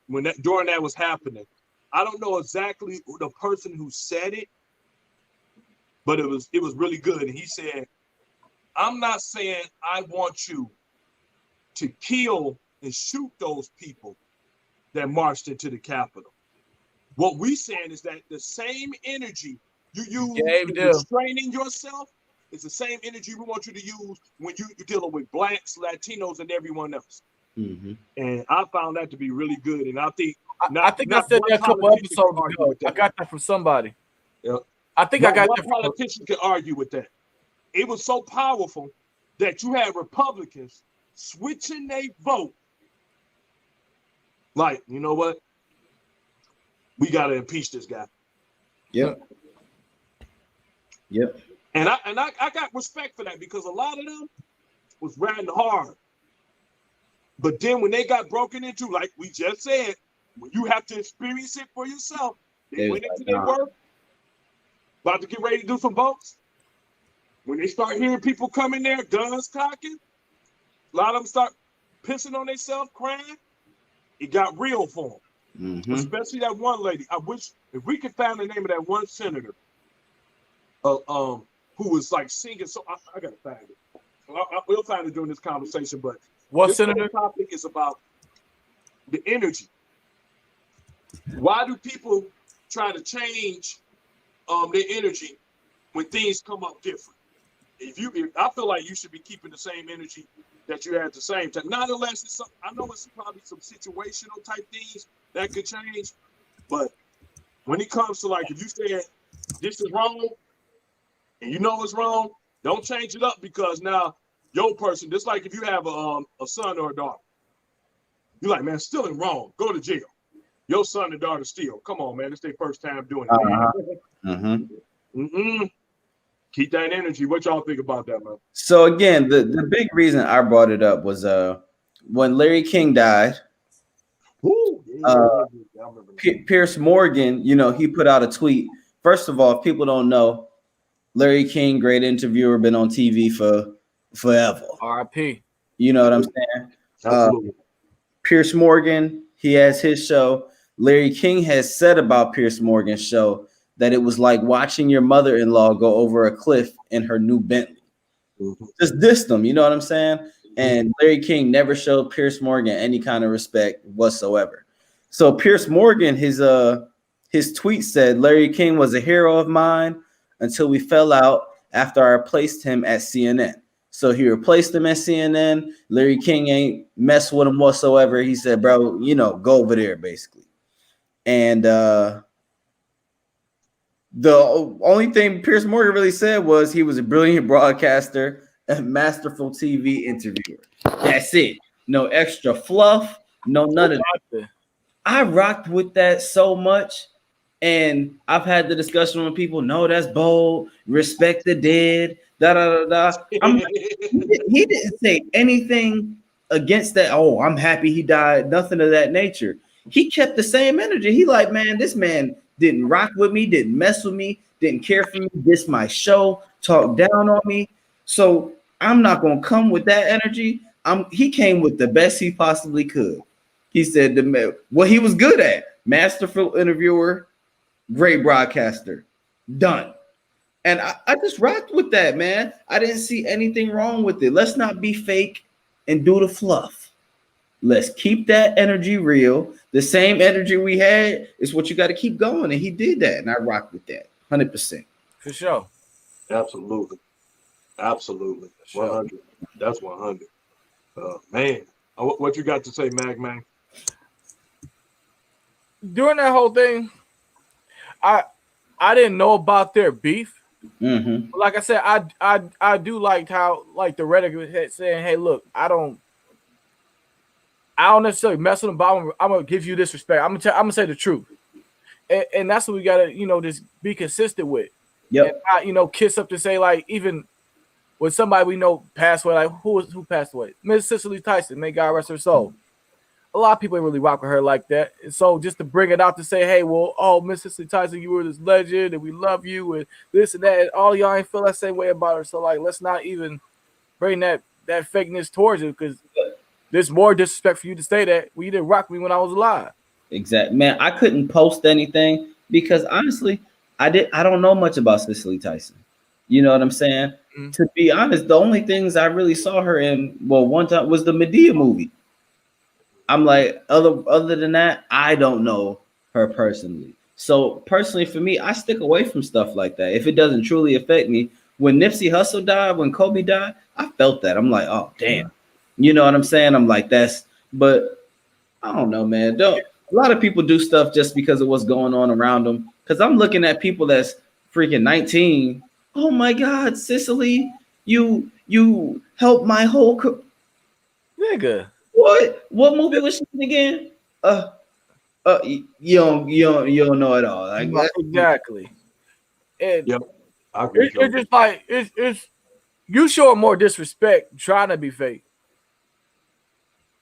[SPEAKER 1] when during that was happening. I don't know exactly the person who said it, but it was really good. And he said, "I'm not saying I want you to kill and shoot those people that marched into the Capitol. What we saying is that the same energy you use in restraining yourself is the same energy we want you to use when you're dealing with blacks, Latinos, and everyone else."
[SPEAKER 3] Mm-hmm.
[SPEAKER 1] And I found that to be really good. And I think
[SPEAKER 2] I think I said that a couple episodes ago. I got that from somebody.
[SPEAKER 1] Yep.
[SPEAKER 2] I think I got
[SPEAKER 1] one
[SPEAKER 2] that from
[SPEAKER 1] politician could argue with that. It was so powerful that you had Republicans switching their vote. Like, you know what? We got to impeach this guy.
[SPEAKER 3] Yep. Yep.
[SPEAKER 1] And I got respect for that because a lot of them was riding hard. But then when they got broken into, like we just said, when you have to experience it for yourself, they went into their work, about to get ready to do some votes. When they start hearing people come in there, guns cocking, a lot of them start pissing on themselves, crying. It got real for them. Mm-hmm. Especially that one lady. I wish if we could find the name of that one senator, who was like singing. So I gotta find it. We'll find it during this conversation. But
[SPEAKER 2] what senator
[SPEAKER 1] topic is about the energy. Why do people try to change their energy when things come up different? I feel like you should be keeping the same energy that you had at the same time. Not unless it's I know it's probably some situational type things that could change, but when it comes to like if you say this is wrong and you know it's wrong, don't change it up because now your person, just like if you have a son or a daughter, you're like, man, stealing wrong, go to jail. Your son and daughter steal. Come on, man, it's their first time doing it. Mm-hmm. Keep that energy. What y'all think about that, man?
[SPEAKER 3] So again, the big reason I brought it up was when Larry King died. Pierce Morgan, he put out a tweet. First of all, if people don't know, Larry King, great interviewer, been on TV for forever.
[SPEAKER 2] R.I.P.
[SPEAKER 3] You know what I'm saying?
[SPEAKER 1] Absolutely.
[SPEAKER 3] Pierce Morgan, he has his show. Larry King has said about Pierce Morgan's show that it was like watching your mother-in-law go over a cliff in her new Bentley. Mm-hmm. Just dissed them, you know what I'm saying? And Larry King never showed Pierce Morgan any kind of respect whatsoever. So Pierce Morgan, his tweet said, Larry King was a hero of mine until we fell out after I replaced him at CNN. So he replaced him at CNN. Larry King ain't messed with him whatsoever. He said, bro, go over there, basically. And the only thing Pierce Morgan really said was he was a brilliant broadcaster and masterful TV interviewer. That's it. No extra fluff, no none of that. I rocked with that so much. And I've had the discussion with people, no, that's bold, respect the dead, he didn't say anything against that. Oh, I'm happy he died, nothing of that nature. He kept the same energy. He like, man, this man didn't rock with me, didn't mess with me, didn't care for me, diss my show, talk down on me. So I'm not going to come with that energy. He came with the best he possibly could. He said what he was good at, masterful interviewer, great broadcaster, done. And I just rocked with that, man. I didn't see anything wrong with it. Let's not be fake and do the fluff. Let's keep that energy real. The same energy we had is what you got to keep going. And he did that. And I rocked with that 100%.
[SPEAKER 2] For sure.
[SPEAKER 1] Absolutely. 100. That's 100. Man, What you got to say, man?
[SPEAKER 2] During that whole thing, I didn't know about their beef.
[SPEAKER 3] Mm-hmm.
[SPEAKER 2] Like I said, I do like how like the rhetoric was saying, hey, look, I don't necessarily mess with them, but I'm gonna give you this respect. I'm gonna say the truth, and that's what we gotta just be consistent with, and
[SPEAKER 3] Yep.
[SPEAKER 2] not kiss up to say like even when somebody we know passed away, like who passed away, Miss Cicely Tyson, may God rest her soul. A lot of people ain't really rock with her like that, and so just to bring it out to say, hey, well, oh, Miss Cicely Tyson, you were this legend, and we love you, and this and that, and all y'all ain't feel that same way about her. So like, let's not even bring that fakeness towards it, because there's more disrespect for you to say that you didn't rock me when I was alive.
[SPEAKER 3] Exactly, man. I couldn't post anything because honestly, I don't know much about Cicely Tyson. You know what I'm saying?
[SPEAKER 2] Mm.
[SPEAKER 3] To be honest, the only things I really saw her in, well, one time was the Medea movie. I'm like, other than that, I don't know her personally. So personally, for me, I stick away from stuff like that if it doesn't truly affect me. When Nipsey Hussle died, when Kobe died, I felt that. I'm like, oh damn. You know what I'm saying? I'm like, but I don't know, man. Don't A lot of people do stuff just because of what's going on around them. Because I'm looking at people that's freaking 19. Oh my God, Cicely, you helped my whole
[SPEAKER 2] Nigga.
[SPEAKER 3] What movie was she in again? You don't know it all. Like
[SPEAKER 2] No, exactly. And
[SPEAKER 1] Yep, I agree with
[SPEAKER 2] it's
[SPEAKER 1] you.
[SPEAKER 2] just like it's you showing more disrespect trying to be fake.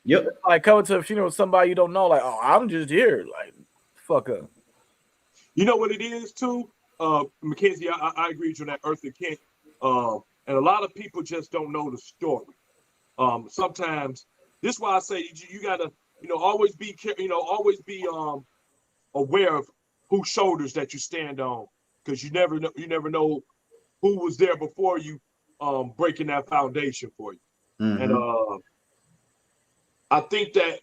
[SPEAKER 3] yep.
[SPEAKER 2] Like coming to a funeral with somebody you don't know, like, oh, I'm just here. Like, fuck up.
[SPEAKER 1] You know what it is too, Mackenzie. I agree with you on that. Eartha Kitt, and a lot of people just don't know the story. Sometimes this is why I say you gotta, always be, always be aware of whose shoulders that you stand on, because you never know who was there before you, breaking that foundation for you. And
[SPEAKER 3] Mm-hmm.
[SPEAKER 1] I think that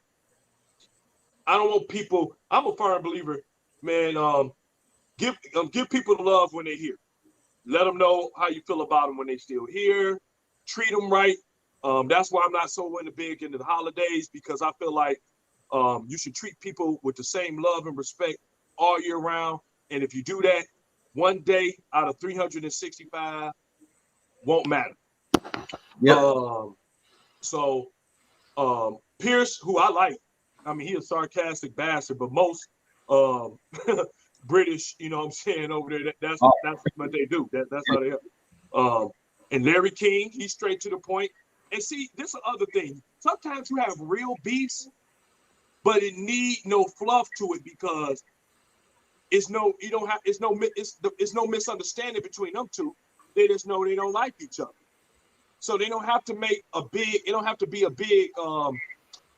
[SPEAKER 1] I don't want people. I'm a firm believer, man. Give people the love when they're here. Let them know how you feel about them when they're still here. Treat them right. That's why I'm not so into the holidays, because I feel like you should treat people with the same love and respect all year round. And if you do that, one day out of 365 won't matter.
[SPEAKER 3] Yep.
[SPEAKER 1] So Pierce, who I like, I mean, he a sarcastic bastard, but most um, British, you know what I'm saying, over there, that's
[SPEAKER 3] Oh,
[SPEAKER 1] what they do. That's how they are. And Larry King, he's straight to the point. And see, this is the other thing. Sometimes you have real beefs, but it need no fluff to it, because it's no misunderstanding between them two. They just know they don't like each other. So they don't have to it don't have to be a big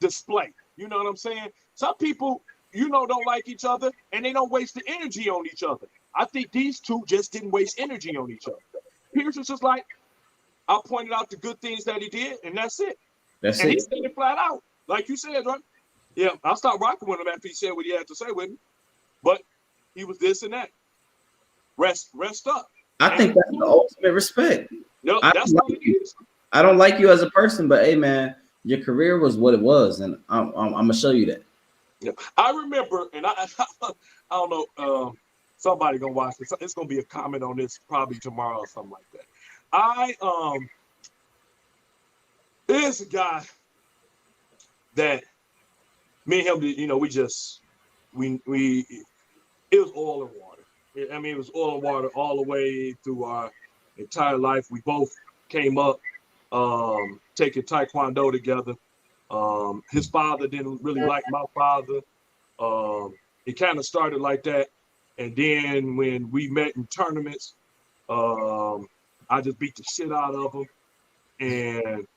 [SPEAKER 1] display. You know what I'm saying? Some people, don't like each other, and they don't waste the energy on each other. I think these two just didn't waste energy on each other. Pierce was just like, I pointed out the good things that he did, and that's it.
[SPEAKER 3] that's
[SPEAKER 1] And he
[SPEAKER 3] it.
[SPEAKER 1] said it flat out. Like you said, right? Yeah, I stopped rocking with him after he said what he had to say with me. But he was this and that. Rest up.
[SPEAKER 3] I think that's the ultimate respect.
[SPEAKER 1] No,
[SPEAKER 3] I
[SPEAKER 1] that's
[SPEAKER 3] don't
[SPEAKER 1] what
[SPEAKER 3] like
[SPEAKER 1] it
[SPEAKER 3] you.
[SPEAKER 1] is.
[SPEAKER 3] I don't like you as a person, but hey, man, your career was what it was, and I'm gonna show you that.
[SPEAKER 1] Yeah. I remember, and I don't know, somebody gonna watch this. It's gonna be a comment on this probably tomorrow or something like that. There's a guy that me and him, we it was oil and water. I mean, it was oil and water all the way through our entire life. We both came up taking Taekwondo together. His father didn't really like my father. It kind of started like that. And then when we met in tournaments, I just beat the shit out of him. And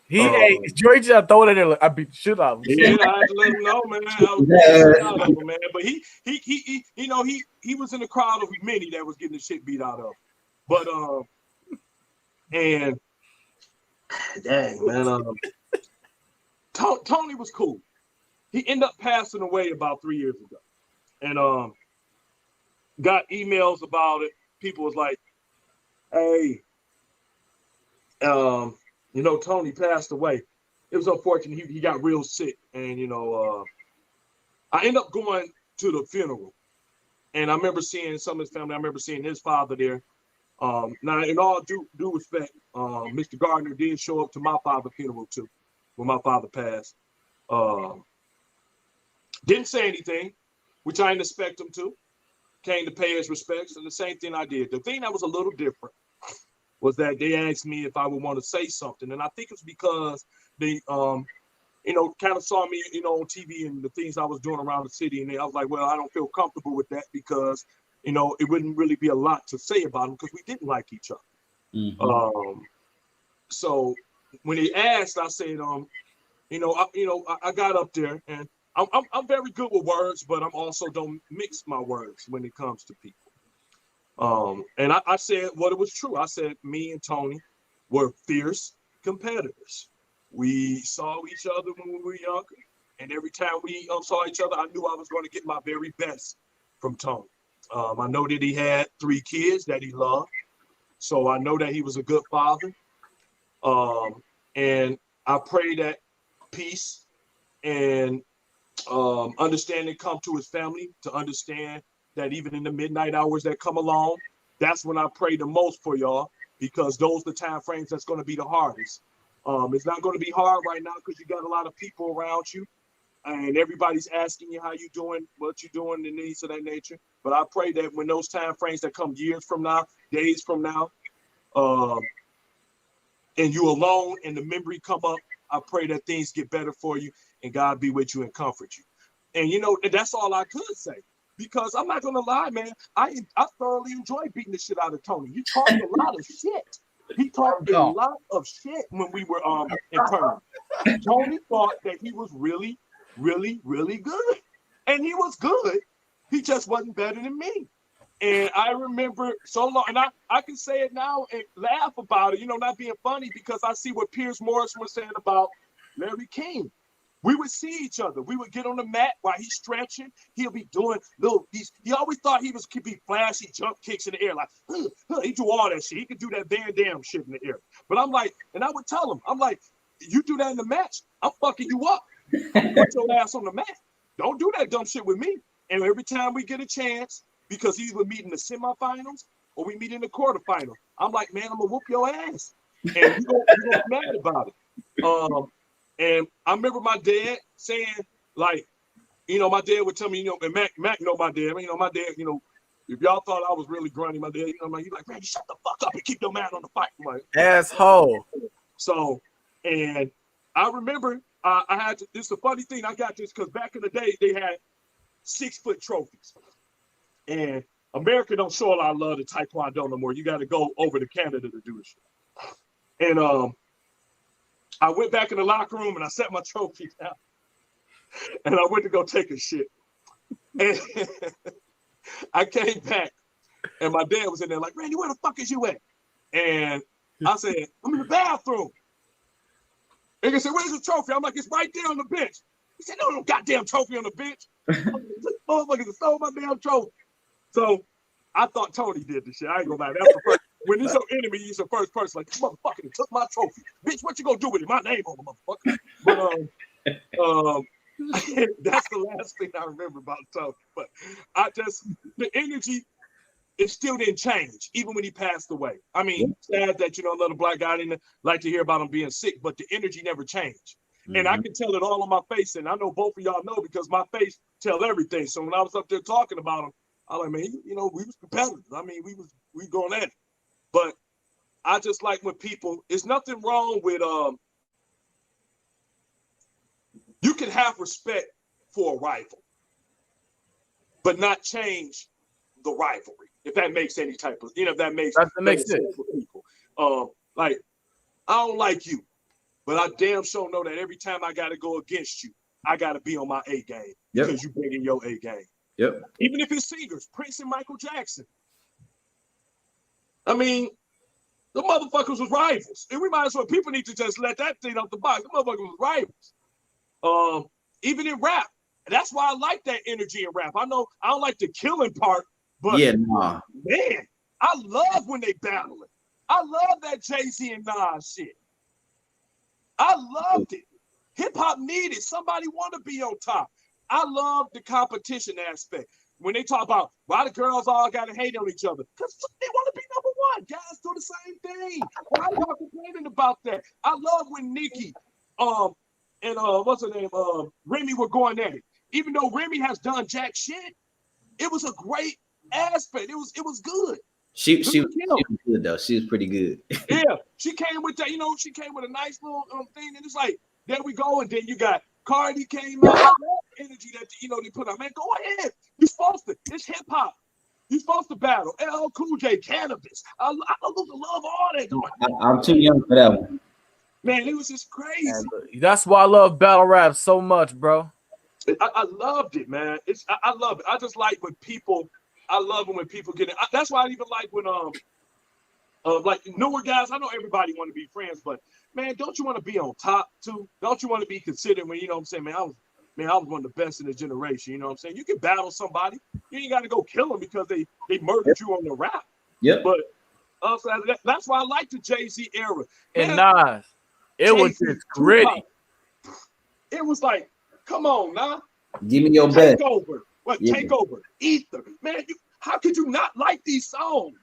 [SPEAKER 2] Hey, George, I throw it in there. Like, I beat the shit out of him.
[SPEAKER 1] yeah, I had to let him know, man. I was beating the shit out of him, man. But he was in the crowd of many that was getting the shit beat out of him. But and dang, man, Tony was cool. He ended up passing away about 3 years ago, and got emails about it. People was like, "Hey, Tony passed away." it was unfortunate. He got real sick, and I ended up going to the funeral, and I remember seeing some of his family. I remember seeing his father there. Now, in all due respect, Mr. Gardner did show up to my father's funeral too, when my father passed. Didn't say anything, which I didn't expect him to. Came to pay his respects, and the same thing I did. The thing that was a little different was that they asked me if I would want to say something, and I think it's because they, kind of saw me, on TV and the things I was doing around the city, and I was like, well, I don't feel comfortable with that because, it wouldn't really be a lot to say about them because we didn't like each other. Mm-hmm. So when they asked, I said, I got up there, and I'm very good with words, but I'm also don't mix my words when it comes to people. And I said what it was true. I said me and Tony were fierce competitors. We saw each other when we were younger, and every time we saw each other, I knew I was going to get my very best from Tony. I know that he had 3 kids that he loved, so I know that he was a good father. And I pray that peace and understanding come to his family, to understand that even in the midnight hours that come along, that's when I pray the most for y'all, because those are the time frames that's going to be the hardest. It's not going to be hard right now because you got a lot of people around you, and everybody's asking you how you doing, what you doing, and things of that nature. But I pray that when those time frames that come years from now, days from now, and you alone and the memory come up, I pray that things get better for you and God be with you and comfort you. And that's all I could say, because I'm not gonna lie, man. I thoroughly enjoyed beating the shit out of Tony. He talked a lot of shit. He talked a lot of shit when we were in tournament. Tony thought that he was really, really, really good. And he was good. He just wasn't better than me. And I remember so long, and I can say it now and laugh about it, not being funny, because I see what Piers Morrison was saying about Larry King. We would see each other. We would get on the mat while he's stretching. He'll be doing he always thought he could be flashy jump kicks in the air. Like, he do all that shit. He could do that Van Damme shit in the air. But I'm like, and I would tell him, I'm like, you do that in the match, I'm fucking you up. I'm put your ass on the mat. Don't do that dumb shit with me. And every time we get a chance, because either we meet in the semifinals or we meet in the quarterfinals, I'm like, man, I'm gonna whoop your ass. And you gonna be mad about it. And I remember my dad saying, like, my dad would tell me, and Mac know my dad. My dad, if y'all thought I was really grunty, my dad, he's like, man, shut the fuck up and keep your man on the fight. I'm like,
[SPEAKER 2] asshole.
[SPEAKER 1] So, and I remember I had to, this is a funny thing. I got this because back in the day, they had 6-foot trophies. And America don't show a lot of love to Taekwondo no more. You got to go over to Canada to do this. And I went back in the locker room and I set my trophy down. And I went to go take a shit. And I came back and my dad was in there like, Randy, where the fuck is you at? And I said, I'm in the bathroom. And he said, where's the trophy? I'm like, it's right there on the bench. He said, no goddamn trophy on the bench. Motherfuckers stole my damn trophy. So I thought Tony did this shit. I ain't gonna lie. That's the first. When he's your enemy, he's the first person. Like, motherfucker, he took my trophy. Bitch, what you gonna do with it? My name on the motherfucker. But that's the last thing I remember about Tony. But the energy, it still didn't change, even when he passed away. I mean, sad that another black guy didn't like to hear about him being sick, but the energy never changed. Mm-hmm. And I can tell it all on my face, and I know both of y'all know because my face tell everything. So when I was up there talking about him, I was like, man, we was competitive. I mean, we going at it. But I just like when people, there's nothing wrong with you can have respect for a rival, but not change the rivalry, if that makes any type of, if that makes sense for people. Like, I don't like you, but I damn sure know that every time I got to go against you, I got to be on my A game because you bring in your A game.
[SPEAKER 3] Yep.
[SPEAKER 1] Even if it's singers, Prince and Michael Jackson. I mean, the motherfuckers was rivals. And we might as well, people need to just let that thing off the box. The motherfuckers was rivals. Even in rap. And that's why I like that energy in rap. I know I don't like the killing part, but man, I love when they battling. I love that Jay-Z and Nas shit. I loved it. Hip hop needed somebody want to be on top. I love the competition aspect. When they talk about why the girls all got to hate on each other, because they want to be number one. Guys do the same thing. Why y'all complaining about that? I love when Nikki, and what's her name, Remy were going at it. Even though Remy has done jack shit, it was a great aspect. It was good.
[SPEAKER 3] She was good though. She was pretty good.
[SPEAKER 1] Yeah, she came with that. She came with a nice little thing, and it's like, there we go. And then you got Cardi came out. I love the energy that they put out. Man, go ahead. You're supposed to. It's hip hop. You're supposed to battle. LL Cool J, Cannabis. I love all that.
[SPEAKER 3] I'm too young for that one.
[SPEAKER 1] Man, it was just crazy.
[SPEAKER 2] That's why I love battle rap so much, bro.
[SPEAKER 1] I loved it, man. I love it. I just like when people. I love it when people get it. That's why I even like when like newer guys. I know everybody want to be friends, but man, don't you want to be on top too? Don't you want to be considered when what I'm saying, man? I was one of the best in the generation. You know what I'm saying? You can battle somebody. You ain't got to go kill them because they murdered you on the rap.
[SPEAKER 3] Yep.
[SPEAKER 1] But that's why I like the Jay-Z era.
[SPEAKER 2] And
[SPEAKER 1] man,
[SPEAKER 2] Nas, it was just gritty.
[SPEAKER 1] It was like, come on, nah.
[SPEAKER 3] Give me your best.
[SPEAKER 1] Take over. What? Yeah. Take over. Ether. Man, how could you not like these songs?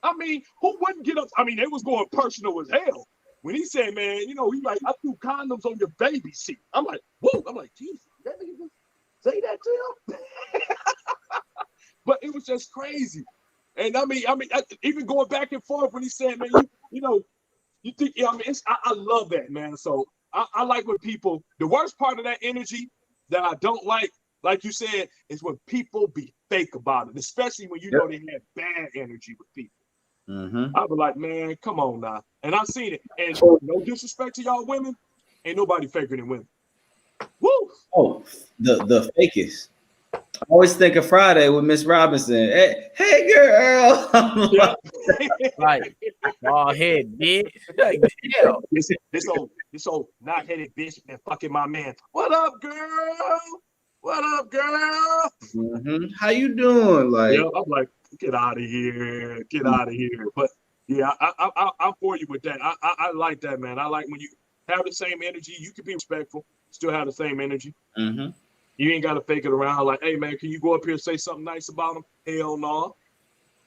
[SPEAKER 1] I mean, who wouldn't get up? I mean, they was going personal as hell. When he said, man, he like, I threw condoms on your baby seat. I'm like, whoa. I'm like, Jesus, that nigga say that to him? But it was just crazy. And I mean, even going back and forth when he said, man, you think, I love that, man. So I like when people, the worst part of that energy that I don't like you said, is when people be fake about it, especially when they have bad energy with people.
[SPEAKER 3] Mm-hmm.
[SPEAKER 1] I be like, man, come on now. And I've seen it. And no disrespect to y'all women, ain't nobody faker than women. Woo!
[SPEAKER 3] Oh, the fakest. I always think of Friday with Miss Robinson. Hey girl.
[SPEAKER 2] Yeah. Like, bald head bitch. Like, yeah.
[SPEAKER 1] This old not-headed bitch been fucking my man. What up, girl? What up, girl?
[SPEAKER 3] Mm-hmm. How you doing? Like,
[SPEAKER 1] yeah, I'm like, get out of here. Get out of here. But yeah, I'm for you with that. I like that, man. I like when you have the same energy. You can be respectful, still have the same energy.
[SPEAKER 3] Mm-hmm.
[SPEAKER 1] You ain't got to fake it around like, hey, man, can you go up here and say something nice about him? Hell no.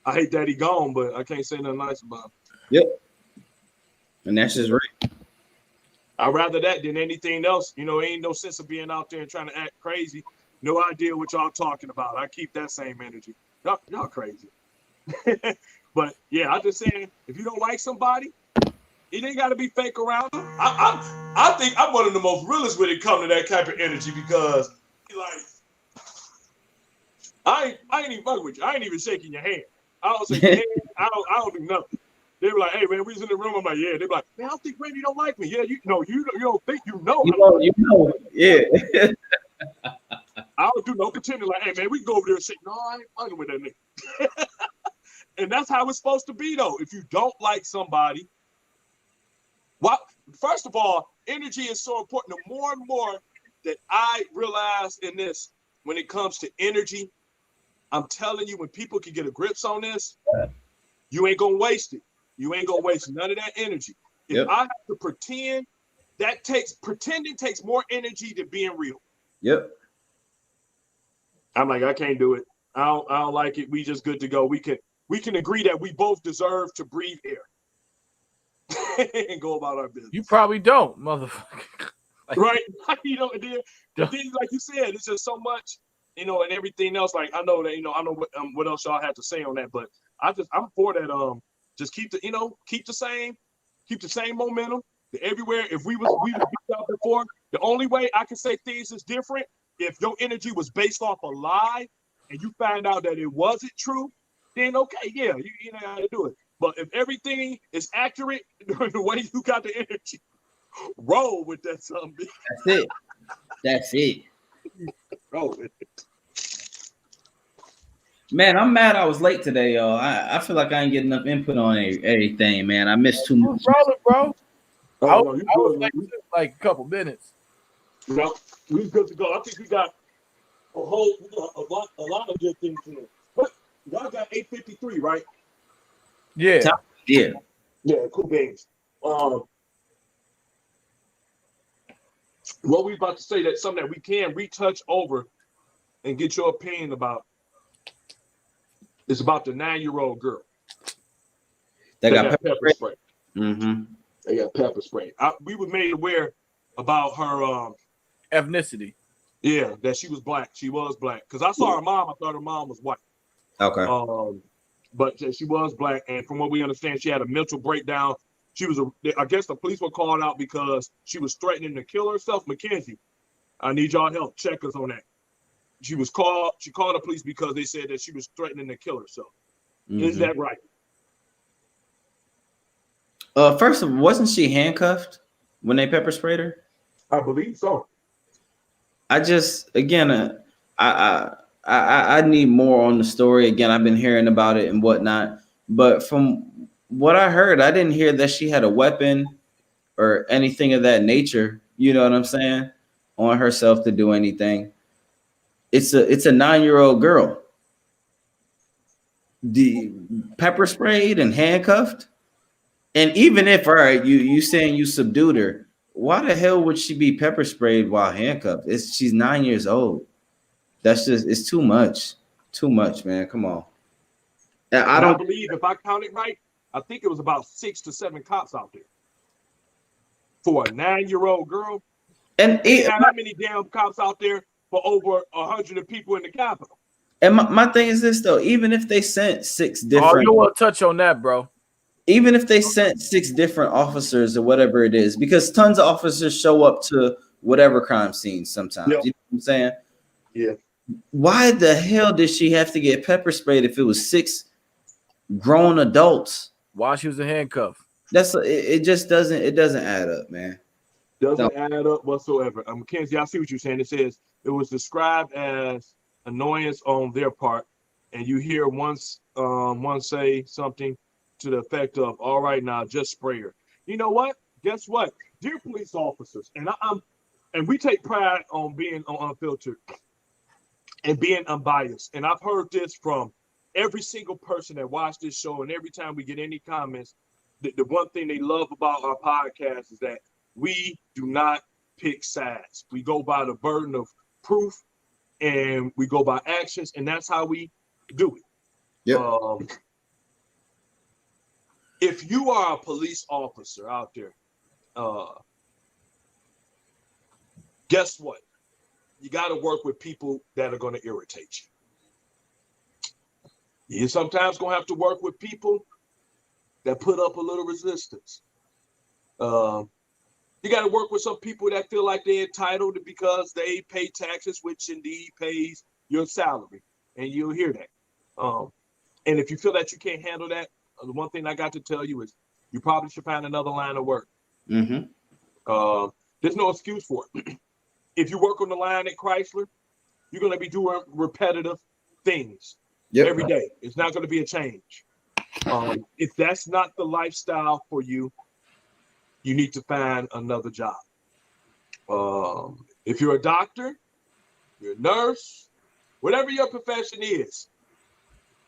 [SPEAKER 1] I hate that he gone, but I can't say nothing nice about him.
[SPEAKER 3] Yep. And that's just right.
[SPEAKER 1] I'd rather that than anything else. Ain't no sense of being out there and trying to act crazy. No idea what y'all talking about. I keep that same energy. Y'all crazy. But, yeah, I'm just saying, if you don't like somebody, it ain't got to be fake around them. I think I'm one of the most realest when it comes to that type of energy because, like, I ain't even fucking with you. I ain't even shaking your hand. I don't say, hey, I don't do nothing. They were like, hey, man, we was in the room. I'm like, yeah. They be like, man, I don't think Randy don't like me. Yeah, you don't think you know.
[SPEAKER 3] Yeah.
[SPEAKER 1] I don't do no pretending like, hey, man, we can go over there and say, no, I ain't fucking with that nigga. And that's how it's supposed to be, though. If you don't like somebody, first of all, energy is so important. The more and more that I realize in this, when it comes to energy, I'm telling you, when people can get a grips on this, you ain't going to waste it. You ain't going to waste none of that energy. If I have to pretend, pretending takes more energy than being real.
[SPEAKER 3] Yep.
[SPEAKER 1] I'm like, I can't do it. I don't like it. We just good to go. We can agree that we both deserve to breathe air and go about our business.
[SPEAKER 2] You probably don't, motherfucker.
[SPEAKER 1] Right? Then, like you said, it's just so much, and everything else. Like I know that, I know what else y'all have to say on that, but I'm for that. Just keep the same momentum everywhere. If we was beat out before, the only way I can say things is different if your energy was based off a lie and you find out that it wasn't true, then okay, yeah, you know how to do it. But if everything is accurate, the way you got the energy, roll with that something.
[SPEAKER 3] That's it.
[SPEAKER 1] Roll with it.
[SPEAKER 3] Man, I'm mad I was late today, y'all. I feel like I ain't getting enough input on everything, man. I missed too much.
[SPEAKER 2] Rolling, bro.
[SPEAKER 1] I
[SPEAKER 2] was like a couple minutes.
[SPEAKER 1] No, we good to go. I think we got a lot of good things here. But y'all got 8:53, right?
[SPEAKER 2] Yeah.
[SPEAKER 3] Yeah.
[SPEAKER 1] Cool beans. what we about to say, that's something that we can retouch over and get your opinion about. It's about the 9-year-old girl.
[SPEAKER 3] They got
[SPEAKER 1] pepper spray.
[SPEAKER 3] Mm-hmm.
[SPEAKER 1] They got pepper spray. We were made aware about her
[SPEAKER 2] ethnicity.
[SPEAKER 1] Yeah, that she was black. She was black. Because I saw her mom. I thought her mom was white.
[SPEAKER 3] Okay.
[SPEAKER 1] But she was black, and from what we understand, she had a mental breakdown. I guess the police were called out because she was threatening to kill herself. Mackenzie, I need y'all help. Check us on that. She called the police because they said that she was threatening to kill herself. Mm-hmm. Is that right?
[SPEAKER 3] First of all, wasn't she handcuffed when they pepper sprayed her?
[SPEAKER 1] I believe so.
[SPEAKER 3] I just, again, I need more on the story. Again, I've been hearing about it and whatnot, but from what I heard, I didn't hear that she had a weapon or anything of that nature. You know what I'm saying? On herself to do anything. It's a 9-year-old girl. The pepper sprayed and handcuffed. And even if, all right, you saying you subdued her, why the hell would she be pepper sprayed while handcuffed? She's 9 years old. It's too much. Too much, man. Come on.
[SPEAKER 1] I believe, if I counted right, I think it was about 6 to 7 cops out there for a 9-year-old girl.
[SPEAKER 3] And
[SPEAKER 1] how many damn cops out there for over 100 people in the Capitol?
[SPEAKER 3] And my thing is this, though. Even if they sent 6 different...
[SPEAKER 2] Oh, you want to touch on that, bro.
[SPEAKER 3] Even if they sent 6 different officers or whatever it is, because tons of officers show up to whatever crime scene sometimes. Yep. You know what I'm saying?
[SPEAKER 1] Yeah.
[SPEAKER 3] Why the hell did she have to get pepper sprayed if it was 6 grown adults?
[SPEAKER 2] While she was in handcuffs.
[SPEAKER 3] It just doesn't add up, man.
[SPEAKER 1] Doesn't add up whatsoever. Mackenzie, I see what you're saying. It says it was described as annoyance on their part, and you hear one say something to the effect of, "All right, now just spray her." You know what? Guess what? Dear police officers, and we take pride on being on Unfiltered and being unbiased. And I've heard this from every single person that watched this show, and every time we get any comments, the one thing they love about our podcast is that we do not pick sides. We go by the burden of proof, and we go by actions, and that's how we do it.
[SPEAKER 3] Yep.
[SPEAKER 1] If you are a police officer out there, guess what? You got to work with people that are going to irritate you. You're sometimes going to have to work with people that put up a little resistance. You got to work with some people that feel like they're entitled because they pay taxes, which indeed pays your salary. And you'll hear that. And if you feel that you can't handle that, the one thing I got to tell you is you probably should find another line of work.
[SPEAKER 3] Mm-hmm.
[SPEAKER 1] There's no excuse for it. If you work on the line at Chrysler, you're going to be doing repetitive things every day. It's not going to be a change. If that's not the lifestyle for you, you need to find another job. If you're a doctor, you're a nurse, whatever your profession is,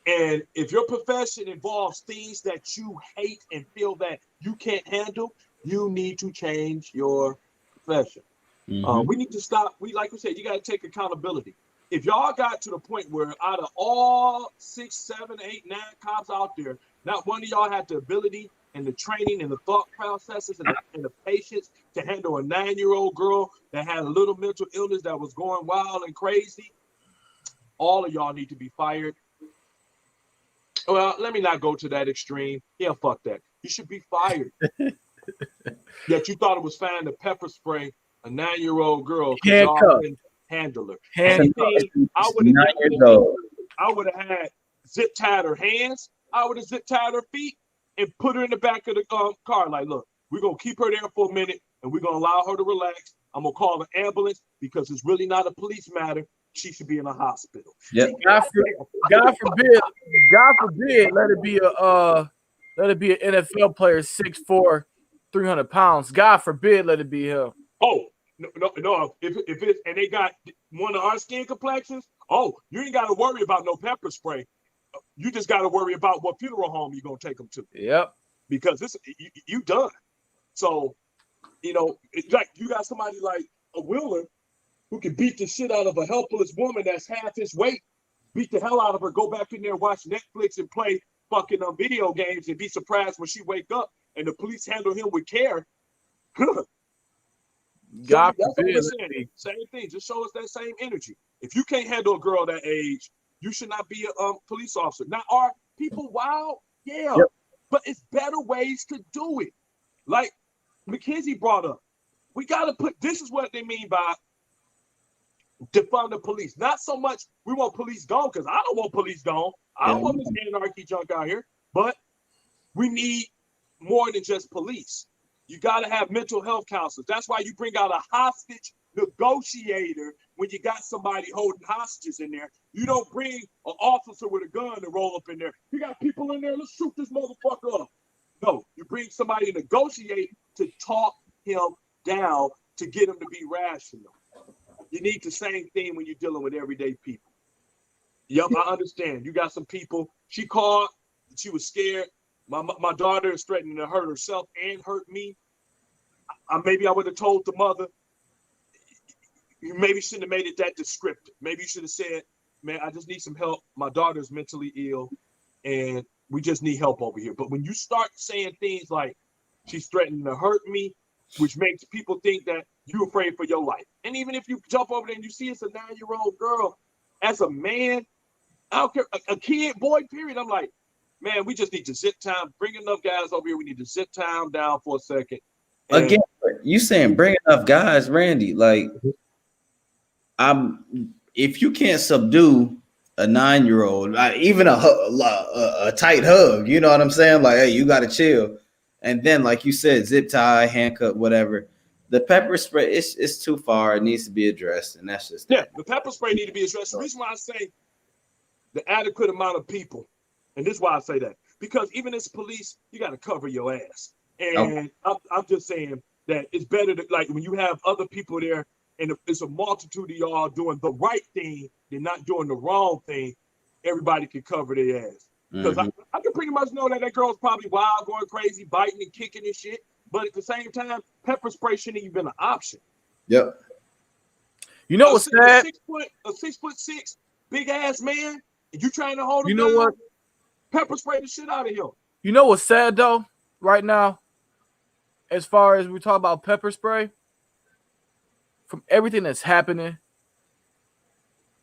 [SPEAKER 1] and if your profession involves things that you hate and feel that you can't handle, you need to change your profession. Mm-hmm. We need to stop. Like we said, you got to take accountability. If y'all got to the point where out of all 6, 7, 8, 9 cops out there, not one of y'all had the ability and the training and the thought processes and the patience to handle a 9-year-old girl that had a little mental illness that was going wild and crazy, all of y'all need to be fired. Well, let me not go to that extreme. Yeah, fuck that. You should be fired. Yet you thought it was fine to pepper spray a 9-year-old girl because y'all couldn't handle her. I would have had zip tied her hands. I would have zip tied her feet and put her in the back of the car. Like, look, we're going to keep her there for a minute and we're going to allow her to relax. I'm going to call the ambulance because it's really not a police matter. She should be in a hospital.
[SPEAKER 3] Yep.
[SPEAKER 2] God forbid, let it be an NFL player 6'4", 300 pounds. God forbid, let it be him.
[SPEAKER 1] Oh, no. If it's and they got one of our skin complexions, you ain't got to worry about no pepper spray. You just got to worry about what funeral home you're gonna take them to.
[SPEAKER 2] Yep.
[SPEAKER 1] Because you done. So, like you got somebody like a Wheeler who can beat the shit out of a helpless woman that's half his weight, beat the hell out of her, go back in there, watch Netflix and play fucking video games and be surprised when she wake up and the police handle him with care.
[SPEAKER 2] God
[SPEAKER 1] That's what we're
[SPEAKER 2] forbid.
[SPEAKER 1] saying. Same thing. Just show us that same energy. If you can't handle a girl that age, you should not be a police officer. Now, are people wild? Yeah.
[SPEAKER 3] Yep.
[SPEAKER 1] But it's better ways to do it. Like Mackenzie brought up, we got to put, this is what they mean by defund the police. Not so much we want police gone, because I don't want police gone. I don't want this anarchy junk out here. But we need more than just police. You got to have mental health counselors. That's why you bring out a hostage negotiator when you got somebody holding hostages in there. You don't bring an officer with a gun to roll up in there. You got people in there, let's shoot this motherfucker up. No, you bring somebody to negotiate to talk him down to get him to be rational. You need the same thing when you're dealing with everyday people. Yep, I understand. You got some people, she called, she was scared. My daughter is threatening to hurt herself and hurt me. Maybe I would have told the mother, you maybe shouldn't have made it that descriptive. Maybe you should have said, man, I just need some help. My daughter's mentally ill and we just need help over here. But when you start saying things like she's threatening to hurt me, which makes people think that you're afraid for your life. And even if you jump over there and you see it's a 9-year-old girl, as a man, I don't care, a kid, boy, period, I'm like, man, we just need to zip time, bring enough guys over here. We need to zip time down for a second. And
[SPEAKER 3] again, you saying bring enough guys, Randy, like if you can't subdue a 9-year-old, even a tight hug, you know what I'm saying? Like, hey, you got to chill. And then, like you said, zip tie, handcuff, whatever. The pepper spray, it's too far. It needs to be addressed, and that's just
[SPEAKER 1] yeah, the pepper spray need to be addressed. The reason why I say the adequate amount of people, and this is why I say that, because even as police, you got to cover your ass. And I'm just saying that it's better to, like, when you have other people there and it's a multitude of y'all doing the right thing than not doing the wrong thing, everybody can cover their ass. Because I can pretty much know that girl's probably wild, going crazy, biting and kicking and shit. But at the same time, pepper spray shouldn't even been an option.
[SPEAKER 3] Yep.
[SPEAKER 2] You know what's sad?
[SPEAKER 1] A 6'6" big ass man, and you trying to hold him
[SPEAKER 2] You know
[SPEAKER 1] down,
[SPEAKER 2] what?
[SPEAKER 1] Pepper spray the shit out of him.
[SPEAKER 2] You know what's sad though, right now, as far as we talk about pepper spray, from everything that's happening,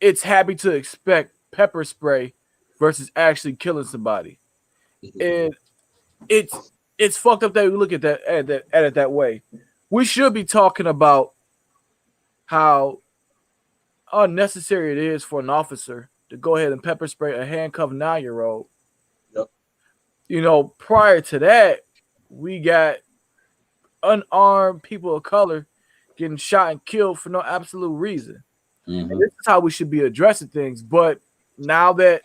[SPEAKER 2] it's happy to expect pepper spray versus actually killing somebody. And it's fucked up that we look at it that way. We should be talking about how unnecessary it is for an officer to go ahead and pepper spray a handcuffed 9-year-old.
[SPEAKER 1] Yep.
[SPEAKER 2] You know, prior to that, we got unarmed people of color getting shot and killed for no absolute reason. And this is how we should be addressing things. But now that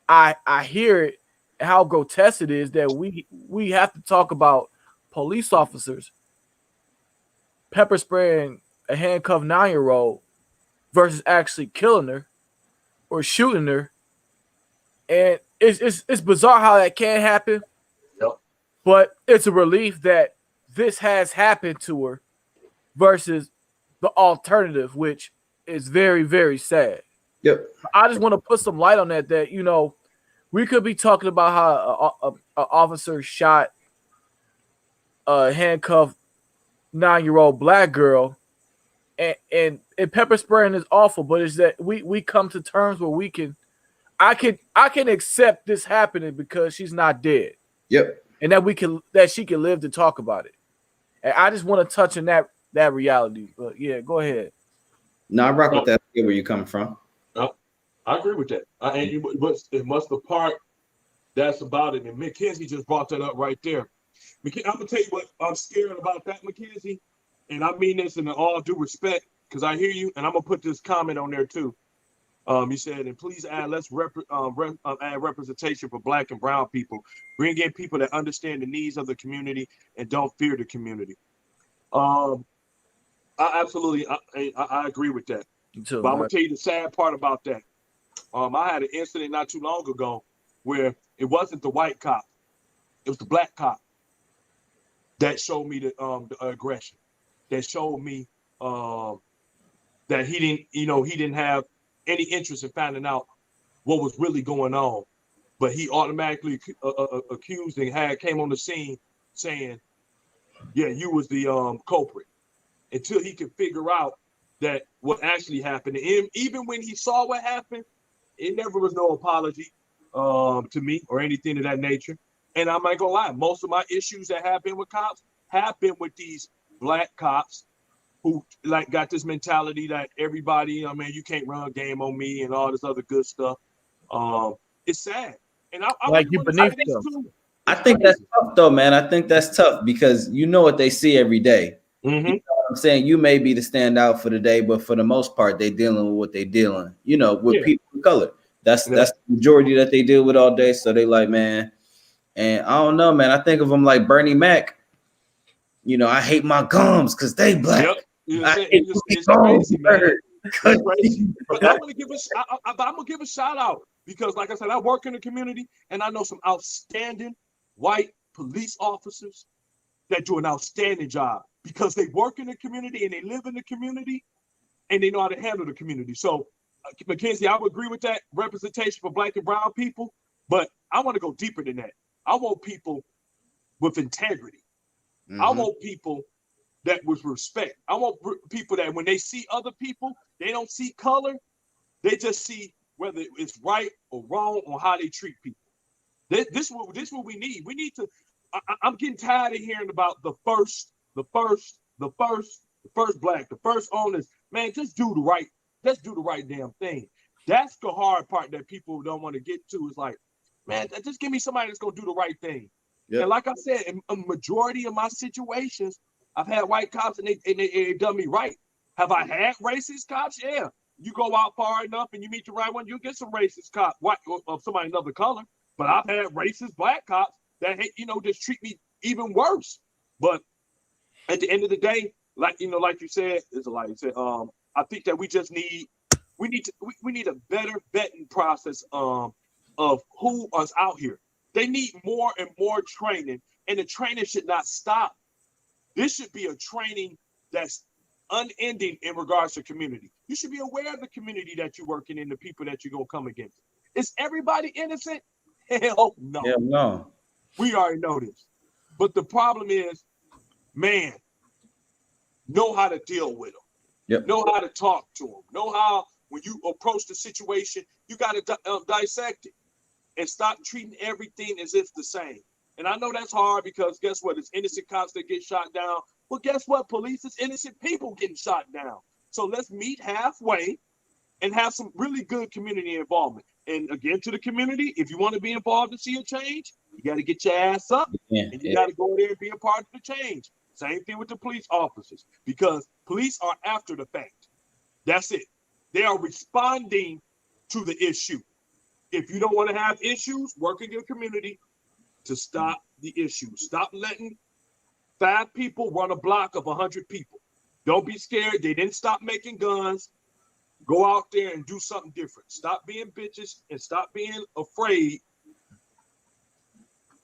[SPEAKER 2] I hear it and how grotesque it is that we have to talk about police officers pepper spraying a handcuffed 9-year-old versus actually killing her or shooting her. And it's bizarre how that can happen.
[SPEAKER 1] Yep.
[SPEAKER 2] But it's a relief that this has happened to her versus the alternative, which is very, very sad.
[SPEAKER 3] Yep.
[SPEAKER 2] I just want to put some light on that, you know, we could be talking about how an officer shot a handcuffed 9-year-old black girl, and pepper spraying is awful, but it's that we come to terms where I can accept this happening because she's not dead.
[SPEAKER 3] Yep.
[SPEAKER 2] And that she can live to talk about it. And I just want to touch on that reality. But yeah, go ahead.
[SPEAKER 3] No, I rock with that. I get where you're coming from.
[SPEAKER 1] I agree with that. It must the part that's about it. And Mackenzie just brought that up right there. I'm gonna tell you what I'm scared about that, Mackenzie, and I mean this in all due respect, because I hear you, and I'm gonna put this comment on there too. You said, and please add add representation for Black and brown people. Bring in people that understand the needs of the community and don't fear the community. I absolutely agree with that.
[SPEAKER 2] Too,
[SPEAKER 1] but I'm gonna tell you the sad part about that. I had an incident not too long ago where it wasn't the white cop, it was the black cop that showed me the aggression, that showed me that he didn't have any interest in finding out what was really going on, but he automatically accused and came on the scene saying, yeah, you was the culprit, until he could figure out that what actually happened. And even when he saw what happened, it never was no apology to me or anything of that nature. And I'm not gonna lie, most of my issues that have been with cops have been with these black cops who like got this mentality that everybody, I mean, you can't run a game on me and all this other good stuff. It's sad. And I
[SPEAKER 2] Like
[SPEAKER 1] really
[SPEAKER 2] you
[SPEAKER 1] want to say
[SPEAKER 2] beneath
[SPEAKER 1] this
[SPEAKER 2] them.
[SPEAKER 1] too.
[SPEAKER 3] I think that's tough, though, man. I think that's tough because you know what they see every day.
[SPEAKER 1] Mm-hmm.
[SPEAKER 3] You know what I'm saying? You may be the standout for the day, but for the most part, they dealing with what they dealing, you know, with people of color. That's the majority that they deal with all day. So they like, man, and I don't know, man. I think of them like Bernie Mac. You know, I hate my gums because they black.
[SPEAKER 1] Yep.
[SPEAKER 3] It's
[SPEAKER 1] crazy, man. It's
[SPEAKER 3] crazy.
[SPEAKER 1] crazy. But I'm gonna give a shout out because, like I said, I work in the community and I know some outstanding white police officers that do an outstanding job because they work in the community and they live in the community and they know how to handle the community. So, Mackenzie, I would agree with that representation for black and brown people, but I want to go deeper than that. I want people with integrity.
[SPEAKER 3] Mm-hmm.
[SPEAKER 1] I want people that with respect. I want people that when they see other people, they don't see color. They just see whether it's right or wrong on how they treat people. This is what we need. We need to. I'm getting tired of hearing about the first black, the first owners. Man, just do the right. Just do the right damn thing. That's the hard part that people don't want to get to. Is like, man, just give me somebody that's gonna do the right thing. Yep. And like I said, in a majority of my situations, I've had white cops and they done me right. Have I had racist cops? Yeah. You go out far enough and you meet the right one, you'll get some racist cop, white or somebody another color. But I've had racist black cops that just treat me even worse. But at the end of the day, like you said, I think that we need a better vetting process of who is out here. They need more and more training, and the training should not stop. This should be a training that's unending in regards to community. You should be aware of the community that you're working in, the people that you're going to come against. Is everybody innocent? Hell no.
[SPEAKER 3] Hell no.
[SPEAKER 1] We already know this. But the problem is, man, know how to deal with them.
[SPEAKER 3] Yep.
[SPEAKER 1] Know how to talk to them. Know how, when you approach the situation, you got to dissect it and stop treating everything as if the same. And I know that's hard because guess what? It's innocent cops that get shot down. Well, guess what? Police is innocent people getting shot down. So let's meet halfway and have some really good community involvement. And again, to the community, if you want to be involved and see a change, you got to get your ass up and you got to go there and be a part of the change. Same thing with the police officers, because police are after the fact. That's it. They are responding to the issue. If you don't want to have issues, work in your community to stop the issues. Stop letting 5 people run a block of 100 people. Don't be scared. They didn't stop making guns. Go out there and do something different. Stop being bitches and stop being afraid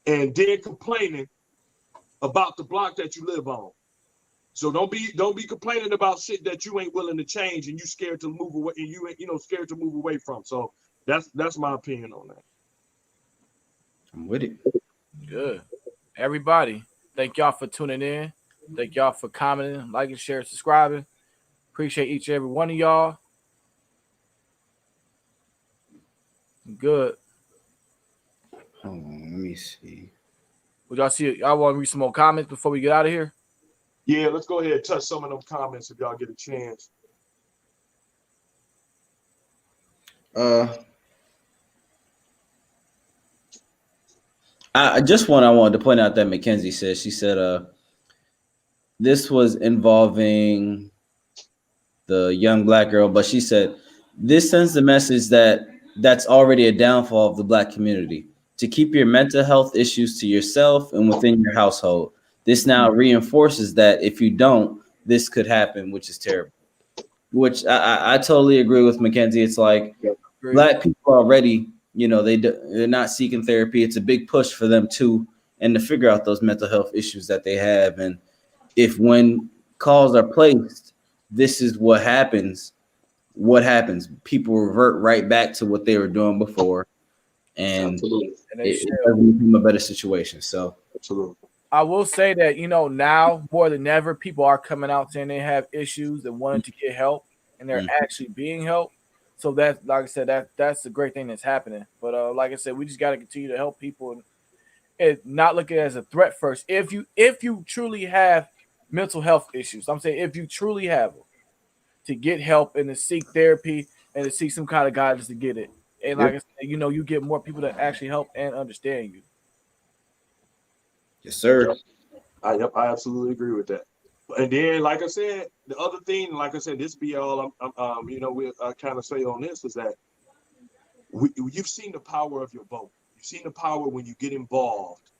[SPEAKER 1] and then complaining about the block that you live on. So don't be complaining about shit that you ain't willing to change and you scared to move away and you ain't scared to move away from. So that's my opinion on that.
[SPEAKER 3] I'm with it.
[SPEAKER 2] Good. Everybody, thank y'all for tuning in. Thank y'all for commenting, liking, sharing, subscribing. Appreciate each and every one of y'all. Good.
[SPEAKER 3] Hold on, let me see.
[SPEAKER 2] Would y'all see? Y'all want to read some more comments before we get out of here?
[SPEAKER 1] Yeah, let's go ahead and touch some of them comments if y'all get a chance.
[SPEAKER 3] I wanted to point out that Mackenzie said, she said, this was involving the young black girl, but she said, this sends the message that that's already a downfall of the black community, to keep your mental health issues to yourself and within your household. This now reinforces that if you don't, this could happen, which is terrible. Which I totally agree with Mackenzie. It's like black people already, they're not seeking therapy. It's a big push for them to figure out those mental health issues that they have. And if when calls are placed, this is what happens. What happens? People revert right back to what they were doing before, and
[SPEAKER 1] Absolutely.
[SPEAKER 2] And they
[SPEAKER 3] it doesn't become a better situation. So
[SPEAKER 1] Absolutely.
[SPEAKER 2] I will say that, now more than ever, people are coming out saying they have issues and wanting to get help, and they're actually being helped. So that, like I said, that's a great thing that's happening. But like I said, we just got to continue to help people and not look at it as a threat first. If you truly have mental health issues, I'm saying if you truly have them, to get help and to seek therapy and to seek some kind of guidance to get it. And like I said, you get more people that actually help and understand you.
[SPEAKER 3] yes, sir.
[SPEAKER 1] Yep, I absolutely agree with that. And then, like I said, the other thing, like I said, this be all we kind of say on this is that you've seen the power of your vote. You've seen the power when you get involved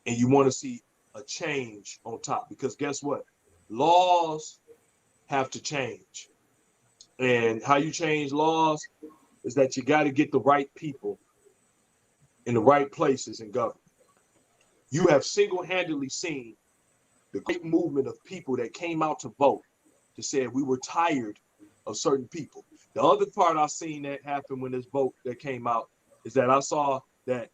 [SPEAKER 1] and you want to see a change on top. Because guess what? Laws have to change. And how you change laws is that you got to get the right people in the right places in government. You have single-handedly seen the great movement of people that came out to vote to say we were tired of certain people. The other part I seen that happen when this vote that came out is that I saw that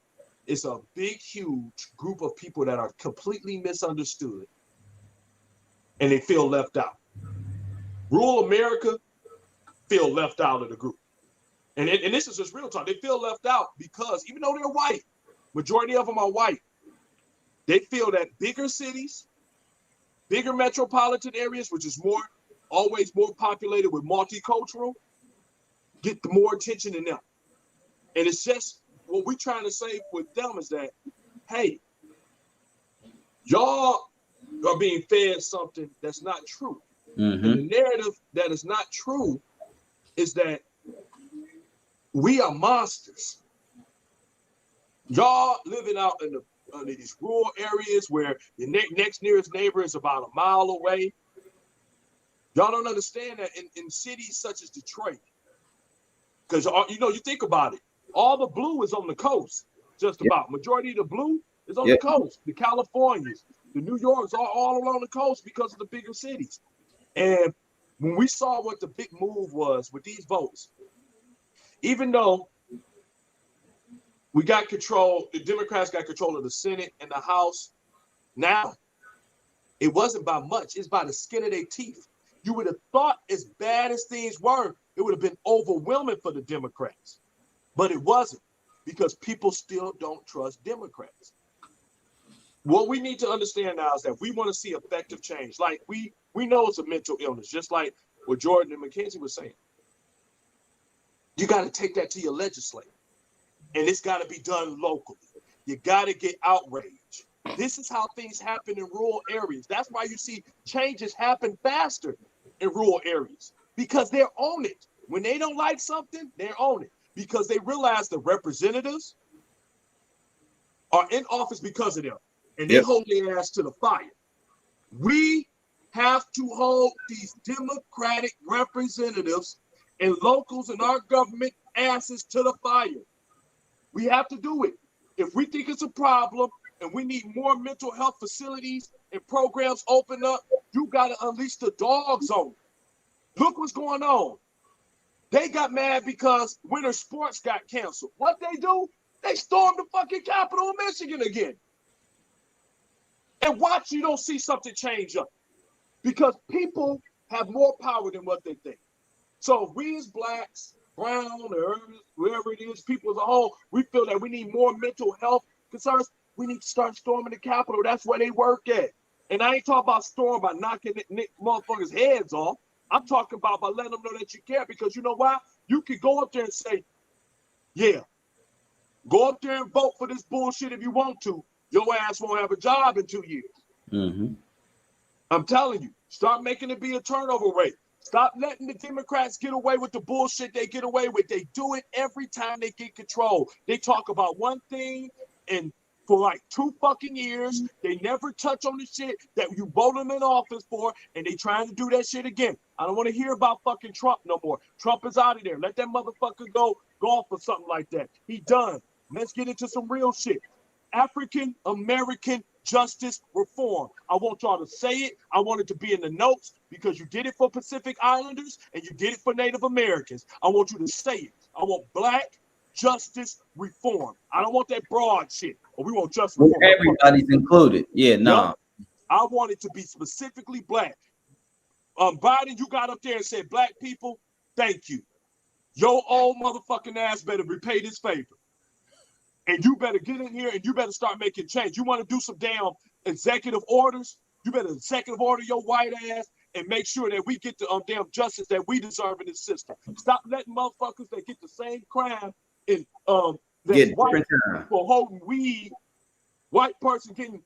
[SPEAKER 1] it's a big, huge group of people that are completely misunderstood and they feel left out. Rural America feel left out of the group. And this is just real talk. They feel left out because even though they're white, majority of them are white, they feel that bigger cities, bigger metropolitan areas, which is always more populated with multicultural, get the more attention than them. And it's just what we're trying to say with them is that, hey, y'all are being fed something that's not true. And the narrative that is not true is that we are monsters. Y'all living out in these rural areas where your next nearest neighbor is about a mile away. Y'all don't understand that in cities such as Detroit, because you think about it, all the blue is on the coast, just about. Majority of the blue is on the coast. The Californias, the New Yorks, all along the coast because of the bigger cities. And when we saw what the big move was with these votes, even though we got control, the Democrats got control of the Senate and the House, now it wasn't by much, it's by the skin of their teeth. You would have thought, as bad as things were, it would have been overwhelming for the Democrats. But it wasn't, because people still don't trust Democrats. What we need to understand now is that we want to see effective change. Like we know it's a mental illness, just like what Jordan and Mackenzie was saying. You got to take that to your legislator. And it's got to be done locally. You got to get outrage. This is how things happen in rural areas. That's why you see changes happen faster in rural areas, because they're on it. When they don't like something, they're on it, because they realize the representatives are in office because of them, and they hold their ass to the fire. We have to hold these Democratic representatives and locals in our government asses to the fire. We have to do it. If we think it's a problem and we need more mental health facilities and programs open up, you got to unleash the dogs on it. Look what's going on. They got mad because winter sports got canceled. What they do? They stormed the fucking Capitol of Michigan again. And watch you don't see something change up, because people have more power than what they think. So if we as blacks, brown, or whoever it is, people as a whole, we feel that we need more mental health concerns, we need to start storming the Capitol. That's where they work at. And I ain't talking about storm by knocking motherfuckers' heads off. I'm talking about by letting them know that you care, because you know why? You can go up there and say, yeah, go up there and vote for this bullshit if you want to. Your ass won't have a job in 2 years. I'm telling you, start making it be a turnover rate. Stop letting the Democrats get away with the bullshit they get away with. They do it every time they get control. They talk about one thing, and for like 2 fucking years, they never touch on the shit that you vote them in office for, and they trying to do that shit again. I don't want to hear about fucking Trump no more. Trump is out of there. Let that motherfucker go off for something like that. He done. Let's get into some real shit. African American justice reform. I want y'all to say it. I want it to be in the notes because you did it for Pacific Islanders and you did it for Native Americans. I want you to say it. I want black justice reform. I don't want that broad shit. Or we want justice reform.
[SPEAKER 3] Everybody's included. Yeah, nah.
[SPEAKER 1] Yep. I want it to be specifically black. Biden, you got up there and said, black people, thank you. Your old motherfucking ass better repay this favor. And you better get in here and you better start making change. You want to do some damn executive orders? You better executive order your white ass and make sure that we get the damn justice that we deserve in this system. Stop letting motherfuckers that get the same crime in that's white for holding weed, white person getting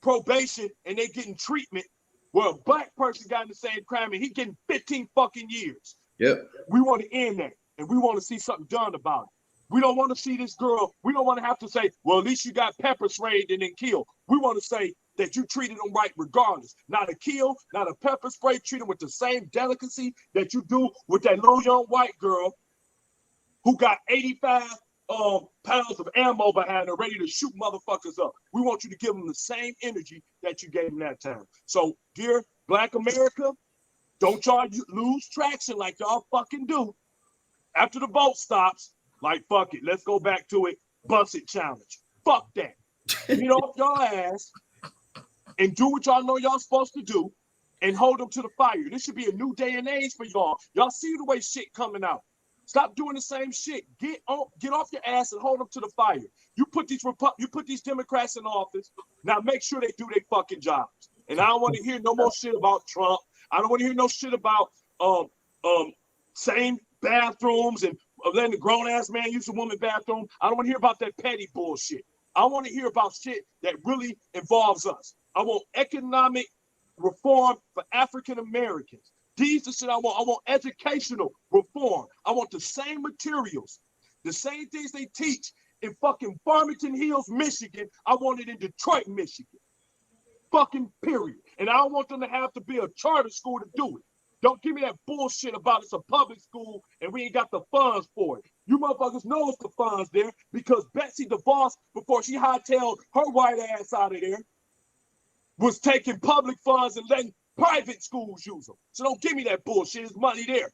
[SPEAKER 1] probation and they getting treatment, where a black person got in the same crime and he getting 15 fucking years.
[SPEAKER 3] Yep.
[SPEAKER 1] We want to end that and we want to see something done about it. We don't want to see this girl. We don't want to have to say, well, at least you got pepper sprayed and then killed. We want to say that you treated them right regardless. Not a kill, not a pepper spray, treat them with the same delicacy that you do with that little young white girl who got 85 pounds of ammo behind her ready to shoot motherfuckers up. We want you to give them the same energy that you gave them that time. So, dear Black America, don't y'all lose traction like y'all fucking do. After the vote stops, like, fuck it, let's go back to it. Bust it challenge. Fuck that. Get off y'all ass and do what y'all know y'all supposed to do and hold them to the fire. This should be a new day and age for y'all. Y'all see the way shit coming out. Stop doing the same shit. Get off your ass and hold them to the fire. You put these Democrats in office. Now make sure they do their fucking jobs. And I don't want to hear no more shit about Trump. I don't want to hear no shit about same bathrooms and letting the grown-ass man use a woman bathroom. I don't want to hear about that petty bullshit. I want to hear about shit that really involves us. I want economic reform for African Americans. These are shit I want. I want educational reform. I want the same materials, the same things they teach in fucking Farmington Hills, Michigan. I want it in Detroit, Michigan. Fucking period. And I don't want them to have to be a charter school to do it. Don't give me that bullshit about it's a public school and we ain't got the funds for it. You motherfuckers know it's the funds there because Betsy DeVos, before she hightailed her white ass out of there, was taking public funds and letting private schools use them. So don't give me that bullshit. There's money there.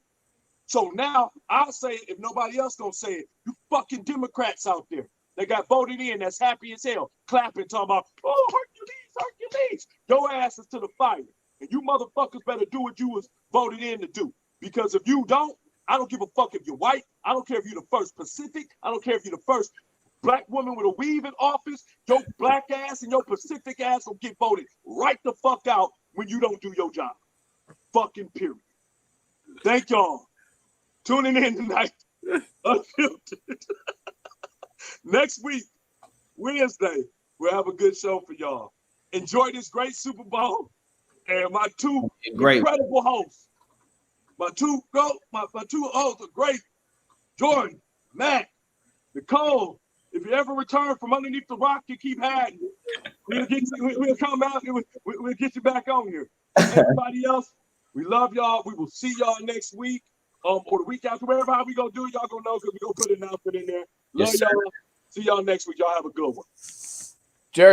[SPEAKER 1] So now I'll say it if nobody else gonna say it. You fucking Democrats out there that got voted in that's happy as hell, clapping, talking about, oh, Hercules, Hercules. Your ass is to the fire. And you motherfuckers better do what you was voted in to do. Because if you don't, I don't give a fuck if you're white. I don't care if you're the first Pacific. I don't care if you're the first black woman with a weave in office. Your black ass and your Pacific ass will get voted right the fuck out when you don't do your job. Fucking period. Thank y'all. Tuning in tonight. Unfiltered. Next week, Wednesday, we'll have a good show for y'all. Enjoy this great Super Bowl. And my two incredible hosts, my two hosts are great. Jordan, Matt, Nicole. If you ever return from underneath the rock, you keep hiding. We'll come out and we'll get you back on here. Everybody else, we love y'all. We will see y'all next week, or the week after, wherever how we gonna do it. Y'all gonna know because we gonna put an announcement in there. Love y'all. See y'all next week. Y'all have a good one.
[SPEAKER 2] Jersey.